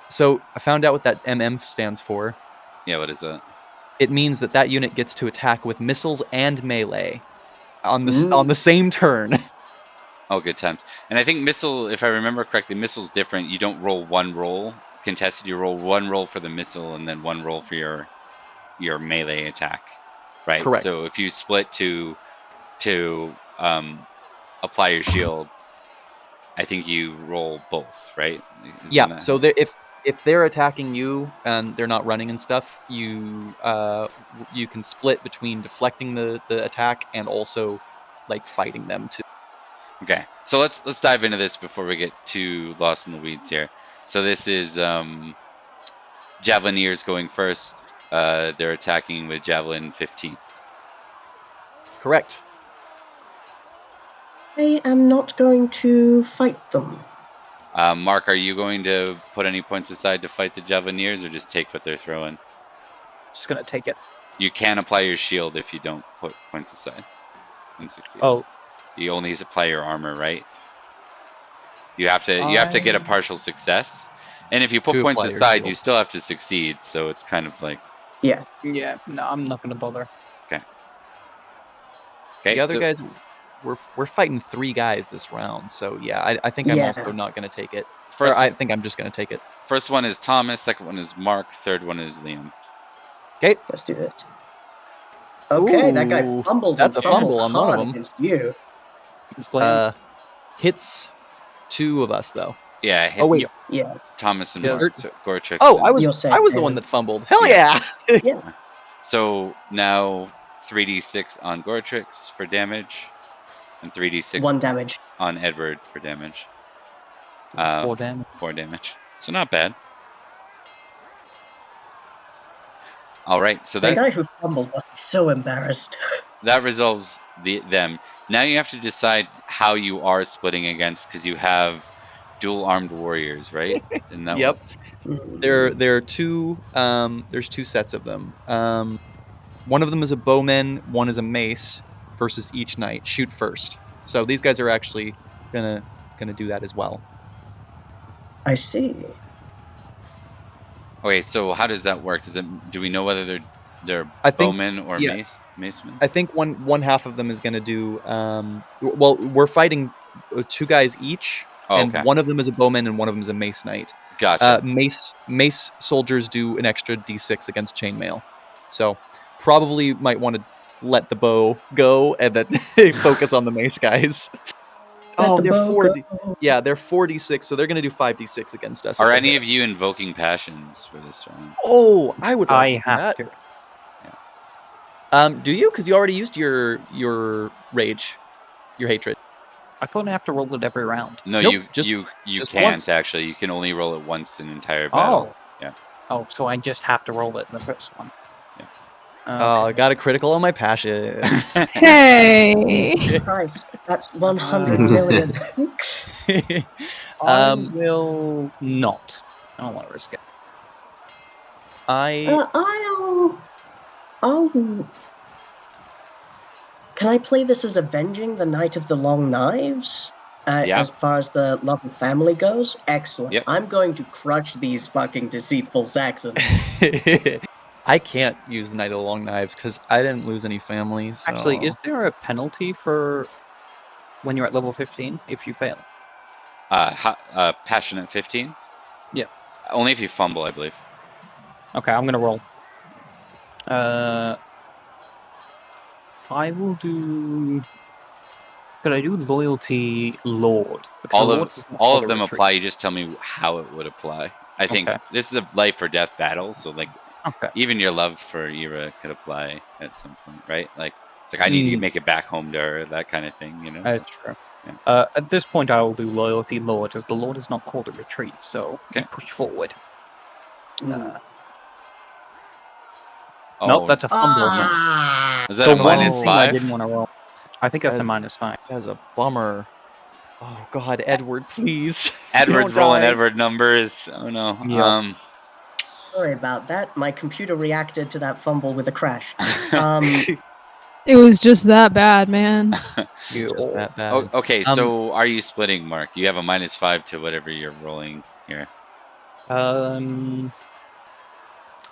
So I found out what that MM stands for. Yeah, what is that? It means that unit gets to attack with missiles and melee on the same turn. Oh, good times. And I think missile, if I remember correctly, missile's different. You don't roll one roll contested. You roll one roll for the missile and then one roll for your melee attack, right? Correct. So if you split to apply your shield, I think you roll both, right? Yeah. So if if they're attacking you and they're not running and stuff, you can split between deflecting the attack and also like fighting them too. Okay, so let's dive into this before we get too lost in the weeds here. So this is Javelineers going first. They're attacking with Javelin 15. Correct. I am not going to fight them. Mark, are you going to put any points aside to fight the Javelineers, or just take what they're throwing? Just gonna take it. You can apply your shield if you don't put points aside and succeed. Oh, You only apply your armor, right? You have to get a partial success, and if you put To points apply your aside, shield. you still have to succeed. So it's kind of like Yeah. yeah. No, I'm not gonna bother. okay. The other so- guys, we're fighting 3 guys this round, so yeah, I think I'm Yeah. also not going to take it. First, I think I'm just going to take it. first one is Thomas. Second one is Mark. Third one is Liam. Okay. Let's do this. Okay, that guy Ooh, fumbled. that's and a fumble fumbled on one of hard them. against you. Hits 2 of us though. Yeah, it hits Oh wait. Yeah. Thomas and Yeah. Mark. So Goretrix. Oh, and- I was You'll say the ten. one that fumbled. Hell yeah! So now 3d6 on Goretrix for damage, and 3d6 1 damage. on Edward for damage. 4 damage. 4 damage. So not bad. All right, so The that guy who fumbled must be so embarrassed. that resolves them. Now you have to decide how you are splitting against, because you have dual armed warriors, right? Isn't that Yep. Mm. There are 2. There's 2 sets of them. One of them is a bowman. One is a mace. Versus each knight. Shoot first. So these guys are actually gonna do that as well. I see. Okay, so how does that work? Do we know whether they're I think- bowmen or yeah. macemen? I think one half of them is gonna do. Well, we're fighting 2 guys each, Oh, and okay. one of them is a bowman and one of them is a mace knight. Gotcha. Mace soldiers do an extra d6 against chainmail, so probably might want to let the bow go and then focus on the mace guys. Let the they're bow 4D. go. Yeah, they're 4d6, so they're gonna do 5d6 against us. Are if it any of hits. you invoking passions for this round? Oh, I would. Like I have that. to. Do you? Because you already used your rage, your hatred. I thought I have to roll it every round. No, Nope, you just can't once. actually. You can only roll it once in an entire battle. Yeah. Oh, so I just have to roll it in the first one. Yeah. Oh, I got a critical on my passion. Hey. Christ, that's 100 million. I Um, will not. I don't want to risk it. I'll. Can I play this as avenging the Knight of the Long Knives? Yeah. As far as the love of family goes? Excellent. Yep. I'm going to crush these fucking deceitful Saxons. I can't use the Knight of the Long Knives because I didn't lose any family. So. Actually, is there a penalty for when you're at level 15 if you fail? Passionate 15? Yeah. Only if you fumble, I believe. Okay, I'm gonna roll. I will do. Could I do loyalty lord? Because All the Lord of does not all call of a them retreat. apply. You just tell me how it would apply. I think Okay. this is a life or death battle, so like Okay. even your love for Ira could apply at some point, right? Like it's like I need to make it back home to her, that kind of thing, you know? That's true. Yeah. At this point, I will do loyalty lord, as the Lord is not called a retreat, so we Okay. push forward. Oh, Nope, that's a fumble. is that The a one minus thing I 5? didn't want to roll. I think that's a That's- -5. That's a bummer. Oh God, Edward, please. Edward's Don't rolling die. Edward numbers. Oh no. Yeah. Sorry about that. My computer reacted to that fumble with a crash. Um, It was just that bad, man. It's just that bad. Okay, so are you splitting, Mark? You have a -5 to whatever you're rolling here.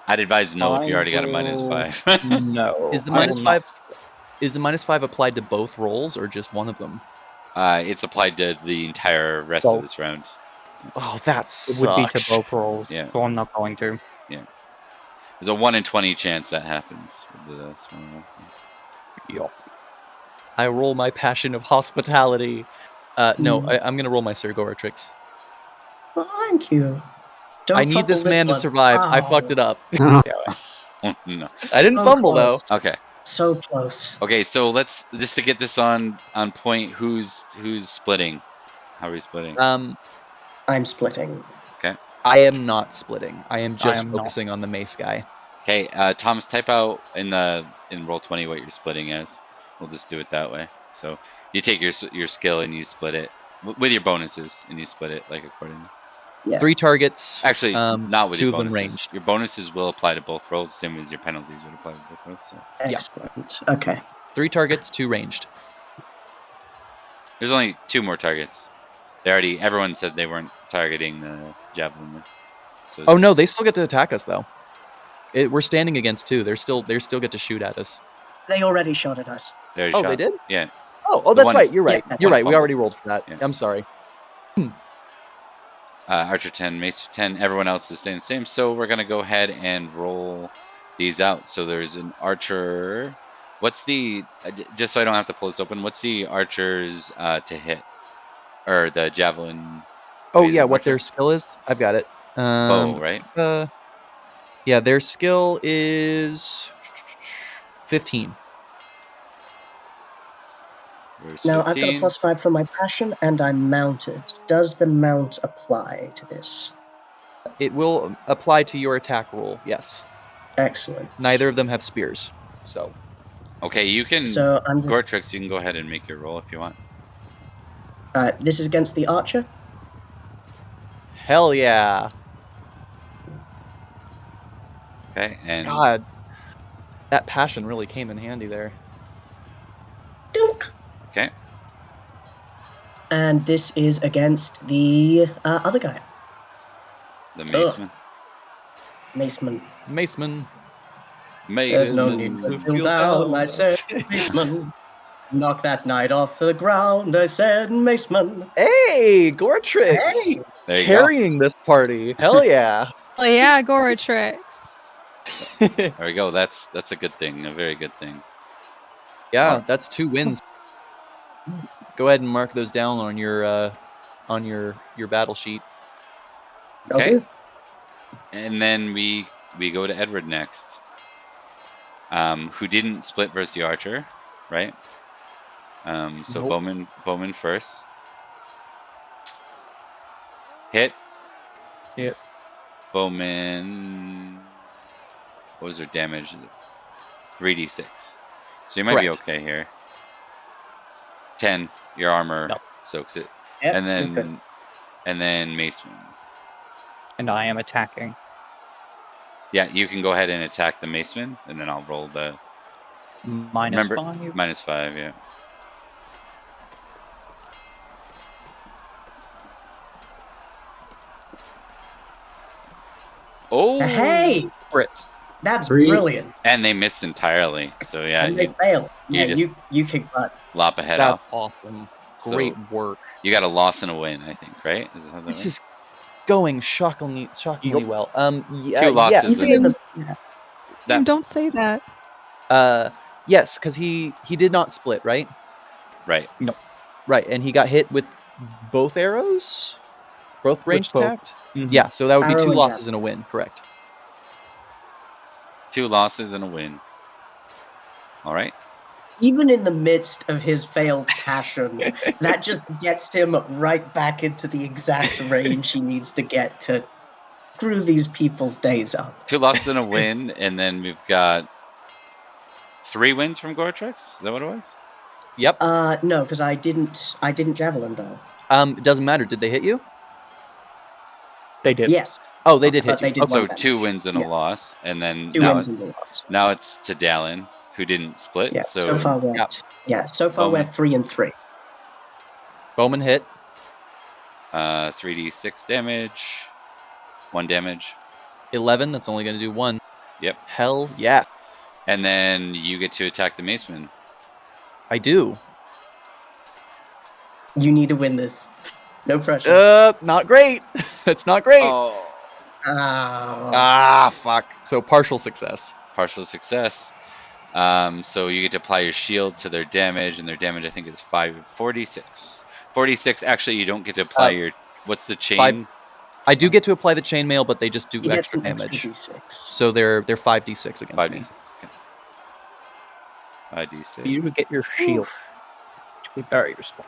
I'd advise no if you already got a -5. No. Is the I will minus not. 5? Is the -5 applied to both rolls or just one of them? It's applied to the entire rest of Both. this round. Oh, that It sucks. would be to both rolls, Yeah. so I'm not going to. There's a 1 in 20 chance that happens with the small roll. Yup. I roll my passion of hospitality. No, I'm gonna roll my Sir Goretrix. Thank you. Don't I need fumble this man to one. survive. I Ow. fucked it up. Oh, no. I didn't So fumble close. though. Okay. So close. Okay, so let's just to get this on point. Who's splitting? How are we splitting? I'm splitting. I am not splitting. I am just am not. focusing on the mace guy. Okay, Thomas, type out in Roll20 what you're splitting as. We'll just do it that way. So you take your skill and you split it with your bonuses, and you split it like accordingly. Yeah. 3 targets. Actually, not with 2 your of them bonuses. ranged. Your bonuses will apply to both rolls, same as your penalties would apply to both rolls. So. Excellent. Okay. 3 targets, 2 ranged. There's only 2 more targets. Everyone said they weren't targeting the javelin. So Oh no, they still get to attack us though. We're standing against 2. They still get to shoot at us. They already shot at us. they Oh, they did? Yeah. Oh, The that's one- right. You're right. yeah, You're one right. We fumble. already rolled for that. Yeah. I'm sorry. Archer 10, Mace 10. Everyone else is staying the same. So we're gonna go ahead and roll these out. So there's an archer. What's the just so I don't have to pull this open? What's the archer's to hit, or the javelin? Oh Raise yeah, the what their archer? skill is? I've got it. Bow, right? Yeah, their skill is 15. Where's Now, I've got a 15? +5 from my passion, and I'm mounted. Does the mount apply to this? It will apply to your attack roll. Yes. Excellent. Neither of them have spears. So Okay, you can. So I'm just. Gortrix, you can go ahead and make your roll if you want. This is against the archer. hell yeah. Okay, and God. That passion really came in handy there. Dunk. okay, And this is against the other guy, the maceman. Maceman. Maceman. There's no Maceman. need to feel down, I said, Maceman. Knock that knight off the ground, I said, Maceman. Hey, Gortrix. Hey! There you Carrying this party. Hell yeah. Oh yeah, Goratrix. go. There we go. That's a good thing. A very good thing. Yeah, that's 2 wins. Go ahead and mark those down on your battle sheet. Okay. Okay. And then we go to Edward next. Who didn't split versus the archer, right? So Nope. Bowman first. Hit. Hit. Bowman. What was their damage? 3d6. So you might be Correct. okay here. 10. Your armor Nope. soaks it. Yep, And you're good. then Maceman. And I am attacking. Yeah, you can go ahead and attack the Maceman, and then I'll roll the Minus Remember- 5. -5. Yeah. Oh, Hey! Crit. That's 3. brilliant. and they missed entirely. So yeah, And they you fail. you Yeah, just- you kick butt. lop a head That's off. awesome. So- Great work. You got a loss and a win, I think, right? Is how that This works? is going shockingly well. Yeah, 2 losses. yes. Even in the, That- Don't say that. Yes, because he did not split, right? Right. Right, and he got hit with both arrows? Both ranged both. attacks? Mhm. Yeah, so that would be Arrow 2 and losses and a win, correct. 2 losses and a win. All right. even in the midst of his failed passion, that just gets him right back into the exact range he needs to get to screw these people's days up. 2 losses and a win, and then we've got 3 wins from Gortrix. Is that what it was? Yep. No, because I didn't javelin though. It doesn't matter. Did they hit you? They did. Yes, Oh, they did but hit they you. did So one damage. 2 wins and a Yeah. loss, and then 2 now wins and a loss. now it's to Dallin, who didn't split. Yeah, so so far we're so far we're Bowman. 3 and 3. Bowman hit. 3d6 damage, 1 damage, 11. That's only going to do 1. Yep. Hell yeah. and then you get to attack the Maceman. I do. You need to win this. No pressure. Not great. That's not great. Oh, Ah, fuck. So partial success. partial success. So you get to apply your shield to their damage, and their damage I think is 46. 46. Actually, you don't get to apply your. What's the chain? I do get to apply the chainmail, but they just do He gets extra an extra damage. d6. So they're 5d6 against 5d6. me. Okay. 5d6. You would get your shield. To be very useful.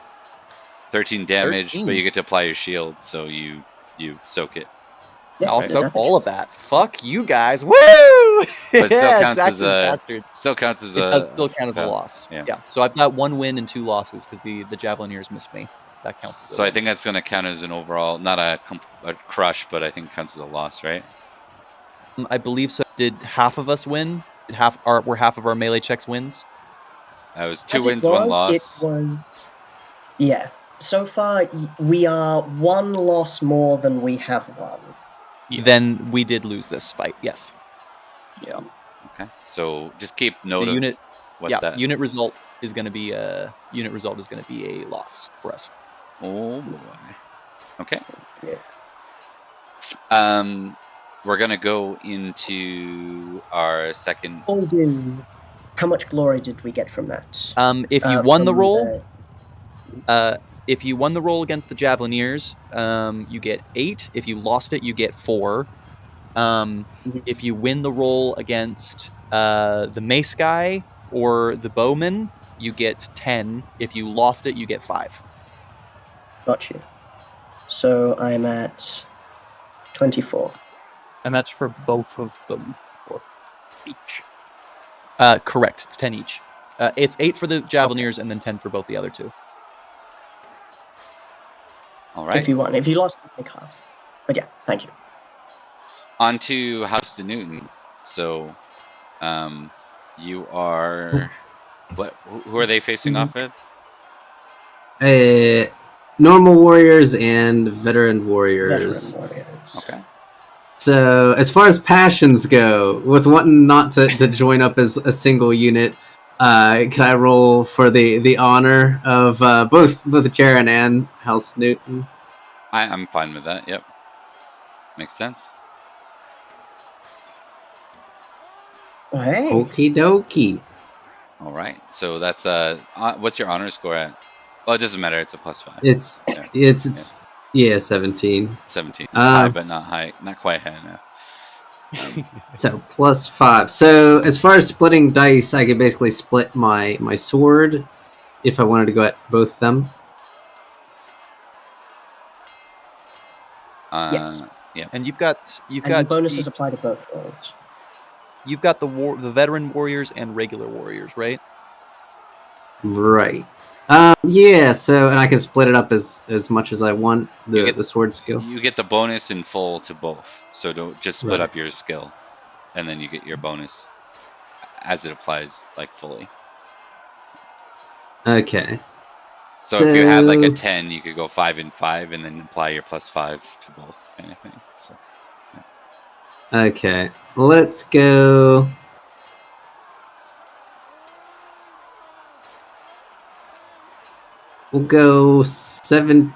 13 damage, 13. but you get to apply your shield, so you soak it. Yeah, I'll good soak damage. all of that. Fuck you guys. Woo! But it still Yeah, counts as Saxon a bastard. still counts as It a does still count as a fail. loss. Yeah. Yeah. So I've got 1 win and 2 losses because the Javelineers missed me. That counts as a So I win. think that's going to count as an overall, not a crush, but I think it counts as a loss, right? I believe so. Did half of us win? Were half of our melee checks wins? That was 2 As wins, it 1 was, loss. it was. Yeah. So far, we are 1 loss more than we have won. Yeah. Then we did lose this fight. Yes. Yeah. Okay. So just keep note The of unit. what Yeah. that. Unit result is going to be a loss for us. Oh boy. Okay. Yeah. We're gonna go into our second. Alden, how much glory did we get from that? If you won the From roll, if you won the roll against the Javelineers, you get 8. If you lost it, you get 4. If you win the roll against the mace guy or the bowman, you get 10. If you lost it, you get 5. Got you. So I'm at 24. And that's for both of them, or each. Correct. It's 10 each. It's 8 for the Javelineers and then 10 for both the other 2. All right. If you won. If you lost, you take half. But yeah, thank you. On to House de Newton. So, you are. What? Who are they facing off with? Normal warriors and veteran warriors. Veteran warriors. Okay. So, as far as passions go, with wanting not to join up as a single unit, can I roll for the honor of both Jaren and House Newton? I'm fine with that. Yep. Makes sense. Oh, hey. Okie dokie. All right. So that's what's your honor score at? Well, it doesn't matter. It's a +5. It's 17. 17. High, but not high. Not quite high enough. So +5. So as far as splitting dice, I could basically split my sword if I wanted to go at both of them. Yes. Yeah. And you've got And bonuses apply to both rolls. You've got the veteran warriors and regular warriors, right? Right. Yeah. So and I can split it up as much as I want. The sword skill. You get the bonus in full to both. So don't just split Right. up your skill, and then you get your bonus as it applies, like fully. Okay. So if you had like a So- 10, you could go 5 and 5, and then apply your +5 to both, kind of thing. So Okay. Let's go. We'll go 15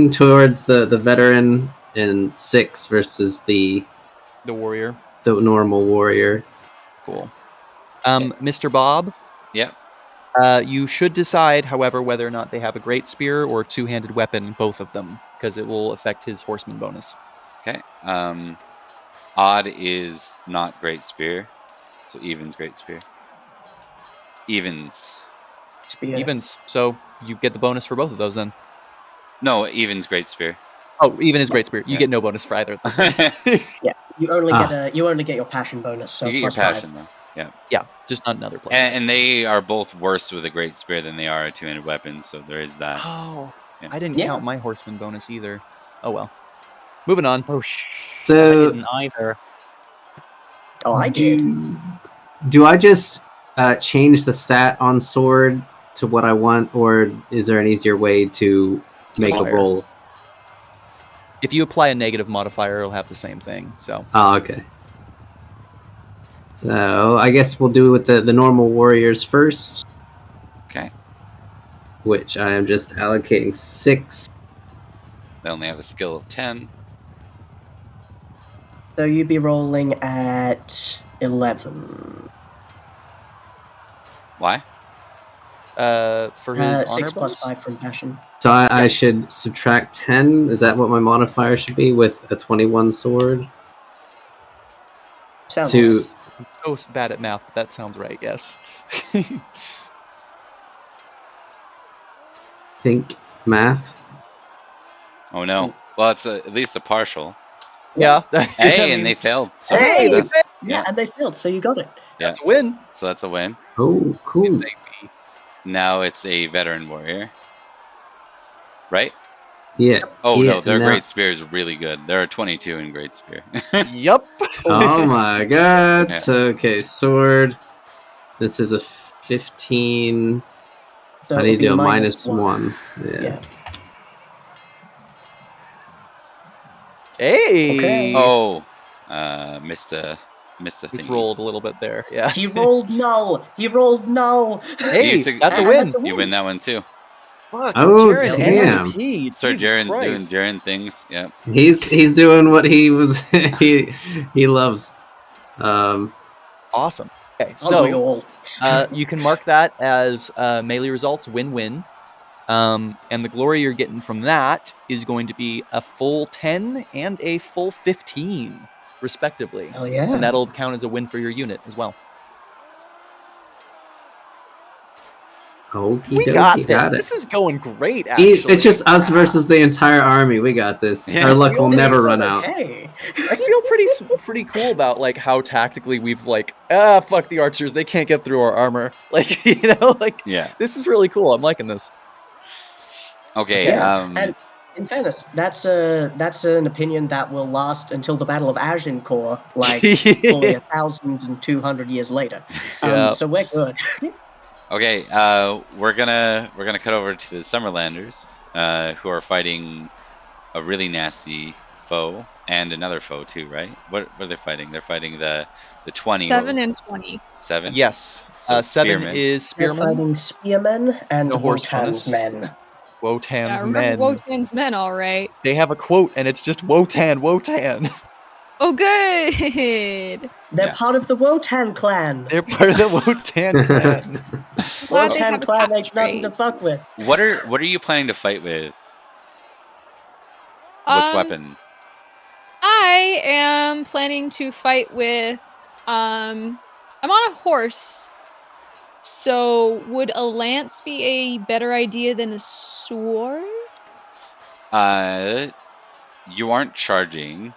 towards the veteran and 6 versus the The normal warrior. Cool. Mr. Bob, yep. you should decide, however, whether or not they have a great spear or two-handed weapon, both of them, because it will affect his horseman bonus. Okay. Odd is not great spear, so even's great spear. Evens. Spear. Evens, so you get the bonus for both of those then. No, even's great spear. Oh, even is great spear. You Yeah. get no bonus for either of them. Yeah, you only get your passion bonus, so you get your +5. passion though. Yeah. Yeah, just not another plus. And they are both worse with a great spear than they are a two-handed weapon, so there is that. Oh, Yeah. I didn't Yeah. count my horseman bonus either. Oh well. Moving on. Oh, I So didn't either. Oh, I did. do I just change the stat on sword to what I want, or is there an easier way to make a Modifier. roll? If you apply a negative modifier, it'll have the same thing. So Oh, okay. So I guess we'll do with the normal warriors first, Okay. which I am just allocating 6. They only have a skill of 10. So you'd be rolling at 11. Why? for his honor 6 plus bonus? 5 from passion. So I should subtract 10. Is that what my modifier should be with a 21 sword? Sounds To- right. I'm so bad at math, but that sounds right. Yes. Think math. Oh no. Well, it's at least a partial. Yeah. Hey, I and mean, they failed. So Hey! that's, Yeah, and they failed, so you got it. that's a win. So that's a win. Oh, cool. Now it's a veteran warrior. Right? Yeah. Oh yeah, no, their now- great spear is really good. There are 22 in great spear. Yep. Oh my god. Yeah. So, okay, sword. This is a 15. So I it need would to be do a minus -1. Yeah. Hey. Okay. Oh, missed a Just thingy. rolled a little bit there. Yeah. He rolled null. He rolled null. Hey, You that's a And win. that's a You win that one too. Fuck. Oh, Jaren damn. MVP. Sir Jesus Jaren's doing Christ. Jaren things. Yeah. He's doing what he was he loves. Awesome. Okay, Aren't we so all? you can mark that as melee results win-win. And the glory you're getting from that is going to be a full 10 and a full 15, respectively. Hell yeah. And that'll count as a win for your unit as well. Okie We dokie, got this. got it. This is going great, actually. It's just us versus the entire army. We got this. Yeah. Our luck will This never is run going out. okay. I feel pretty cool about like how tactically we've like fuck the archers, they can't get through our armor. Like, you know, like Yeah. this is really cool. I'm liking this. Okay. Yeah. And in fairness, that's an opinion that will last until the Battle of Agincourt, like fully 1,200 years later. Yeah. So we're good. Okay, we're gonna cut over to the Summerlanders, who are fighting a really nasty foe and another foe too, right? What are they fighting? They're fighting the 20. 7 and 20. 7. Yes. So 7 spearmen. is They're spearmen. fighting spearmen and No horse Wotan's bonus. men. Wotan's I remember men. Wotan's men, all right. They have a quote, and it's just Wotan, Wotan. Oh, good. They're Yeah. part of the Wotan clan. They're part of the Wotan clan. I'm glad they have Wotan a clan ain't nothing to catchphrase. fuck with. What are you planning to fight with? Which weapon? I am planning to fight with I'm on a horse. So would a lance be a better idea than a sword? You aren't charging,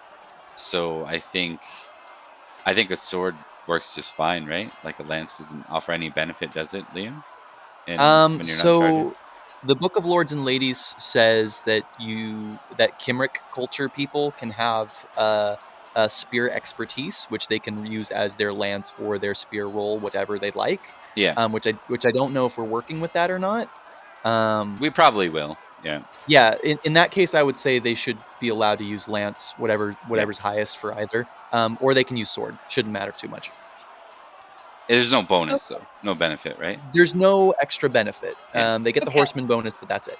so I think a sword works just fine, right? Like a lance doesn't offer any benefit, does it, Liam? When you're not charging? So the Book of Lords and Ladies says that that Kimric culture people can have a spear expertise, which they can use as their lance or their spear roll, whatever they'd like. Yeah. Which I don't know if we're working with that or not. We probably will. Yeah. Yeah. In that case, I would say they should be allowed to use lance, whatever's highest for either. Or they can use sword. Shouldn't matter too much. There's no bonus though, no benefit, right? There's no extra benefit. Yeah. They get the Okay. horseman bonus, but that's it.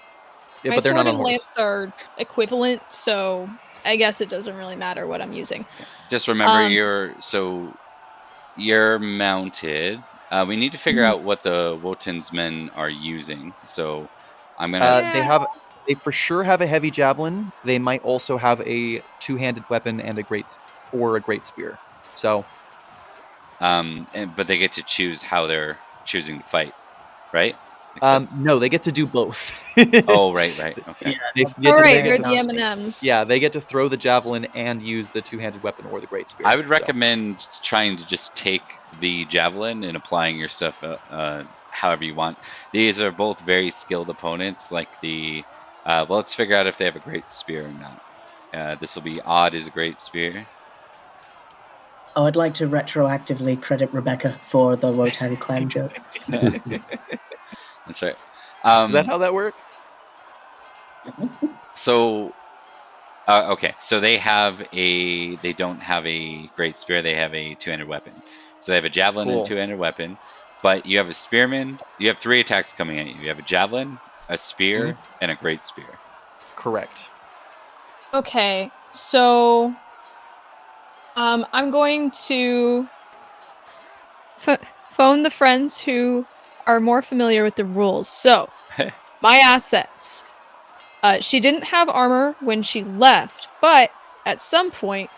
Yeah, My but they're sword not on and horse. lance are equivalent, so I guess it doesn't really matter what I'm using. Just remember Um, you're mounted. We need to figure out what the Wotan's men are using. So I'm gonna. They for sure have a heavy javelin. They might also have a two-handed weapon and a great spear. So, but they get to choose how they're choosing to fight, right? Like that's- no, they get to do both. Oh, right. Okay. They all get to right, do- they're the M&Ms. Yeah, they get to throw the javelin and use the two-handed weapon or the great spear. I would So, recommend trying to just take the javelin and applying your stuff however you want. These are both very skilled opponents. Like well, let's figure out if they have a great spear or not. This will be odd as a great spear. Oh, I'd like to retroactively credit Rebecca for the Wotan clan joke. That's right. is that how that works? So, okay. So they don't have a great spear. They have a two-handed weapon. So they have a javelin Cool. and two-handed weapon. But you have a spearman. You have 3 attacks coming at you. You have a javelin, a spear, and a great spear. Correct. Okay, so I'm going to phone the friends who are more familiar with the rules. So, my assets. She didn't have armor when she left, but at some point,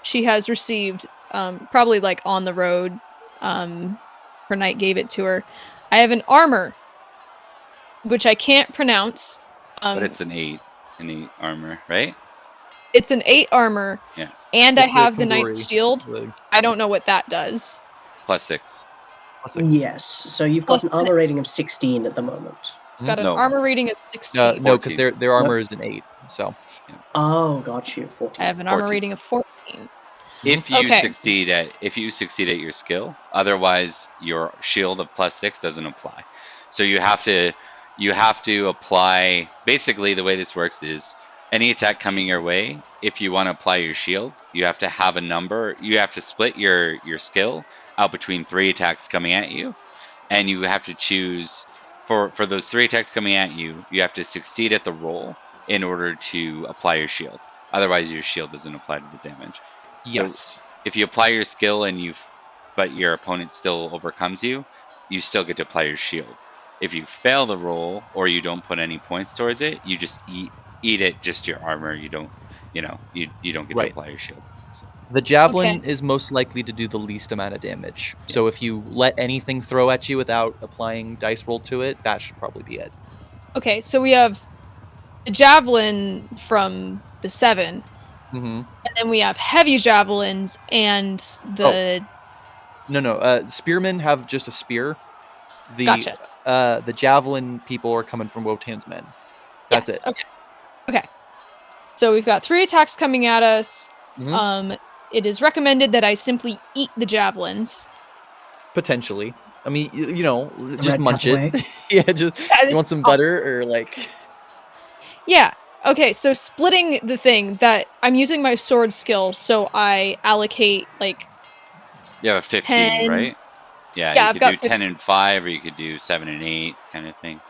she has received, probably like on the road, her knight gave it to her. I have an armor, which I can't pronounce. But it's an 8 armor, right? It's an 8 armor, Yeah. and I It's the have the Kunduri, knight's shield. the- I don't know what that does. +6. plus 6. Yes, so you've got an Plus armor 6. rating of 16 at the moment. Got an No. armor rating of 16. No, because 14. their armor is an 8. So Oh, got you. 14. I have an armor 14. rating of 14. If you Okay. succeed at your skill, otherwise your shield of +6 doesn't apply. So you have to apply. Basically, the way this works is any attack coming your way. If you want to apply your shield, you have to have a number. You have to split your skill out between 3 attacks coming at you, and you have to choose for those 3 attacks coming at you. You have to succeed at the roll in order to apply your shield. Otherwise, your shield doesn't apply to the damage. yes, If you apply your skill but your opponent still overcomes you, you still get to apply your shield. If you fail the roll or you don't put any points towards it, you just eat it, just your armor. You don't, you don't get to Right. apply your shield. So, the javelin Okay. is most likely to do the least amount of damage. So if you let anything throw at you without applying dice roll to it, that should probably be it. Okay, so we have the javelin from the 7, Mm-hmm. and then we have heavy javelins and the. No. Spearmen have just a spear. Gotcha. The javelin people are coming from Wotan's men. That's Yes, it. Okay. So we've got 3 attacks coming at us. Mhm. It is recommended that I simply eat the javelins. Potentially. I mean, you know, just red munch cutaway. it. Yeah, just That you is- want some butter or like. Yeah. Okay, so splitting the thing that I'm using my sword skill, so I allocate like you have a 15, 10. right? Yeah, Yeah, you I've could got do 10 and 5, or you could do 7 and 8, kind of thing.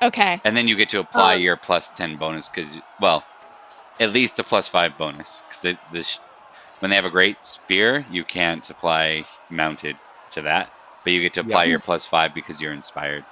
okay. And then you get to apply Um, your +10 bonus at least a +5 bonus, because when they have a great spear, you can't apply mounted to that, but you get to apply Yeah. your +5 because you're inspired,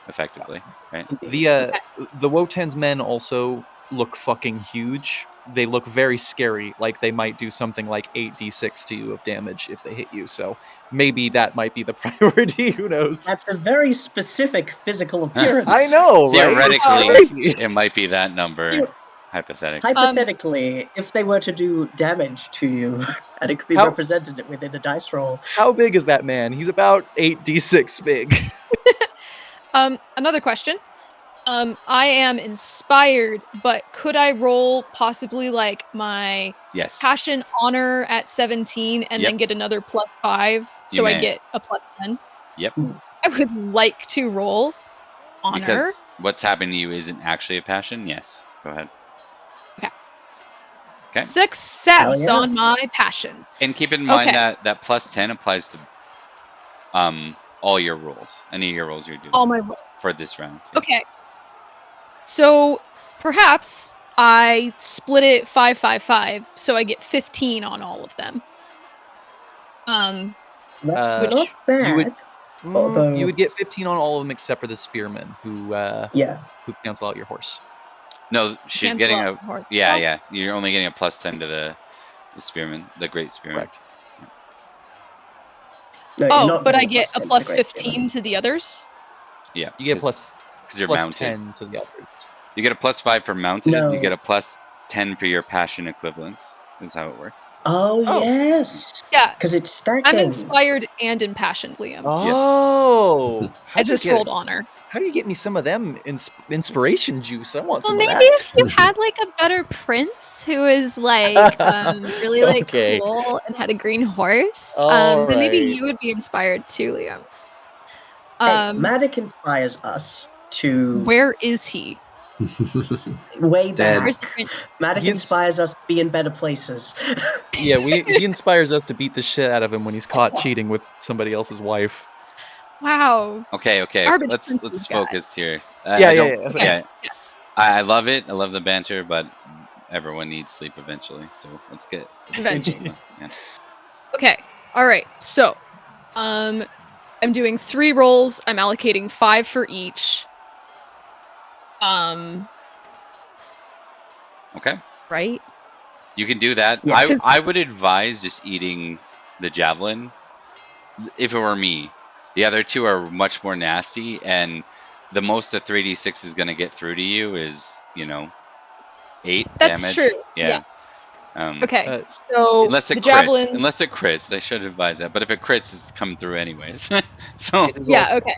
effectively, right? The Wotan's men also look fucking huge. They look very scary. Like they might do something like 8d6 to you of damage if they hit you. So maybe that might be the priority. Who knows? That's a very specific physical appearance. I know, right? Theoretically, It's crazy. it might be that number, You- hypothetically. Hypothetically, if they were to do damage to you, and it could be How- represented within a dice roll, How big is that man? He's about 8d6 big. Another question. I am inspired, but could I roll possibly like my Yes. passion honor at 17 and Yep. then get another +5, You so I may. get a +10? Yep. I would like to roll honor. Because what's happening to you isn't actually a passion. Yes. Go ahead. Okay. Success Hell yeah. on my passion. And keep in mind Okay. that +10 applies to all your rolls. Any of your rolls you're doing All my rolls. for this round. yeah. Okay. So perhaps I split it 5-5-5, so I get 15 on all of them. that's Which not bad. you would- Although- You would get 15 on all of them except for the spearmen who Yeah. cancel out your horse. No, she's Cancel getting out a. horse. Yeah, Oh, yeah. You're only getting a +10 to the spearman, the great spearman. Correct. No, you're Oh, not but I getting get a +10 to the plus Great 15 Spearman. to the others. Yeah. You get plus because you're plus mounted. 10 to the others. You get a +5 for mounted. No. You get a +10 for your passion equivalents. Is how it works. Oh, Oh. yes. Yeah, Because it's stacking. I'm inspired and impassioned, Liam. Oh, I just rolled honor. How do you get me some of them inspiration juice? I want Well, some maybe of that. if you had like a better prince who was like really like Okay. cool and had a green horse, All then maybe right. you would be inspired too, Liam. Hey, Matic inspires us to Where is he? way Dead. back. Where's the prince? Matic He ins- inspires us to be in better places. Yeah, he inspires us to beat the shit out of him when he's caught cheating with somebody else's wife. Wow. Okay. Garbage Let's Prince's guy. focus here. Yeah, I yeah, don't- yeah. yeah. Yes. I love it. I love the banter, but everyone needs sleep eventually. So let's get. Eventually. Yeah. Okay. All right. So, I I'm doing 3 rolls. I'm allocating 5 for each. Okay. Right? You can do that. Yeah, 'cause- I would advise just eating the javelin. If it were me, the other 2 are much more nasty, and the most a 3d6 is going to get through to you is 8 That's damage. true. Yeah. Okay. So Unless the it javelins. crits. Unless it crits, I should advise that. But if it crits, it's coming through anyways. So It is Yeah. also, Okay.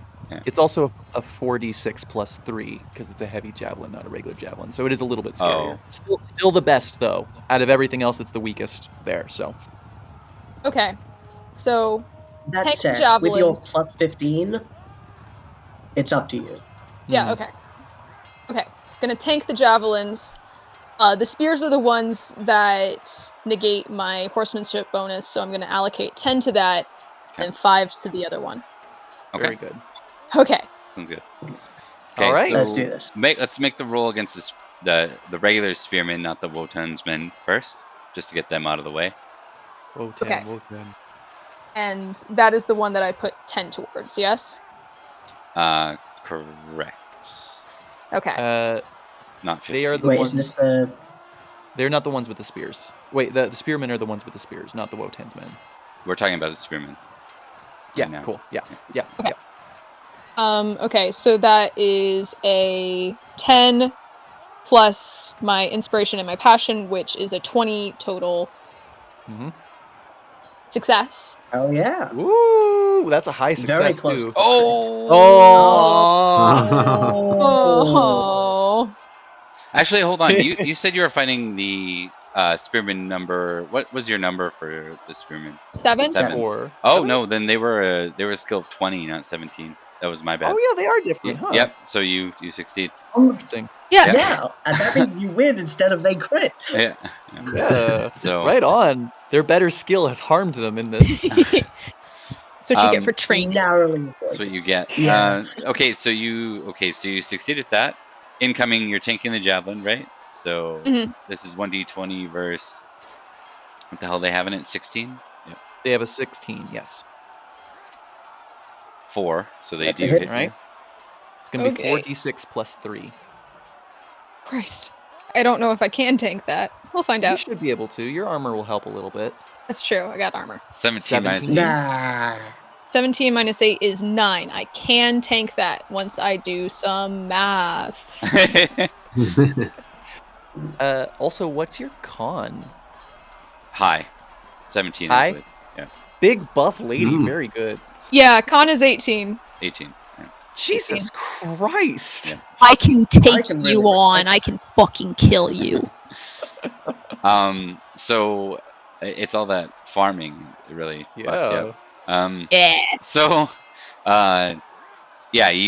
it's also a 4d6 plus 3 because it's a heavy javelin, not a regular javelin. So it is a little bit scarier. Still the best though. Out of everything else, it's the weakest there. So Okay. So That Tank said, with your javelins. plus 15, it's up to you. yeah. Okay. Okay. Gonna tank the javelins. The spears are the ones that negate my horsemanship bonus, so I'm gonna allocate 10 to that, Okay. and 5 to the other one. very good. Okay. sounds good. All right. Let's do this. Let's make the roll against the regular spearmen, not the Wotan's men first, just to get them out of the way. Okay. And that is the one that I put 10 towards, yes? Correct. Okay. Not 15. They are the Wait, ones. is this the... They're not the ones with the spears. Wait, the spearmen are the ones with the spears, not the Wotan's men. We're talking about the spearmen. Yeah, now. cool. Yeah. Okay. Okay, so that is a 10 plus my inspiration and my passion, which is a 20 total. Mhm. Success. Oh, yeah. Ooh, that's a high Very success close. too. Oh. Oh. Actually, hold on. You said you were fighting the spearman number. What was your number for the spearman? 7? 7. 4. Oh no, then they were a skill of 20, not 17. That was my bad. Oh yeah, they are different, huh? Yep. So you succeed. Interesting. Yeah. Yeah, and that means you win instead of they crit. Yeah. Yeah. So Right on. Their better skill has harmed them in this. That's what you get for training. Narrowly that's what avoided. you get. Yeah. Okay, so you succeed at that. Incoming, you're tanking the javelin, right? So Mhm. this is 1d20 versus what the hell they have in it? 16. Yep. They have a 16, yes. 4. So they That's a do hit. hit, Right. It's gonna be Okay. 4d6 plus 3. Christ. I don't know if I can tank that. We'll find You out. should be able to. Your armor will help a little bit. That's true. I got armor. 17 minus 17. 8. Nah. 17 minus 8 is 9. I can tank that once I do some math. Also, what's your con? High. 17. High? I believe. Yeah. Big buff lady, Mm. very good. Yeah, con is 18. 18. Yeah. Jesus Christ! Yeah. I can take can you really on. respect I can fucking kill you. So it's all that farming that really buffs you up. Yeah. So, yeah,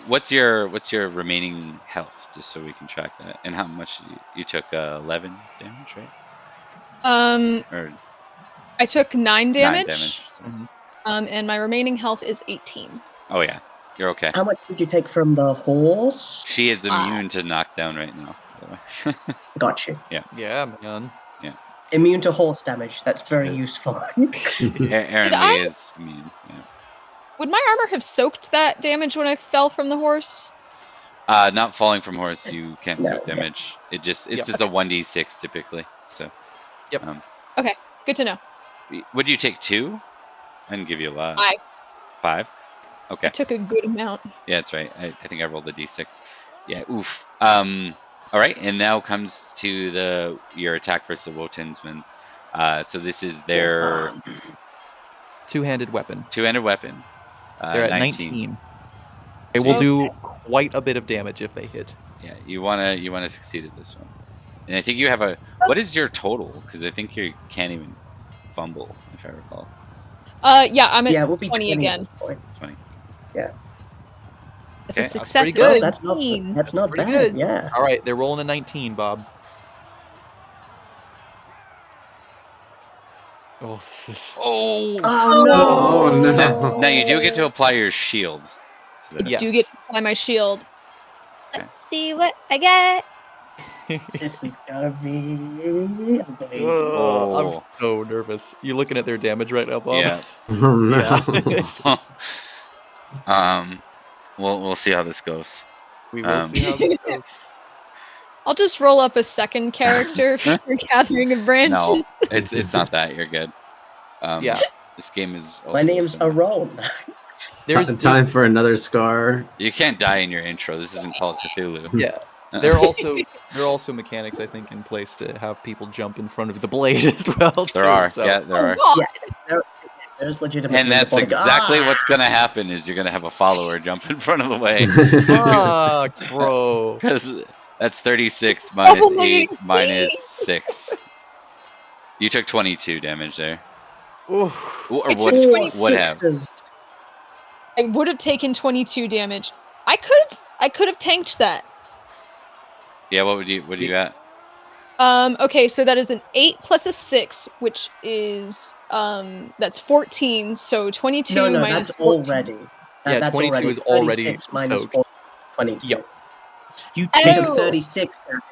what's your remaining health, just so we can track that, and how much you took? 11 damage, right? Or I took 9 damage. 9 damage. So- And my remaining health is 18. Oh yeah, you're okay. How much did you take from the horse? She is immune to knockdown right now. By the way. Got you. Yeah, man. Immune to horse damage. That's very useful. Aaron I- Lee is immune. Yeah. Would my armor have soaked that damage when I fell from the horse? Not falling from horse, you can't No, soak no. damage. It's Yep. just a 1d6 typically. So. Yep. Good to know. Would you take 2? I didn't give you a lot. 5. 5? I Okay. took a good amount. Yeah, that's right. I think I rolled a d6. Yeah, oof. All right, and now comes to your attack versus the Wotansmen. So this is their Two-handed weapon. two-handed weapon. They're at 19. They will do quite a bit of damage if they hit. Yeah, you wanna succeed at this one. And I think you have a. What is your total? Because I think you can't even fumble, if I recall. Yeah, I'm at Yeah, we'll be 20 20 again. at this point. 20. It's Okay, a that's success. pretty good. of That's not 18. that's not pretty bad. good. Yeah. All right, they're rolling a 19, Bob. Oh, this is. Oh. Oh no! Oh, no. Now you do get to apply your shield. to I this. Yes. do get to apply my shield. Okay. Let's see what I get. This is gonna be amazing. Oh. I'm so nervous. You looking at their damage right now, Bob? Yeah. Oh no. Yeah. We'll see how this goes. We will see how this goes. I'll just roll up a second character for gathering of No, branches. it's not that. You're good. Yeah. This game is also My name's similar. Aron. Time for another scar. You can't die in your intro. This isn't Call of Cthulhu. Yeah. There are also mechanics I think in place to have people jump in front of the blade as well. There too, are. so. Yeah, there are. God. There's legitimately. And that's the body- exactly what's gonna happen. Is you're gonna have a follower jump in front of the way. Fuck, bro. Because that's 36 minus Oh my 8 God. minus 6. You took 22 damage there. Oof. Or I what? took Four 26. What have? sixes. I would have taken 22 damage. I could have tanked that. Yeah. What are you at? Okay, so that is an 8 plus a 6, which is that's 14. So 22 No, minus that's 14. already. Yeah, that's 22 already is already 36 minus soaked. 4, 22. Yep. You Oh. You take took 36 damage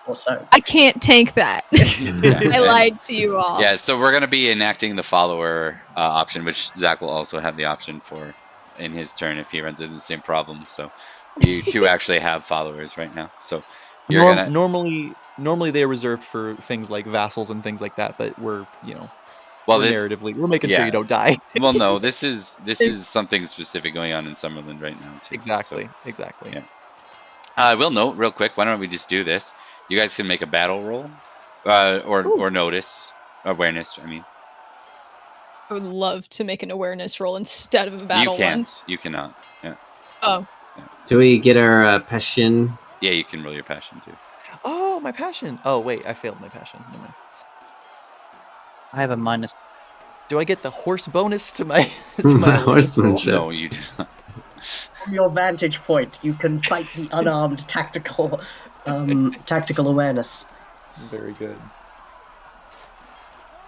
or so. I can't tank that. Yeah. I lied to you all. Yeah. So we're gonna be enacting the follower option, which Zach will also have the option for in his turn if he runs into the same problem. So you two actually have followers right now. So you're gonna. Normally they're reserved for things like vassals and things like that, but we're Well, we're this. narratively we're making sure yeah. you don't die. Well, no. This is something specific going on in Summerland right now too. Exactly. So, Exactly. yeah. I will note real quick. Why don't we just do this? You guys can make a battle roll, or notice awareness. I mean, I would love to make an awareness roll instead of a battle you can't. one. You cannot. Yeah. Oh, Do we get our passion? Yeah, you can roll your passion too. Oh, my passion. Oh wait, I failed my passion. Never mind. I have a minus. Do I get the horse bonus to my My awareness roll? horsemanship. No, you do not. From your vantage point, you can fight the unarmed tactical awareness. Very good.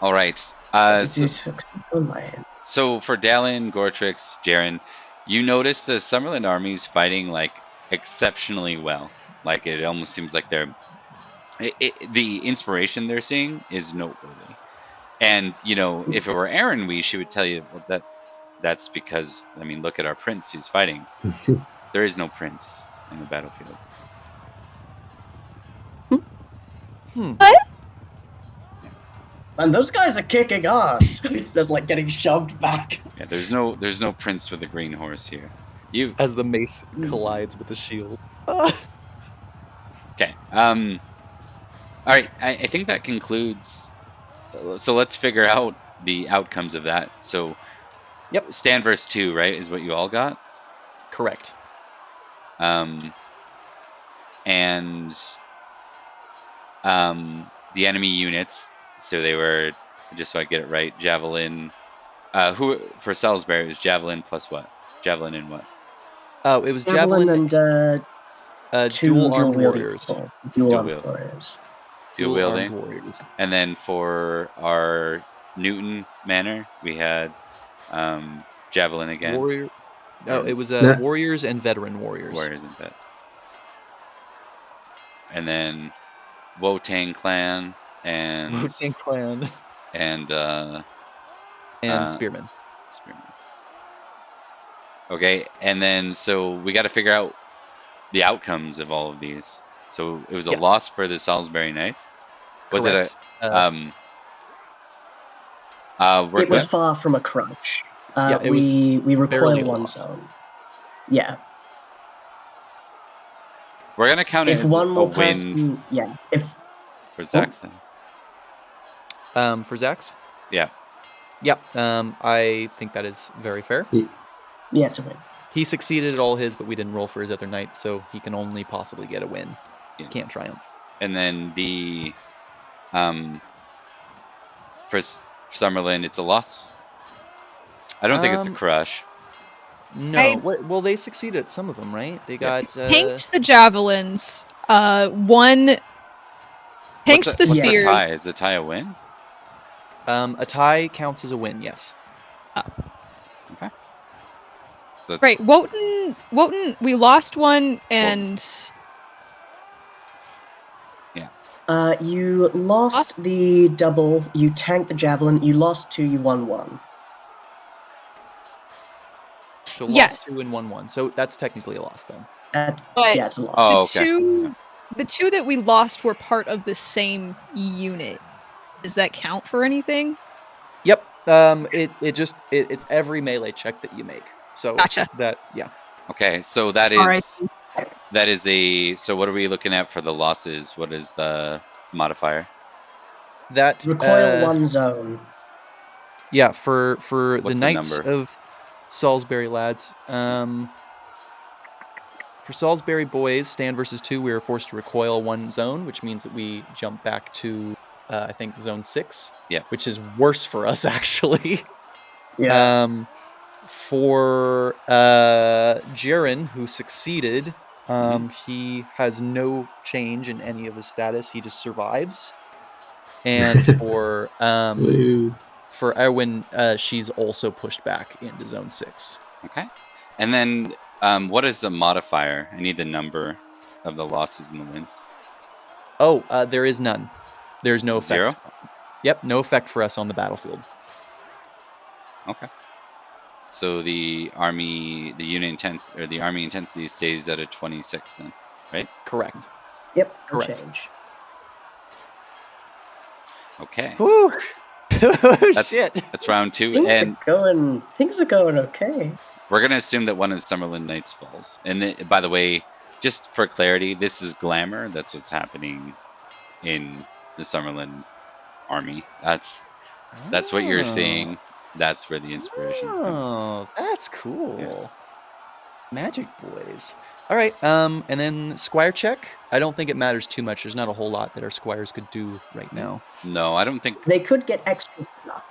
All right. This is on my end. So for Dallin, Gortrix, Jaren, you notice the Summerland armies fighting like exceptionally well. Like it almost seems like they're the inspiration they're seeing is noteworthy. And if it were Aaron, she would tell you that's because look at our prince who's fighting. There is no prince in the battlefield. what? And those guys are kicking ass. It's just like getting shoved back. Yeah, there's no prince with a green horse here. As the mace collides with the shield. Okay. All right. I think that concludes. So let's figure out the outcomes of that. So, Yep. Stand verse 2, right, is what you all got. Correct. And the enemy units. So they were, just so I get it right, javelin. Who for Salisbury was javelin plus what? Javelin and what? Oh, it was javelin and two dual armed wielding warriors. people. Dual Dual armed wield. warriors. Dual Dual armed wielding. warriors. And then for our Newton Manor, we had javelin again. Warrior. No, it was Nah. warriors and veteran warriors. Warriors and vets. And then Wotang clan and Wu-Tang Clan and and spearmen. Spearman. Okay, and then so we got to figure out the outcomes of all of these. So it was a Yeah. loss for the Salisbury Knights. Was Correct. it a It was far from a crunch. Yeah, it was we recoil barely a one loss. zone. Yeah. we're gonna count it If as one a more win person, yeah. If for Zaxxon. For Zax? Yeah. Yep. I think that is very fair. yeah, it's a win. He succeeded at all his, but we didn't roll for his other knights, so he can only possibly get a win. Yeah. Can't triumph. And then the for Summerland, it's a loss. I don't think it's a Um, crush. No. Well, they succeeded at some of them, right? They got Tanked the javelins. One tanked the What's a spears. tie? Is the tie a win? a tie counts as a win. Yes. Okay. So Right, Wotan. We lost one, and Yeah. You lost the double, you tanked the javelin, you lost 2, you won 1. So Yes. lost 2 and won 1. So that's technically a loss then. But Yeah, it's a loss. Oh, the okay. two, the two that we lost were part of the same unit. Does that count for anything? Yep. It's every melee check that you make. So Gotcha. Okay, so that is Alright. so what are we looking at for the losses? What is the modifier? that Recoil 1 zone. Yeah, for What's the the Knights number? of Salisbury lads. For Salisbury boys, stand versus 2, we are forced to recoil 1 zone, which means that we jump back to I think zone 6. Yeah. Which is worse for us actually. Yeah. For Jaren, who succeeded, he has no change in any of his status. He just survives. And for Woo. Erwin, she's also pushed back into zone 6. Okay. And then what is the modifier? I need the number of the losses and the wins. Oh, there is none. There's no effect. 0? Yep, no effect for us on the battlefield. Okay. So the army intensity stays at a 26 then, right? Correct. Yep, no Correct. change. Okay. Whew. That's- Shit. That's round 2, Things and are going okay. we're gonna assume that one of the Summerland Knights falls. And by the way, just for clarity, this is glamour. That's what's happening in the Summerland army. That's what you're seeing. That's where the inspiration's coming. Oh, that's cool. Yeah. Magic boys. All right, and then squire check. I don't think it matters too much. There's not a whole lot that our squires could do right now. No, I don't think. They could get extra stuff.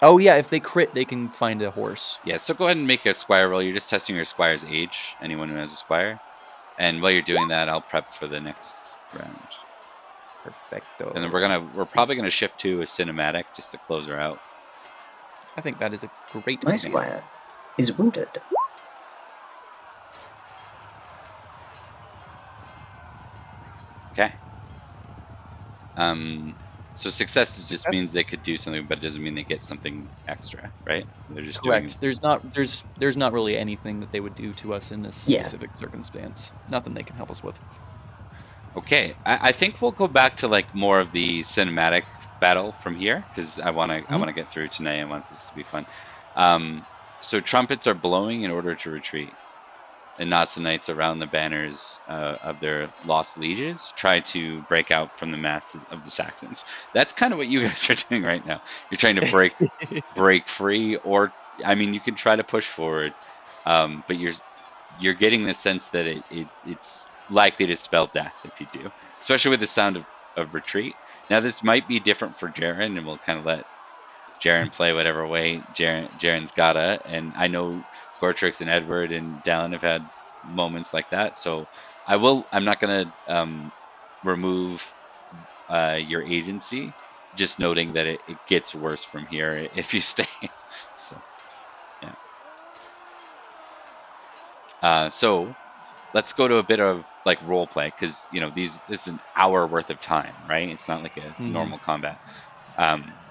Oh yeah, if they crit, they can find a horse. Yeah, so go ahead and make a squire roll. You're just testing your squire's age. Anyone who has a squire, and while you're doing that, I'll prep for the next round. Perfecto. And then we're probably gonna shift to a cinematic just to close her out. I think that is a great My idea. squire is wounded. Okay. So success just means they could do something, but it doesn't mean they get something extra, right? They're just Correct. There's not really anything that they would do to us in this specific circumstance. Nothing they can help us with. Okay, I think we'll go back to like more of the cinematic battle from here because I want to get through tonight. I want this to be fun. So trumpets are blowing in order to retreat, and Knights and Knights around the banners of their lost lieges try to break out from the mass of the Saxons. That's kind of what you guys are doing right now. You're trying to break free, or I mean, you can try to push forward, but you're getting the sense that it's likely to spell death if you do, especially with the sound of retreat. Now this might be different for Jaren, and we'll kind of let Jaren play whatever way Jaren's gotta. And I know Gortrix and Edward and Dallin have had moments like that, so I'm not gonna remove your agency, just noting that it gets worse from here if you stay. So yeah. So let's go to a bit of like role play, because this is an hour worth of time, right? It's not like a normal combat.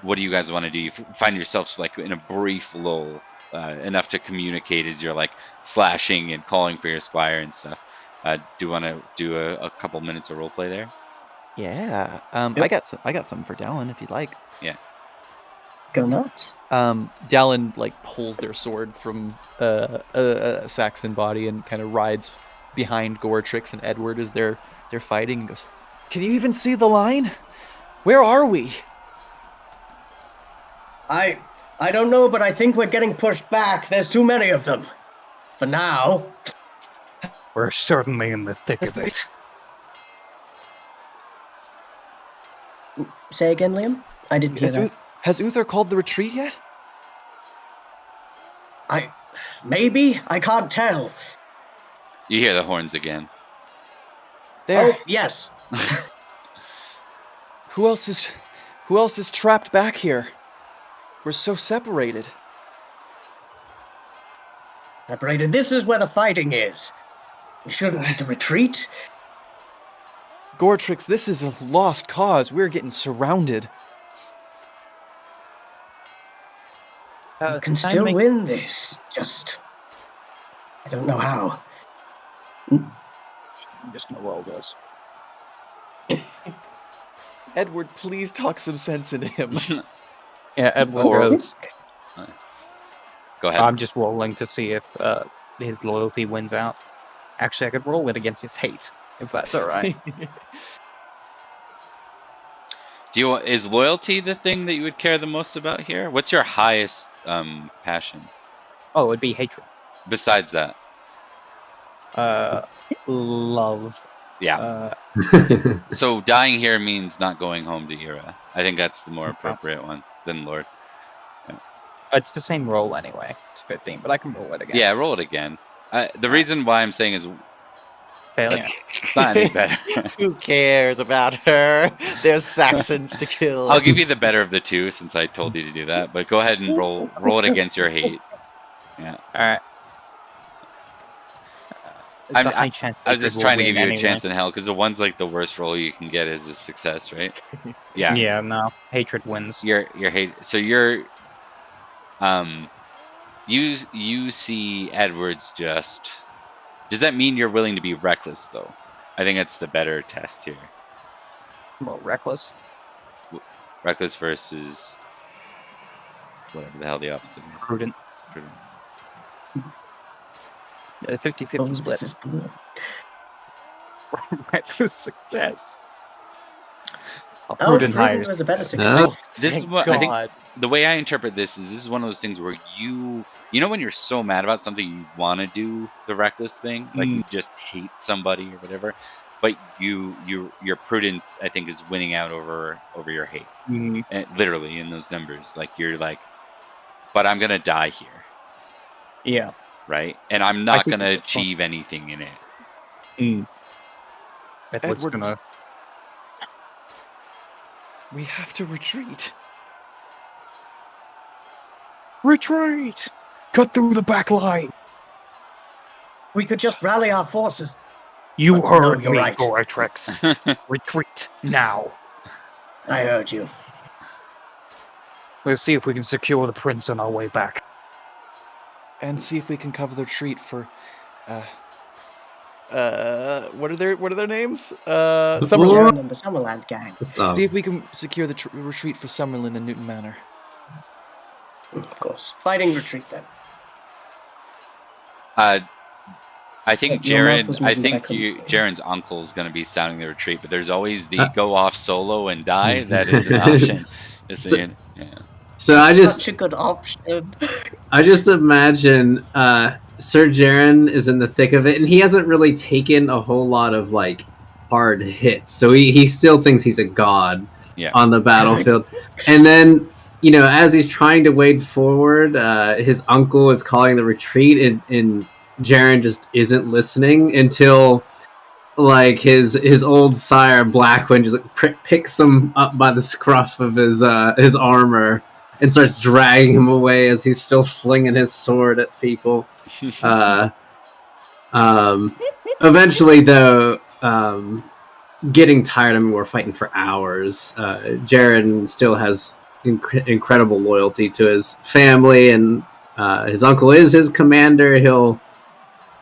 What do you guys want to do? You find yourselves like in a brief lull, enough to communicate as you're like slashing and calling for your squire and stuff. Do you want to do a couple minutes of role play there? Yeah. Yep. I got some for Dallin if you'd like. Yeah. Go nuts. Dallin like pulls their sword from a Saxon body and kind of rides behind Gortrix and Edward as they're fighting and goes, "Can you even see the line? Where are we?" I don't know, but I think we're getting pushed back. There's too many of them. For now. We're certainly in the thick of it. Say again, Liam? I didn't hear that. Has Uther called the retreat yet? Maybe? I can't tell. You hear the horns again. There. Oh, yes. Who else is trapped back here? We're so separated. Separated. This is where the fighting is. We shouldn't need to retreat. Goretrix, this is a lost cause. We're getting surrounded. You can still win this. Just, I don't know how. I'm just gonna roll this. Edward, please talk some sense into him. Yeah, Edward Or- goes. Go ahead. I'm just rolling to see if his loyalty wins out. Actually, I could roll it against his hate, if that's all right. Is loyalty the thing that you would care the most about here? What's your highest passion Oh, it'd be hatred. besides that? Love. Yeah. Uh, So dying here means not going home to Ira. I think that's the more appropriate one than Lord. it's the same roll anyway. It's 15, but I can roll it again. Yeah, roll it again. The reason why I'm saying is Failure. it's not any better. Who cares about her? There's Saxons to kill. I'll give you the better of the two since I told you to do that. But go ahead and roll it against your hate. Yeah. All right. I was just trying to give you a chance in hell because the one's like the worst roll you can get is a success, right? Yeah. Yeah, no. Hatred wins. Your hate. So you're you see Edwards just. Does that mean you're willing to be reckless though? I think that's the better test here. Well, reckless. Reckless versus whatever the hell the opposite is. Prudent. Prudent. 50-50 split. This is good. Reckless success. Prudent was a better success. This is what I think. The way I interpret this is one of those things where you know when you're so mad about something you want to do the reckless thing, like you just hate somebody or whatever, but your prudence I think is winning out over your hate. Mm-hmm. And literally in those numbers, like you're like, but I'm gonna die here. Yeah. Right, and I'm not gonna achieve anything in it. Edward's gonna. We have to retreat. Retreat! Cut through the back line! We could just rally our forces. You No, heard you're me, right. Goretrix. Retreat now. I heard you. Let's see if we can secure the prince on our way back. And see if we can cover the retreat for what are their names? Summerland. Jaren and the Summerland gang. See if we can secure the retreat for Summerland and Newton Manor. Of course. Fighting retreat then. I think Your mouth was moving back Jaren's uncle is going to be sounding the retreat, but there's always the go off solo and die. That is an option. Just saying. Yeah. So I just Such a good option. I just imagine Sir Jaren is in the thick of it, and he hasn't really taken a whole lot of like hard hits, so he still thinks he's a god on the battlefield. And then, you know, as he's trying to wade forward, his uncle is calling the retreat, and Jaren just isn't listening until like his old sire Blackwind just like, picks him up by the scruff of his armor and starts dragging him away as he's still flinging his sword at people. Eventually, though, getting tired, I mean, we're fighting for hours. Jaren still has incredible loyalty to his family, and his uncle is his commander.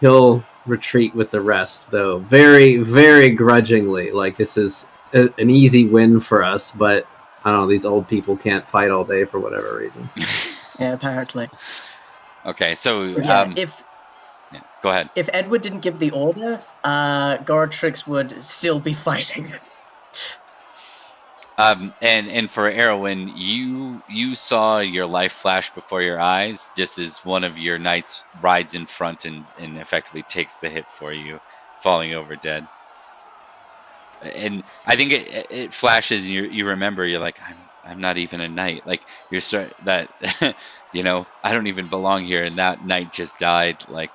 He'll retreat with the rest, though, very, very grudgingly. Like, this is an easy win for us, but I don't know, these old people can't fight all day for whatever reason. Yeah, apparently. Okay, so go ahead. If Edward didn't give the order, Goretrix would still be fighting. And for Erwin, you saw your life flash before your eyes, just as one of your knights rides in front and effectively takes the hit for you, falling over dead. And I think it flashes, and you remember, you're like, I'm not even a knight. Like you're that, you know, I don't even belong here, and that knight just died, like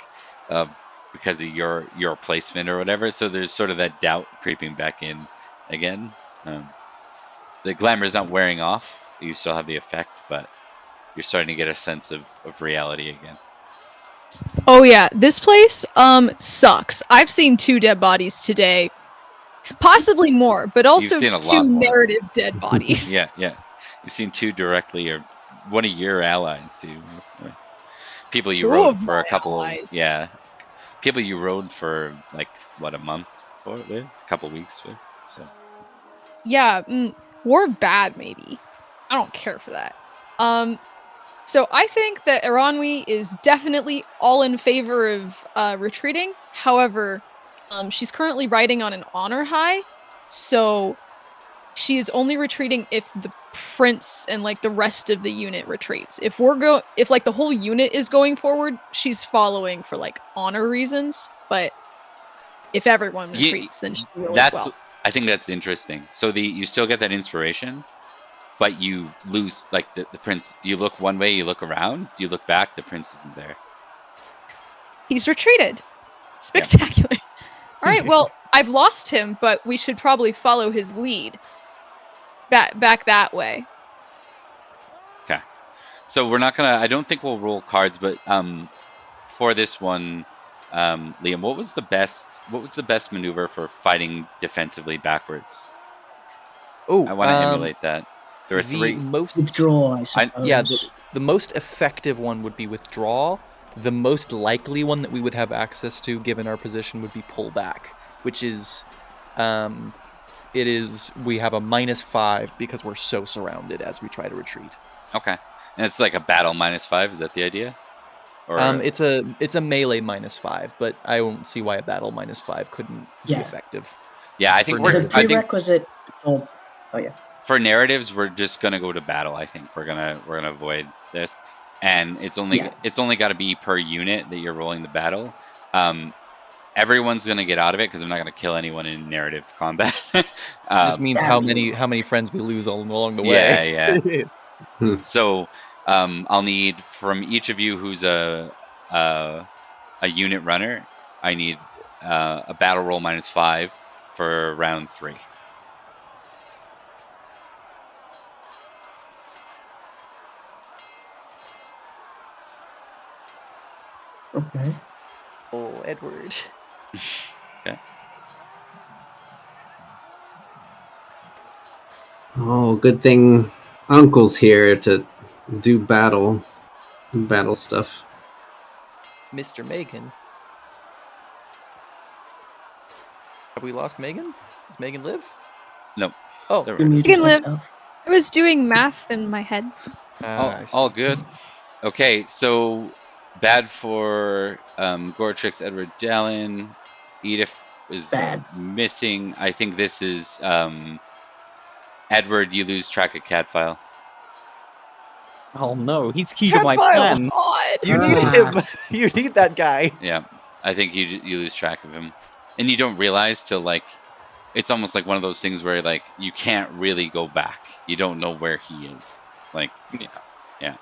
because of your placement or whatever. So there's sort of that doubt creeping back in again. The glamour is not wearing off. You still have the effect, but you're starting to get a sense of reality again. Oh yeah, this place sucks. I've seen 2 dead bodies today. Possibly more, but also seen a 2 lot more. narrative dead bodies. Yeah. You've seen 2 directly, or one of your allies too. People you 2 rode of for a my couple allies. of people you rode for like what, a month with, a couple weeks with. So Yeah, war bad maybe. I don't care for that. So I think that Eranwi is definitely all in favor of retreating. However, she's currently riding on an honor high, so she is only retreating if the prince and like the rest of the unit retreats. If like the whole unit is going forward, she's following for like honor reasons. But if everyone retreats, then she will as well. I think that's interesting. So you still get that inspiration, but you lose like the prince. You look one way, you look around, you look back, the prince isn't there. He's retreated. Spectacular. All right, well, I've lost him, but we should probably follow his lead. Back that way. Okay. So we're not gonna. I don't think we'll roll cards, but for this one, Liam, what was the best maneuver for fighting defensively backwards? Oh, I want to emulate that. There are 3. Withdraw, I suppose. Yeah, the most effective one would be withdraw. The most likely one that we would have access to, given our position, would be pull back, which is, we have a -5 because we're so surrounded as we try to retreat. Okay, and it's like a battle -5. Is that the idea? Or It's a melee -5, but I don't see why a battle -5 couldn't be effective. Yeah, I think the prerequisite. Oh yeah. For narratives, we're just gonna go to battle. I think we're gonna avoid this, and it's only got to be per unit that you're rolling the battle. Everyone's gonna get out of it because I'm not gonna kill anyone in narrative combat. Just means how many friends we lose along the way. Yeah. So I'll need from each of you who's a unit runner. I need a battle roll -5 for round 3. Okay. Oh, Edward. Okay. Oh, good thing Uncle's here to do battle stuff. Mr. Megan. Have we lost Megan? Does Megan live? Nope. Oh, There You we need You can live. myself. I was doing math in my head. I see. all good. Okay, so bad for Goretrix, Edward Dallin. Edith is Bad. missing. I think this is Edward. You lose track of Cadfile. Oh no, he's key to my Catfile! plan. God. You need him. You need that guy. Yeah, I think you lose track of him, and you don't realize till like it's almost like one of those things where like you can't really go back. You don't know where he is. Like yeah.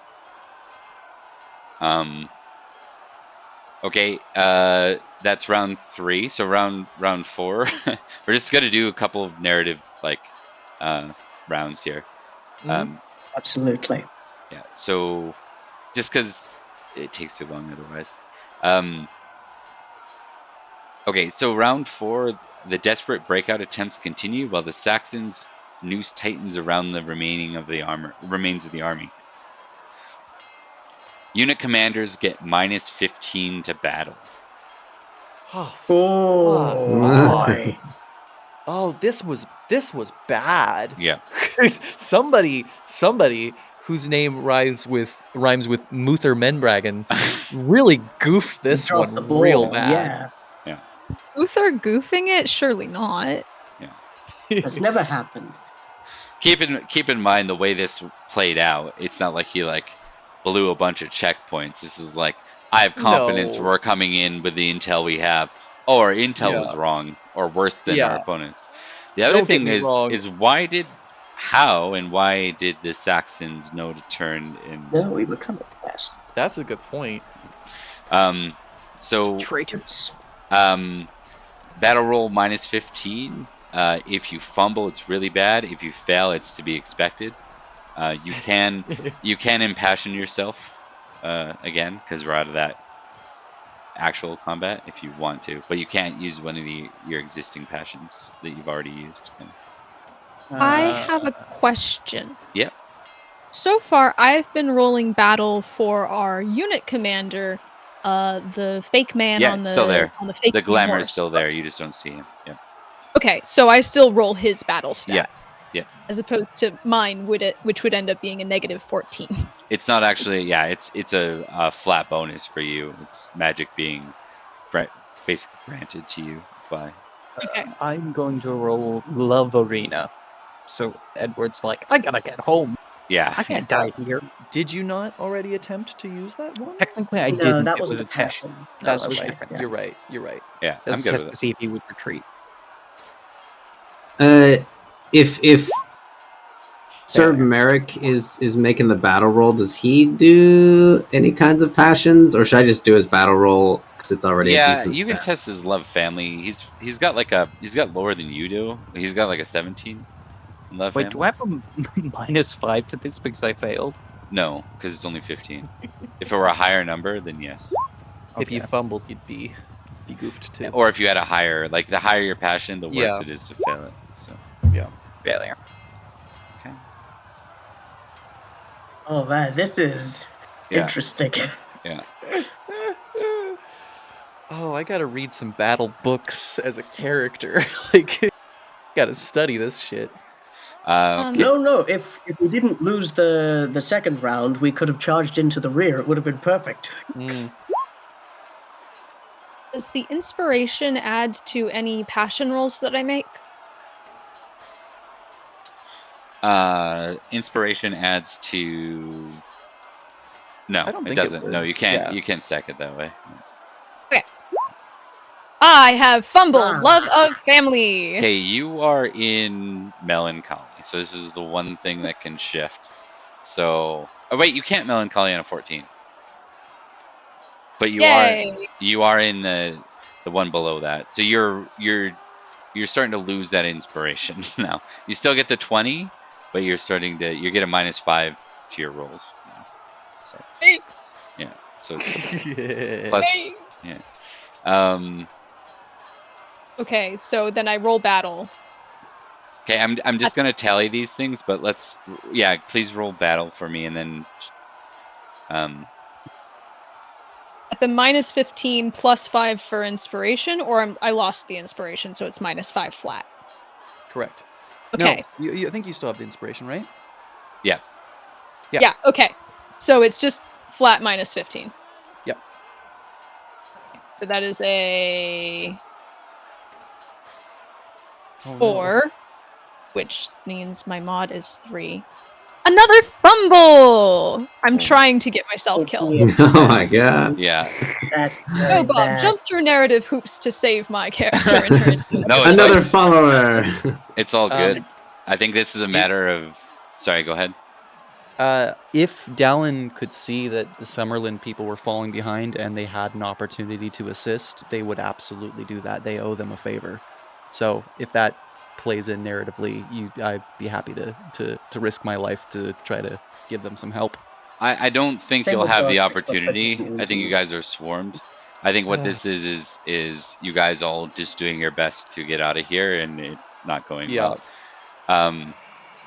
Okay, that's round 3. So round 4, we're just gonna do a couple of narrative like rounds here. Absolutely. Yeah. So just because it takes too long otherwise. Okay, so round 4, the desperate breakout attempts continue while the Saxons noose tightens around the remains of the army. Unit commanders get -15 to battle. Oh, boy. oh, this was bad. Yeah. somebody whose name rhymes with Uther Pendragon really goofed this Dropped one the ball, real bad. Yeah. Uther goofing it? Surely not. That's never happened. Keep in mind the way this played out. It's not like he like blew a bunch of checkpoints. This is like I have confidence No. we're coming in with the intel we have. Oh, our intel was wrong or worse than our opponents. The other Don't get thing me wrong. is why did the Saxons know to turn in? No, we were coming fast. That's a good point. So Traitors. battle roll -15. If you fumble, it's really bad. If you fail, it's to be expected. You can impassion yourself again because we're out of that. actual combat if you want to, but you can't use one of your existing passions that you've already used. I have a question. Yep. So far, I've been rolling battle for our unit commander, the fake man Yeah, on it's the still there. on the fake The glamour horse. is still there. You just don't see him. Yeah. Okay, so I still roll his battle stat. Yeah. Yeah. As opposed to mine, which would end up being a -14. It's not actually. Yeah. It's a flat bonus for you. It's magic being basically granted to you by. Okay. I'm going to roll Love Arena. So Edward's like, I gotta get home. Yeah. I can't die here. Did you not already attempt to use that one? Technically, I No, didn't. that It was was a a test. passion. That's that was right. different. You're right. You're right. Yeah. It was I'm a good test with to it. see if he would retreat. If Sir Merrick is making the battle roll, does he do any kinds of passions, or should I just do his battle roll because it's already a Yeah, decent you can stat? test his love family. He's got lower than you do. He's got like a 17 in love Wait, family. do I have a -5 to this because I failed? No, because it's only 15. If it were a higher number, then yes. If you Okay. fumbled, you'd be goofed too. Or if you had a higher, like the higher your passion, the worse Yeah. it is to fail it. So Failure. okay. Oh man, this is Yeah. interesting. Yeah. Oh, I gotta read some battle books as a character. Like, gotta study this shit. Okay. No. If we didn't lose the second round, we could have charged into the rear. It would have been perfect. Does the inspiration add to any passion rolls that I make? Inspiration adds to. No, I don't it think it doesn't. would. No, you can't. Yeah. You can't stack it that way. I have fumbled. Ah. Love of family. Okay, you are in melancholy, so this is the one thing that can shift. So, oh wait, you can't melancholy on a 14, but you Yay. are in the one below that. So you're starting to lose that inspiration now. You still get the 20, but you get a -5 to your rolls now. So Thanks. yeah, so it's Yeah. plus Thanks. yeah. Okay, so then I roll battle. Okay, I'm just gonna tally these things, but please roll battle for me, and then At the -15 +5 for inspiration, or I lost the inspiration, so it's -5 flat. Correct. Okay. No, I think you still have the inspiration, right? yeah. Yeah, okay. So it's just flat -15. Yep. So that is a Oh, no. 4, which means my mod is 3. Another fumble! I'm trying to get myself killed. Oh my god. Yeah. That's Go, very Bob, bad. jump through narrative hoops to save my character in her. No, it's Another follower. It's all good. Um, I think this is a matter of. Sorry, go ahead. If Dallin could see that the Summerland people were falling behind and they had an opportunity to assist, they would absolutely do that. They owe them a favor. So if that plays in narratively, I'd be happy to risk my life to try to give them some help. I don't think Same you'll with have the Dark Knights, but for opportunity. different I think you guys are swarmed. I think what this is you guys all just doing your best to get out of here, and it's not going well.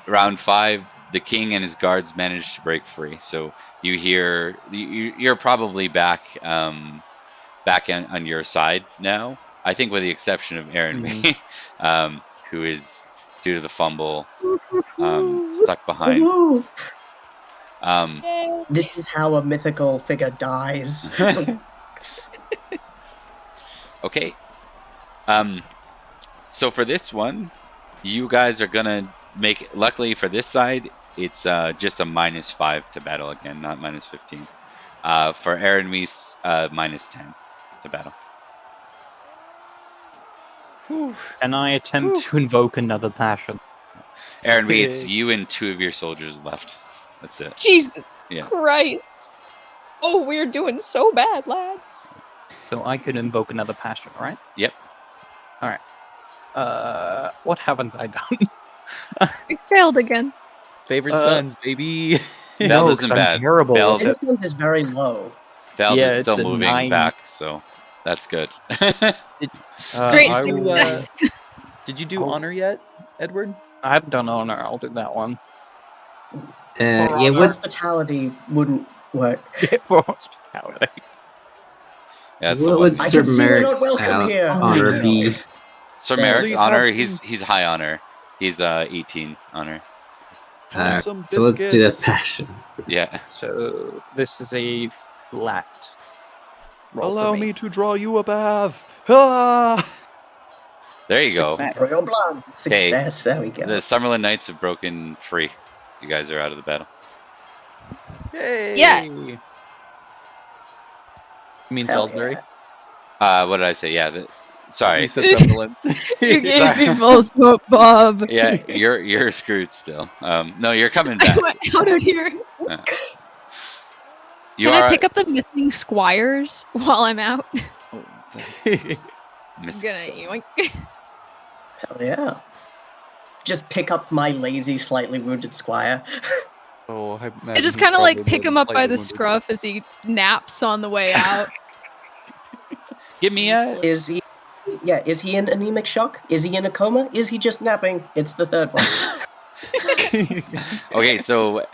Round 5, the king and his guards managed to break free. So you're probably back on your side now. I think with the exception of Aaron, who is due to the fumble stuck behind. Woohoo! Yay. This is how a mythical figure dies. Okay. So for this one, you guys are gonna make. Luckily for this side, it's just a -5 to battle again, not -15. For Aaron Weiss, -10 to battle. Can I attempt to invoke another passion? Aaron Weiss, it's you and 2 of your soldiers left. That's it. Jesus Yeah. Christ. Oh, we're doing so bad, lads. So I could invoke another passion, right? Yep. Alright. What haven't I done? We failed again. Favorite sons, baby. Bell No, isn't 'cause I'm bad. terrible. Bell Innocence is very low. is it's still a moving 9. back, so That's good. Great I will- success. Did you do Oh. honor yet, Edward? I haven't done honor. I'll do that one. Yeah, what's Hospitality wouldn't work. For hospitality. Yeah, that's what the would one. I Sir can see we're not Merrick's welcome here. honor be? Sir Please Merrick's have honor, some- he's high honor. He's 18 honor. Some So let's do that biscuits. passion. Yeah. So this is a flat. Roll for Allow me to draw you a bath. Ah! There you go. Success. Royal blood. Success. There we go. The Summerland Knights have broken free. You guys are out of the battle. Yay! Yeah. You mean Hell Salisbury? What did I say? Yeah. Sorry. You said Summerland. You gave Sorry. me false hope, Bob. Yeah, you're screwed still. No, you're coming I back. went out of here. You Can are I pick up the missing squires while I'm out? Mr. Gonna Squire. yoink. Hell yeah. Just pick up my lazy, slightly wounded squire. Oh, I just kind of like pick him up by the scruff as he naps on the way out. Give me a. Is he? Yeah. Is he in anemic shock? Is he in a coma? Is he just napping? It's the third one. Okay, so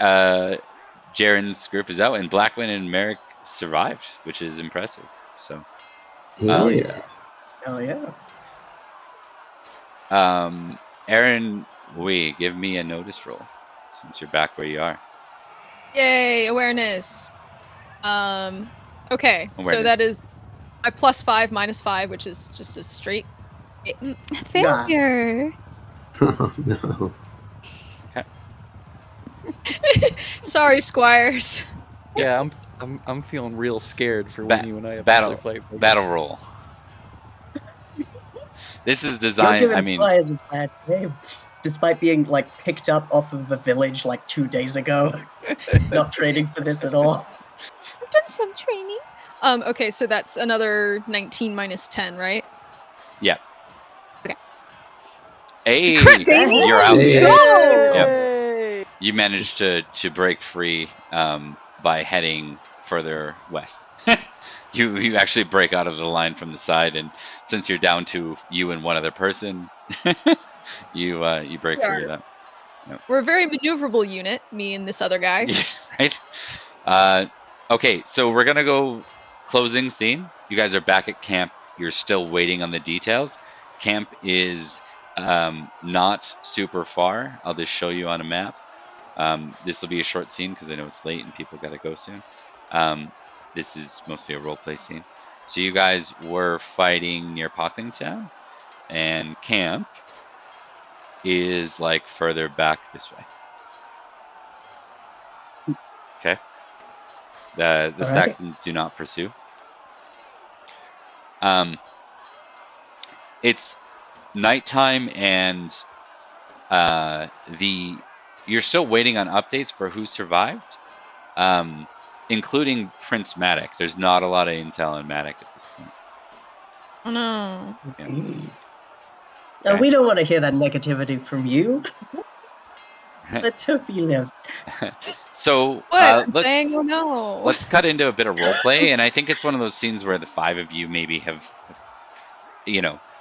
Jaren's group is out, and Blackwin and Merrick survived, which is impressive. So, Hell yeah. Hell yeah. Aaron, give me a notice roll since you're back where you are. Yay, awareness. Okay, so Awareness. that is my +5 -5, which is just a straight failure. Oh no. Sorry, squires. Yeah, I'm feeling real scared for Ba- when you and I battle- eventually fight. Battle roll. This is You're designed. giving I mean, squires a bad name, despite being like picked up off of the village like 2 days ago. Not training for this at all. I've done some training. Okay, so that's another 19 -10, right? hey, Crit, baby! you're out. Hey. Yay! You managed to break free by heading further west. You actually break out of the line from the side, and since you're down to you and one other person, you break free of that. We're a very maneuverable unit, me and this other guy. Yeah, right. Okay, so we're gonna go closing scene. You guys are back at camp. You're still waiting on the details. Camp is not super far. I'll just show you on a map. This will be a short scene because I know it's late and people gotta go soon. This is mostly a roleplay scene. So you guys were fighting near Pocklingtown, and camp is like further back this way. Okay. The All right. Saxons do not pursue. It's nighttime, and you're still waiting on updates for who survived, including Prince Matic. There's not a lot of intel on Matic at this point. Oh no. No, Okay. we don't want to hear that negativity from you. Let's hope you live. So What? I'm let's saying, oh no. let's cut into a bit of roleplay, and I think it's one of those scenes where the five of you maybe have,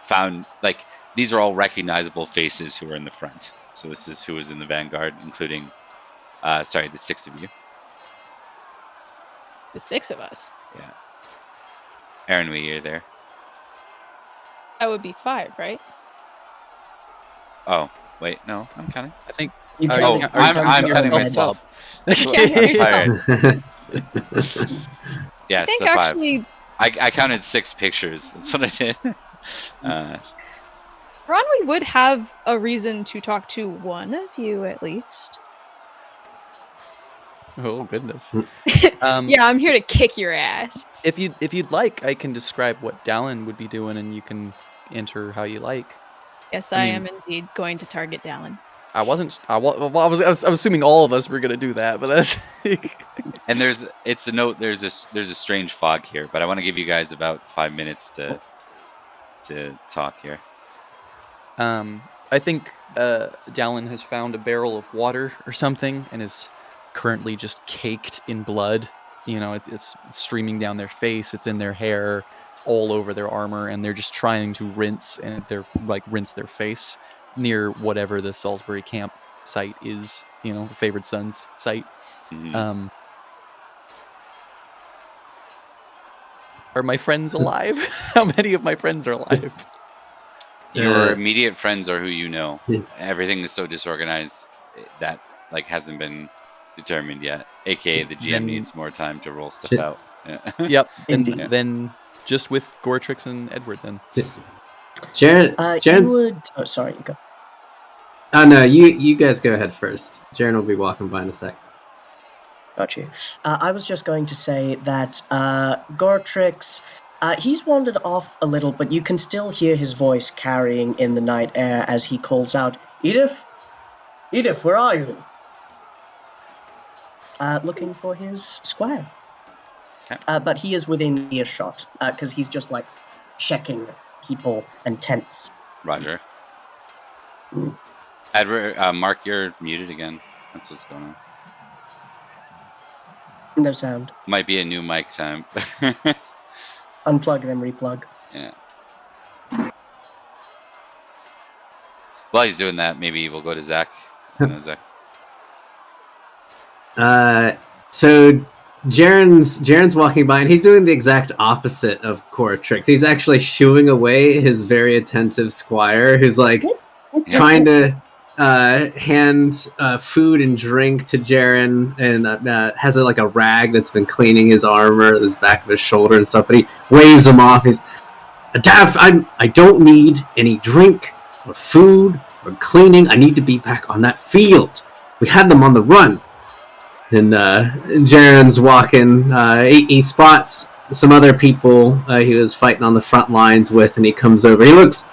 found, like, these are all recognizable faces who are in the front. So this is who was in the vanguard, including, the 6 of you. The 6 of us. Yeah. Aaron, you're there. That would be 5, right? Oh, wait, no, I'm counting. I think You Are can't- you- I'm you're counting ahead. myself. Yeah, Alright. Yes, I think the 5. actually I counted 6 pictures. That's what I did. Ronwy would have a reason to talk to one of you at least. Oh goodness. Yeah, I'm here to kick your ass. If you'd like, I can describe what Dallin would be doing, and you can enter how you like. Yes, I I mean- am indeed going to target Dallin. I was assuming all of us were gonna do that, but that's And there's a strange fog here, but I want to give you guys about 5 minutes to talk here. I think Dallin has found a barrel of water or something and is currently just caked in blood. It's streaming down their face. It's in their hair. It's all over their armor, and they're just trying to rinse their face near whatever the Salisbury camp site is. The Favoured Sons site. Mhm. Are my friends alive? How many of my friends are alive? Your immediate friends are who you know. Yeah. Everything is so disorganized that hasn't been determined yet. AKA the GM Then- needs more time to roll stuff Shit. out. Yeah. Yep. Indeed. Then just with Goretrix and Edward then. Jaren, You Jaren's. would. Oh, sorry. You go. Oh no, you guys go ahead first. Jaren will be walking by in a sec. Got you. I was just going to say that Goretrix, he's wandered off a little, but you can still hear his voice carrying in the night air as he calls out, Edith? Edith, where are you? Looking for his squire. Okay. But he is within earshot, because he's just, like, checking people and tents. Roger. Mm. Edward, Mark, you're muted again. That's what's going on. No sound. Might be a new mic time. Unplug, then replug. Yeah. While he's doing that, maybe we'll go to Zach. Zach. So Jaren's walking by, and he's doing the exact opposite of Goretrix. He's actually shooing away his very attentive squire, who's like trying to hand food and drink to Jaren, and has like a rag that's been cleaning his armor, his back of his shoulder and stuff. But he waves him off. He's, I don't need any drink or food or cleaning. I need to be back on that field. We had them on the run. And Jaren's walking. He spots some other people he was fighting on the front lines with, and he comes over. He looks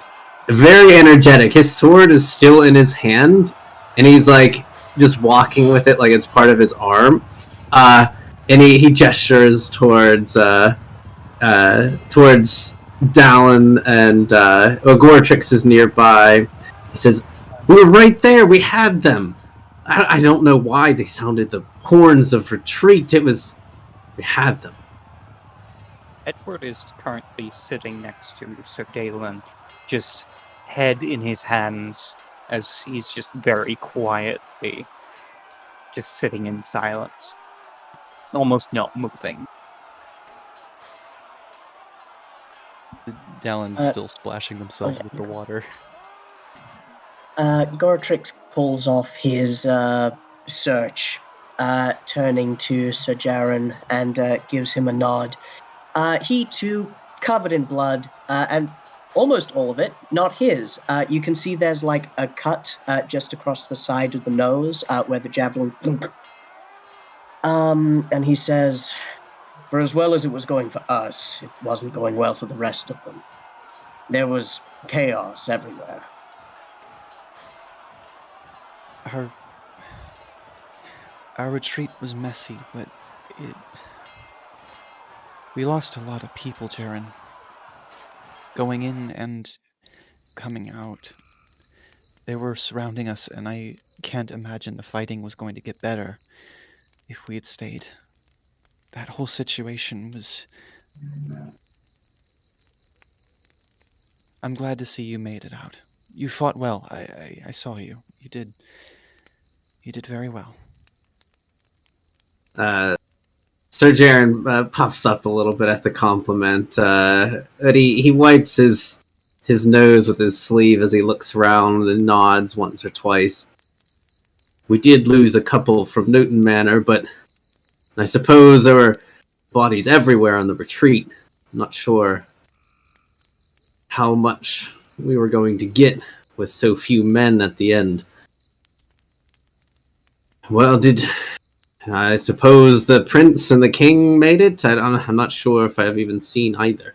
very energetic. His sword is still in his hand, and he's like just walking with it like it's part of his arm. And he gestures towards Dallin, and Goretrix is nearby. He says, "We were right there. We had them. I don't know why they sounded the horns of retreat. We had them." Edward is currently sitting next to Sir Dalen, just head in his hands, as he's just very quietly just sitting in silence, almost not moving. Dallin's still splashing themselves with the water. Goretrix pulls off his search, turning to Sir Jaren and gives him a nod. He too, covered in blood, and almost all of it, not his. You can see there's like a cut just across the side of the nose where the javelin. And he says, "For as well as it was going for us, it wasn't going well for the rest of them. There was chaos everywhere." Our retreat was messy, but we lost a lot of people, Jaren. Going in and coming out. They were surrounding us, and I can't imagine the fighting was going to get better if we had stayed. That whole situation was... I'm glad to see you made it out. You fought well. I saw you. You did very well. Sir Jaren puffs up a little bit at the compliment, but he wipes his nose with his sleeve as he looks around and nods once or twice. "We did lose a couple from Newton Manor, but I suppose there were bodies everywhere on the retreat. I'm not sure how much we were going to get with so few men at the end." "Well, I suppose the prince and the king made it? I'm not sure if I've even seen either."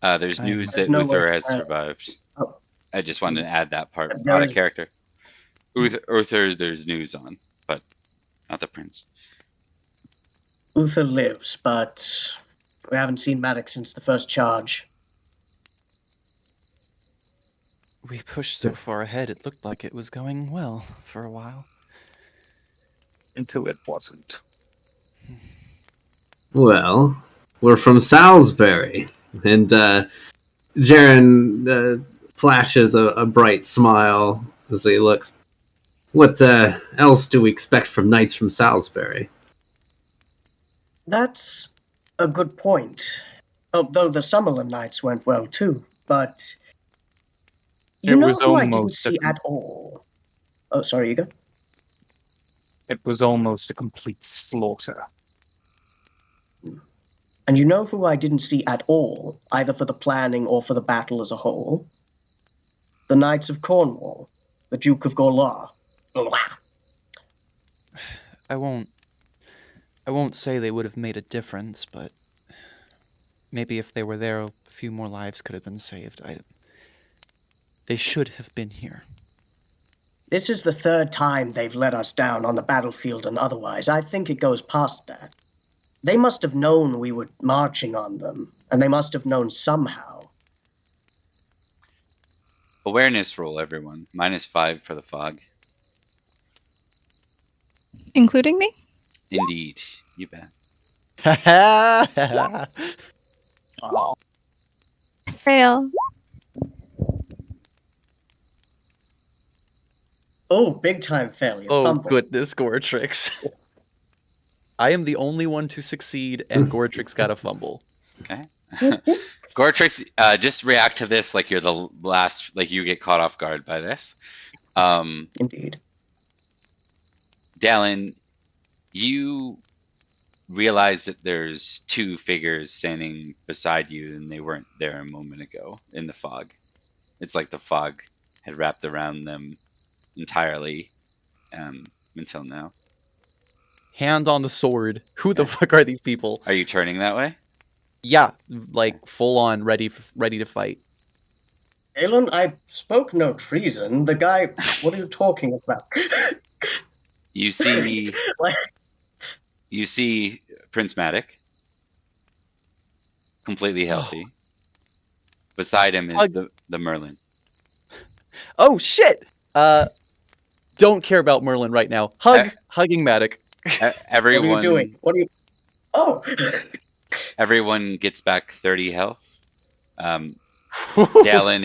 There's news that no Uther way- has survived. Oh. I just wanted to add that part There out of is- character. Uther, there's news on, but not the prince. Uther lives, but we haven't seen Maddox since the first charge. We pushed so far ahead, it looked like it was going well for a while. Until it wasn't. "Well, we're from Salisbury. And Jaren flashes a bright smile as he looks. What else do we expect from knights from Salisbury? That's a good point. Although the Summerland nights went well too, but you It know was who I didn't almost a see at all? Oh, sorry, Hugo. It was almost a complete slaughter. And you know who I didn't see at all, either for the planning or for the battle as a whole? The Knights of Cornwall, the Duke of Gorlar. I won't say they would have made a difference, but maybe if they were there, a few more lives could have been saved. They should have been here. This is the third time they've let us down on the battlefield and otherwise. I think it goes past that. They must have known we were marching on them, and they must have known somehow. Awareness roll, everyone. -5 for the fog. Including me? Indeed. You bet. Oh. Fail. Oh, big time failure. Oh, Fumble. goodness, Goretrix. I am the only one to succeed, and Goretrix got a fumble. Okay. Goretrix, just react to this like you're the last, like you get caught off guard by this. Indeed. Dallin, you realize that there's two figures standing beside you, and they weren't there a moment ago in the fog. It's like the fog had wrapped around them entirely until now. Hand on the sword. Who the fuck are these people? Are you turning that way? Yeah, like full on ready to fight. Aelin, I spoke no treason. The guy, what are you talking about? You see, Like- you see Prince Matic, completely healthy. Beside him is the Merlin. Oh shit! Don't care about Merlin right now. Hugging Matic. Everyone, What are you doing? What are you? Oh. Everyone gets back 30 health. Dallin,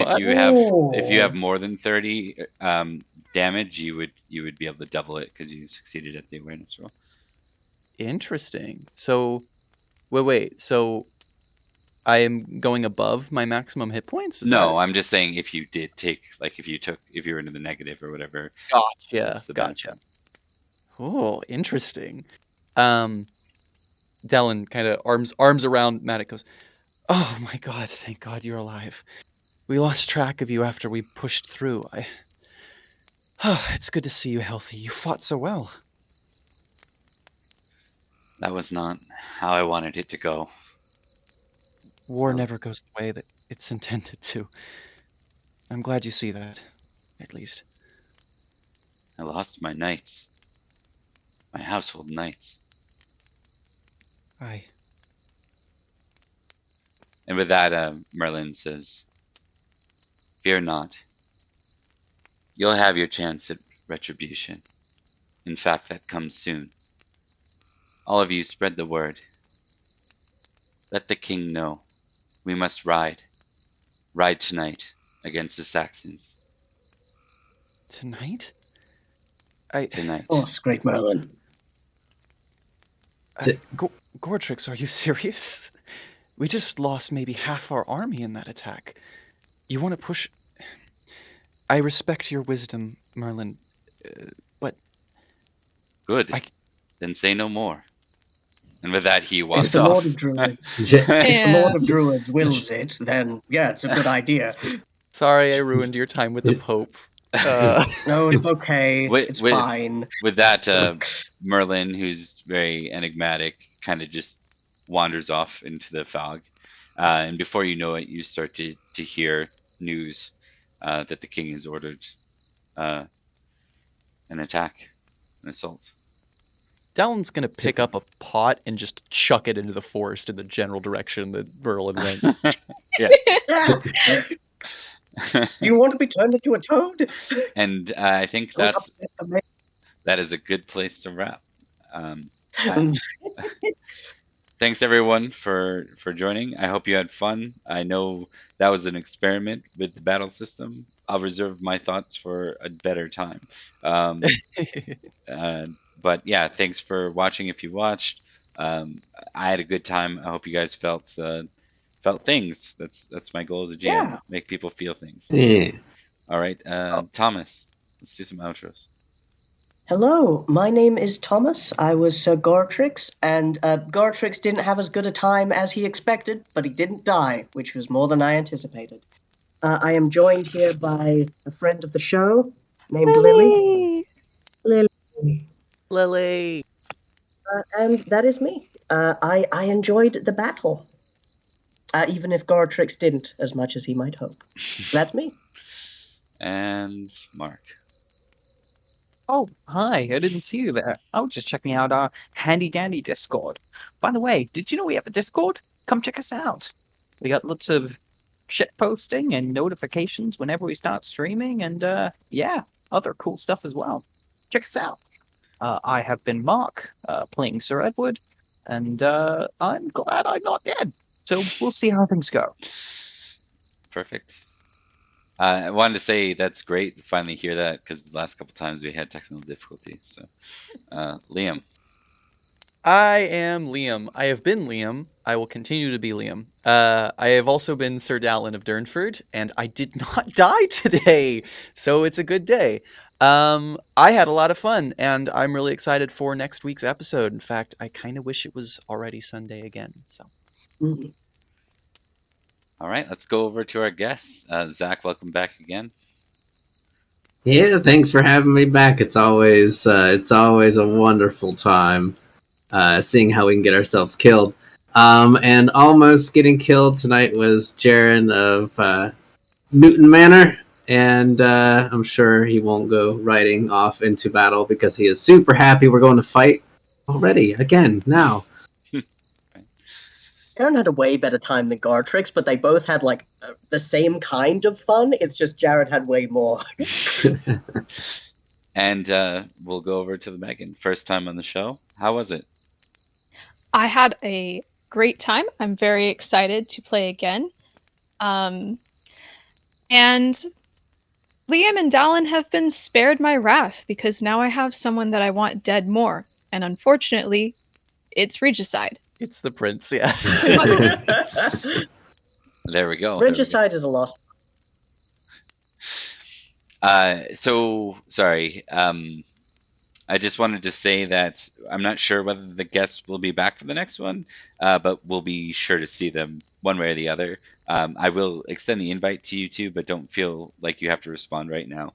if you have more than 30 damage, you would be able to double it because you succeeded at the awareness roll. Interesting. So, wait. So, I am going above my maximum hit points? No, I'm just saying if you did take, like, if you were into the negative or whatever. Gotcha. Oh, interesting. Dallin kind of arms around Matic, goes, "Oh my god, thank God you're alive. We lost track of you after we pushed through. It's good to see you healthy. You fought so well." That was not how I wanted it to go. War never goes the way that it's intended to. I'm glad you see that, at least. I lost my knights. My household knights. Aye. And with that, Merlin says, "Fear not. You'll have your chance at retribution. In fact, that comes soon. All of you spread the word. Let the king know. We must ride. Ride tonight against the Saxons." Tonight? Tonight. Oh, great Merlin. Goretrix, are you serious? We just lost maybe half our army in that attack. You want to push... I respect your wisdom, Merlin, but... Good. Then say no more. And with that, he walks If the off. Lord of Druids, if the Lord of Druids wills it, then yeah, it's a good idea. Sorry, I ruined your time with the Pope. No, it's okay. It's fine. With that, Merlin, who's very enigmatic, kind of just wanders off into the fog. And before you know it, you start to hear news that the king has ordered an attack, an assault. Dallin's going to pick up a pot and just chuck it into the forest in the general direction that Merlin went. Yeah. Do you want to be turned into a toad? And I think that is a good place to wrap. thanks everyone for joining. I hope you had fun. I know that was an experiment with the battle system. I'll reserve my thoughts for a better time. Um, but yeah, thanks for watching. If you watched, I had a good time. I hope you guys felt things. That's my goal as a GM. Yeah. Make people feel things. Yeah. All right, Thomas, let's do some outros. Hello, my name is Thomas. I was Sir Gortrix, and Gortrix didn't have as good a time as he expected, but he didn't die, which was more than I anticipated. I am joined here by a friend of the show named Lily. Lily. Lily. And that is me. I enjoyed the battle, even if Gortrix didn't as much as he might hope. That's me. And Mark. Oh, hi, I didn't see you there. I was just checking out our handy dandy Discord. By the way, did you know we have a Discord? Come check us out. We got lots of shit posting and notifications whenever we start streaming, and yeah, other cool stuff as well. Check us out. I have been Mark, playing Sir Edward, and I'm glad I'm not dead. So we'll see how things go. Perfect. I wanted to say that's great to finally hear that, because the last couple times we had technical difficulties. So, Liam. I am Liam. I have been Liam. I will continue to be Liam. I have also been Sir Dallin of Durnford, and I did not die today, so it's a good day. I had a lot of fun, and I'm really excited for next week's episode. In fact, I kind of wish it was already Sunday again. So, All right, let's go over to our guests. Zach, welcome back again. Yeah, thanks for having me back. It's always a wonderful time seeing how we can get ourselves killed. And almost getting killed tonight was Jaren of Newton Manor, and I'm sure he won't go riding off into battle because he is super happy we're going to fight already again now. Jaren had a way better time than Gortrix, but they both had like the same kind of fun. It's just Jared had way more. And we'll go over to the Megan. First time on the show. How was it? I had a great time. I'm very excited to play again. And Liam and Dallin have been spared my wrath because now I have someone that I want dead more. And unfortunately, it's Regicide. it's the prince, yeah. There we go. Regicide is a loss. So sorry. I just wanted to say that I'm not sure whether the guests will be back for the next one, but we'll be sure to see them one way or the other. I will extend the invite to you two, but don't feel like you have to respond right now.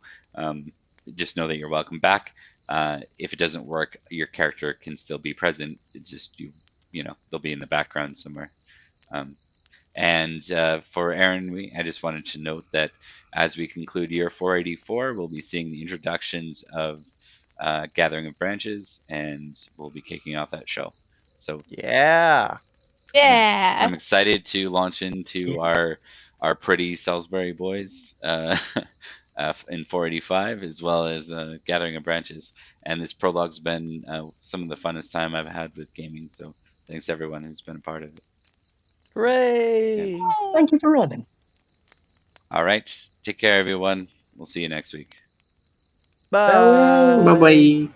Just know that you're welcome back. If it doesn't work, your character can still be present. It just you know they'll be in the background somewhere. And for Aaron, I just wanted to note that as we conclude year 484, we'll be seeing the introductions of Gathering of Branches, and we'll be kicking off that show. So Yeah. Yeah. I'm excited to launch into our pretty Salisbury boys in 485, as well as Gathering of Branches. And this prologue's been some of the funnest time I've had with gaming. So thanks to everyone who's been a part of it. Hooray! Thank you for running. All right, take care, everyone. We'll see you next week. Bye. Farewell. Bye bye.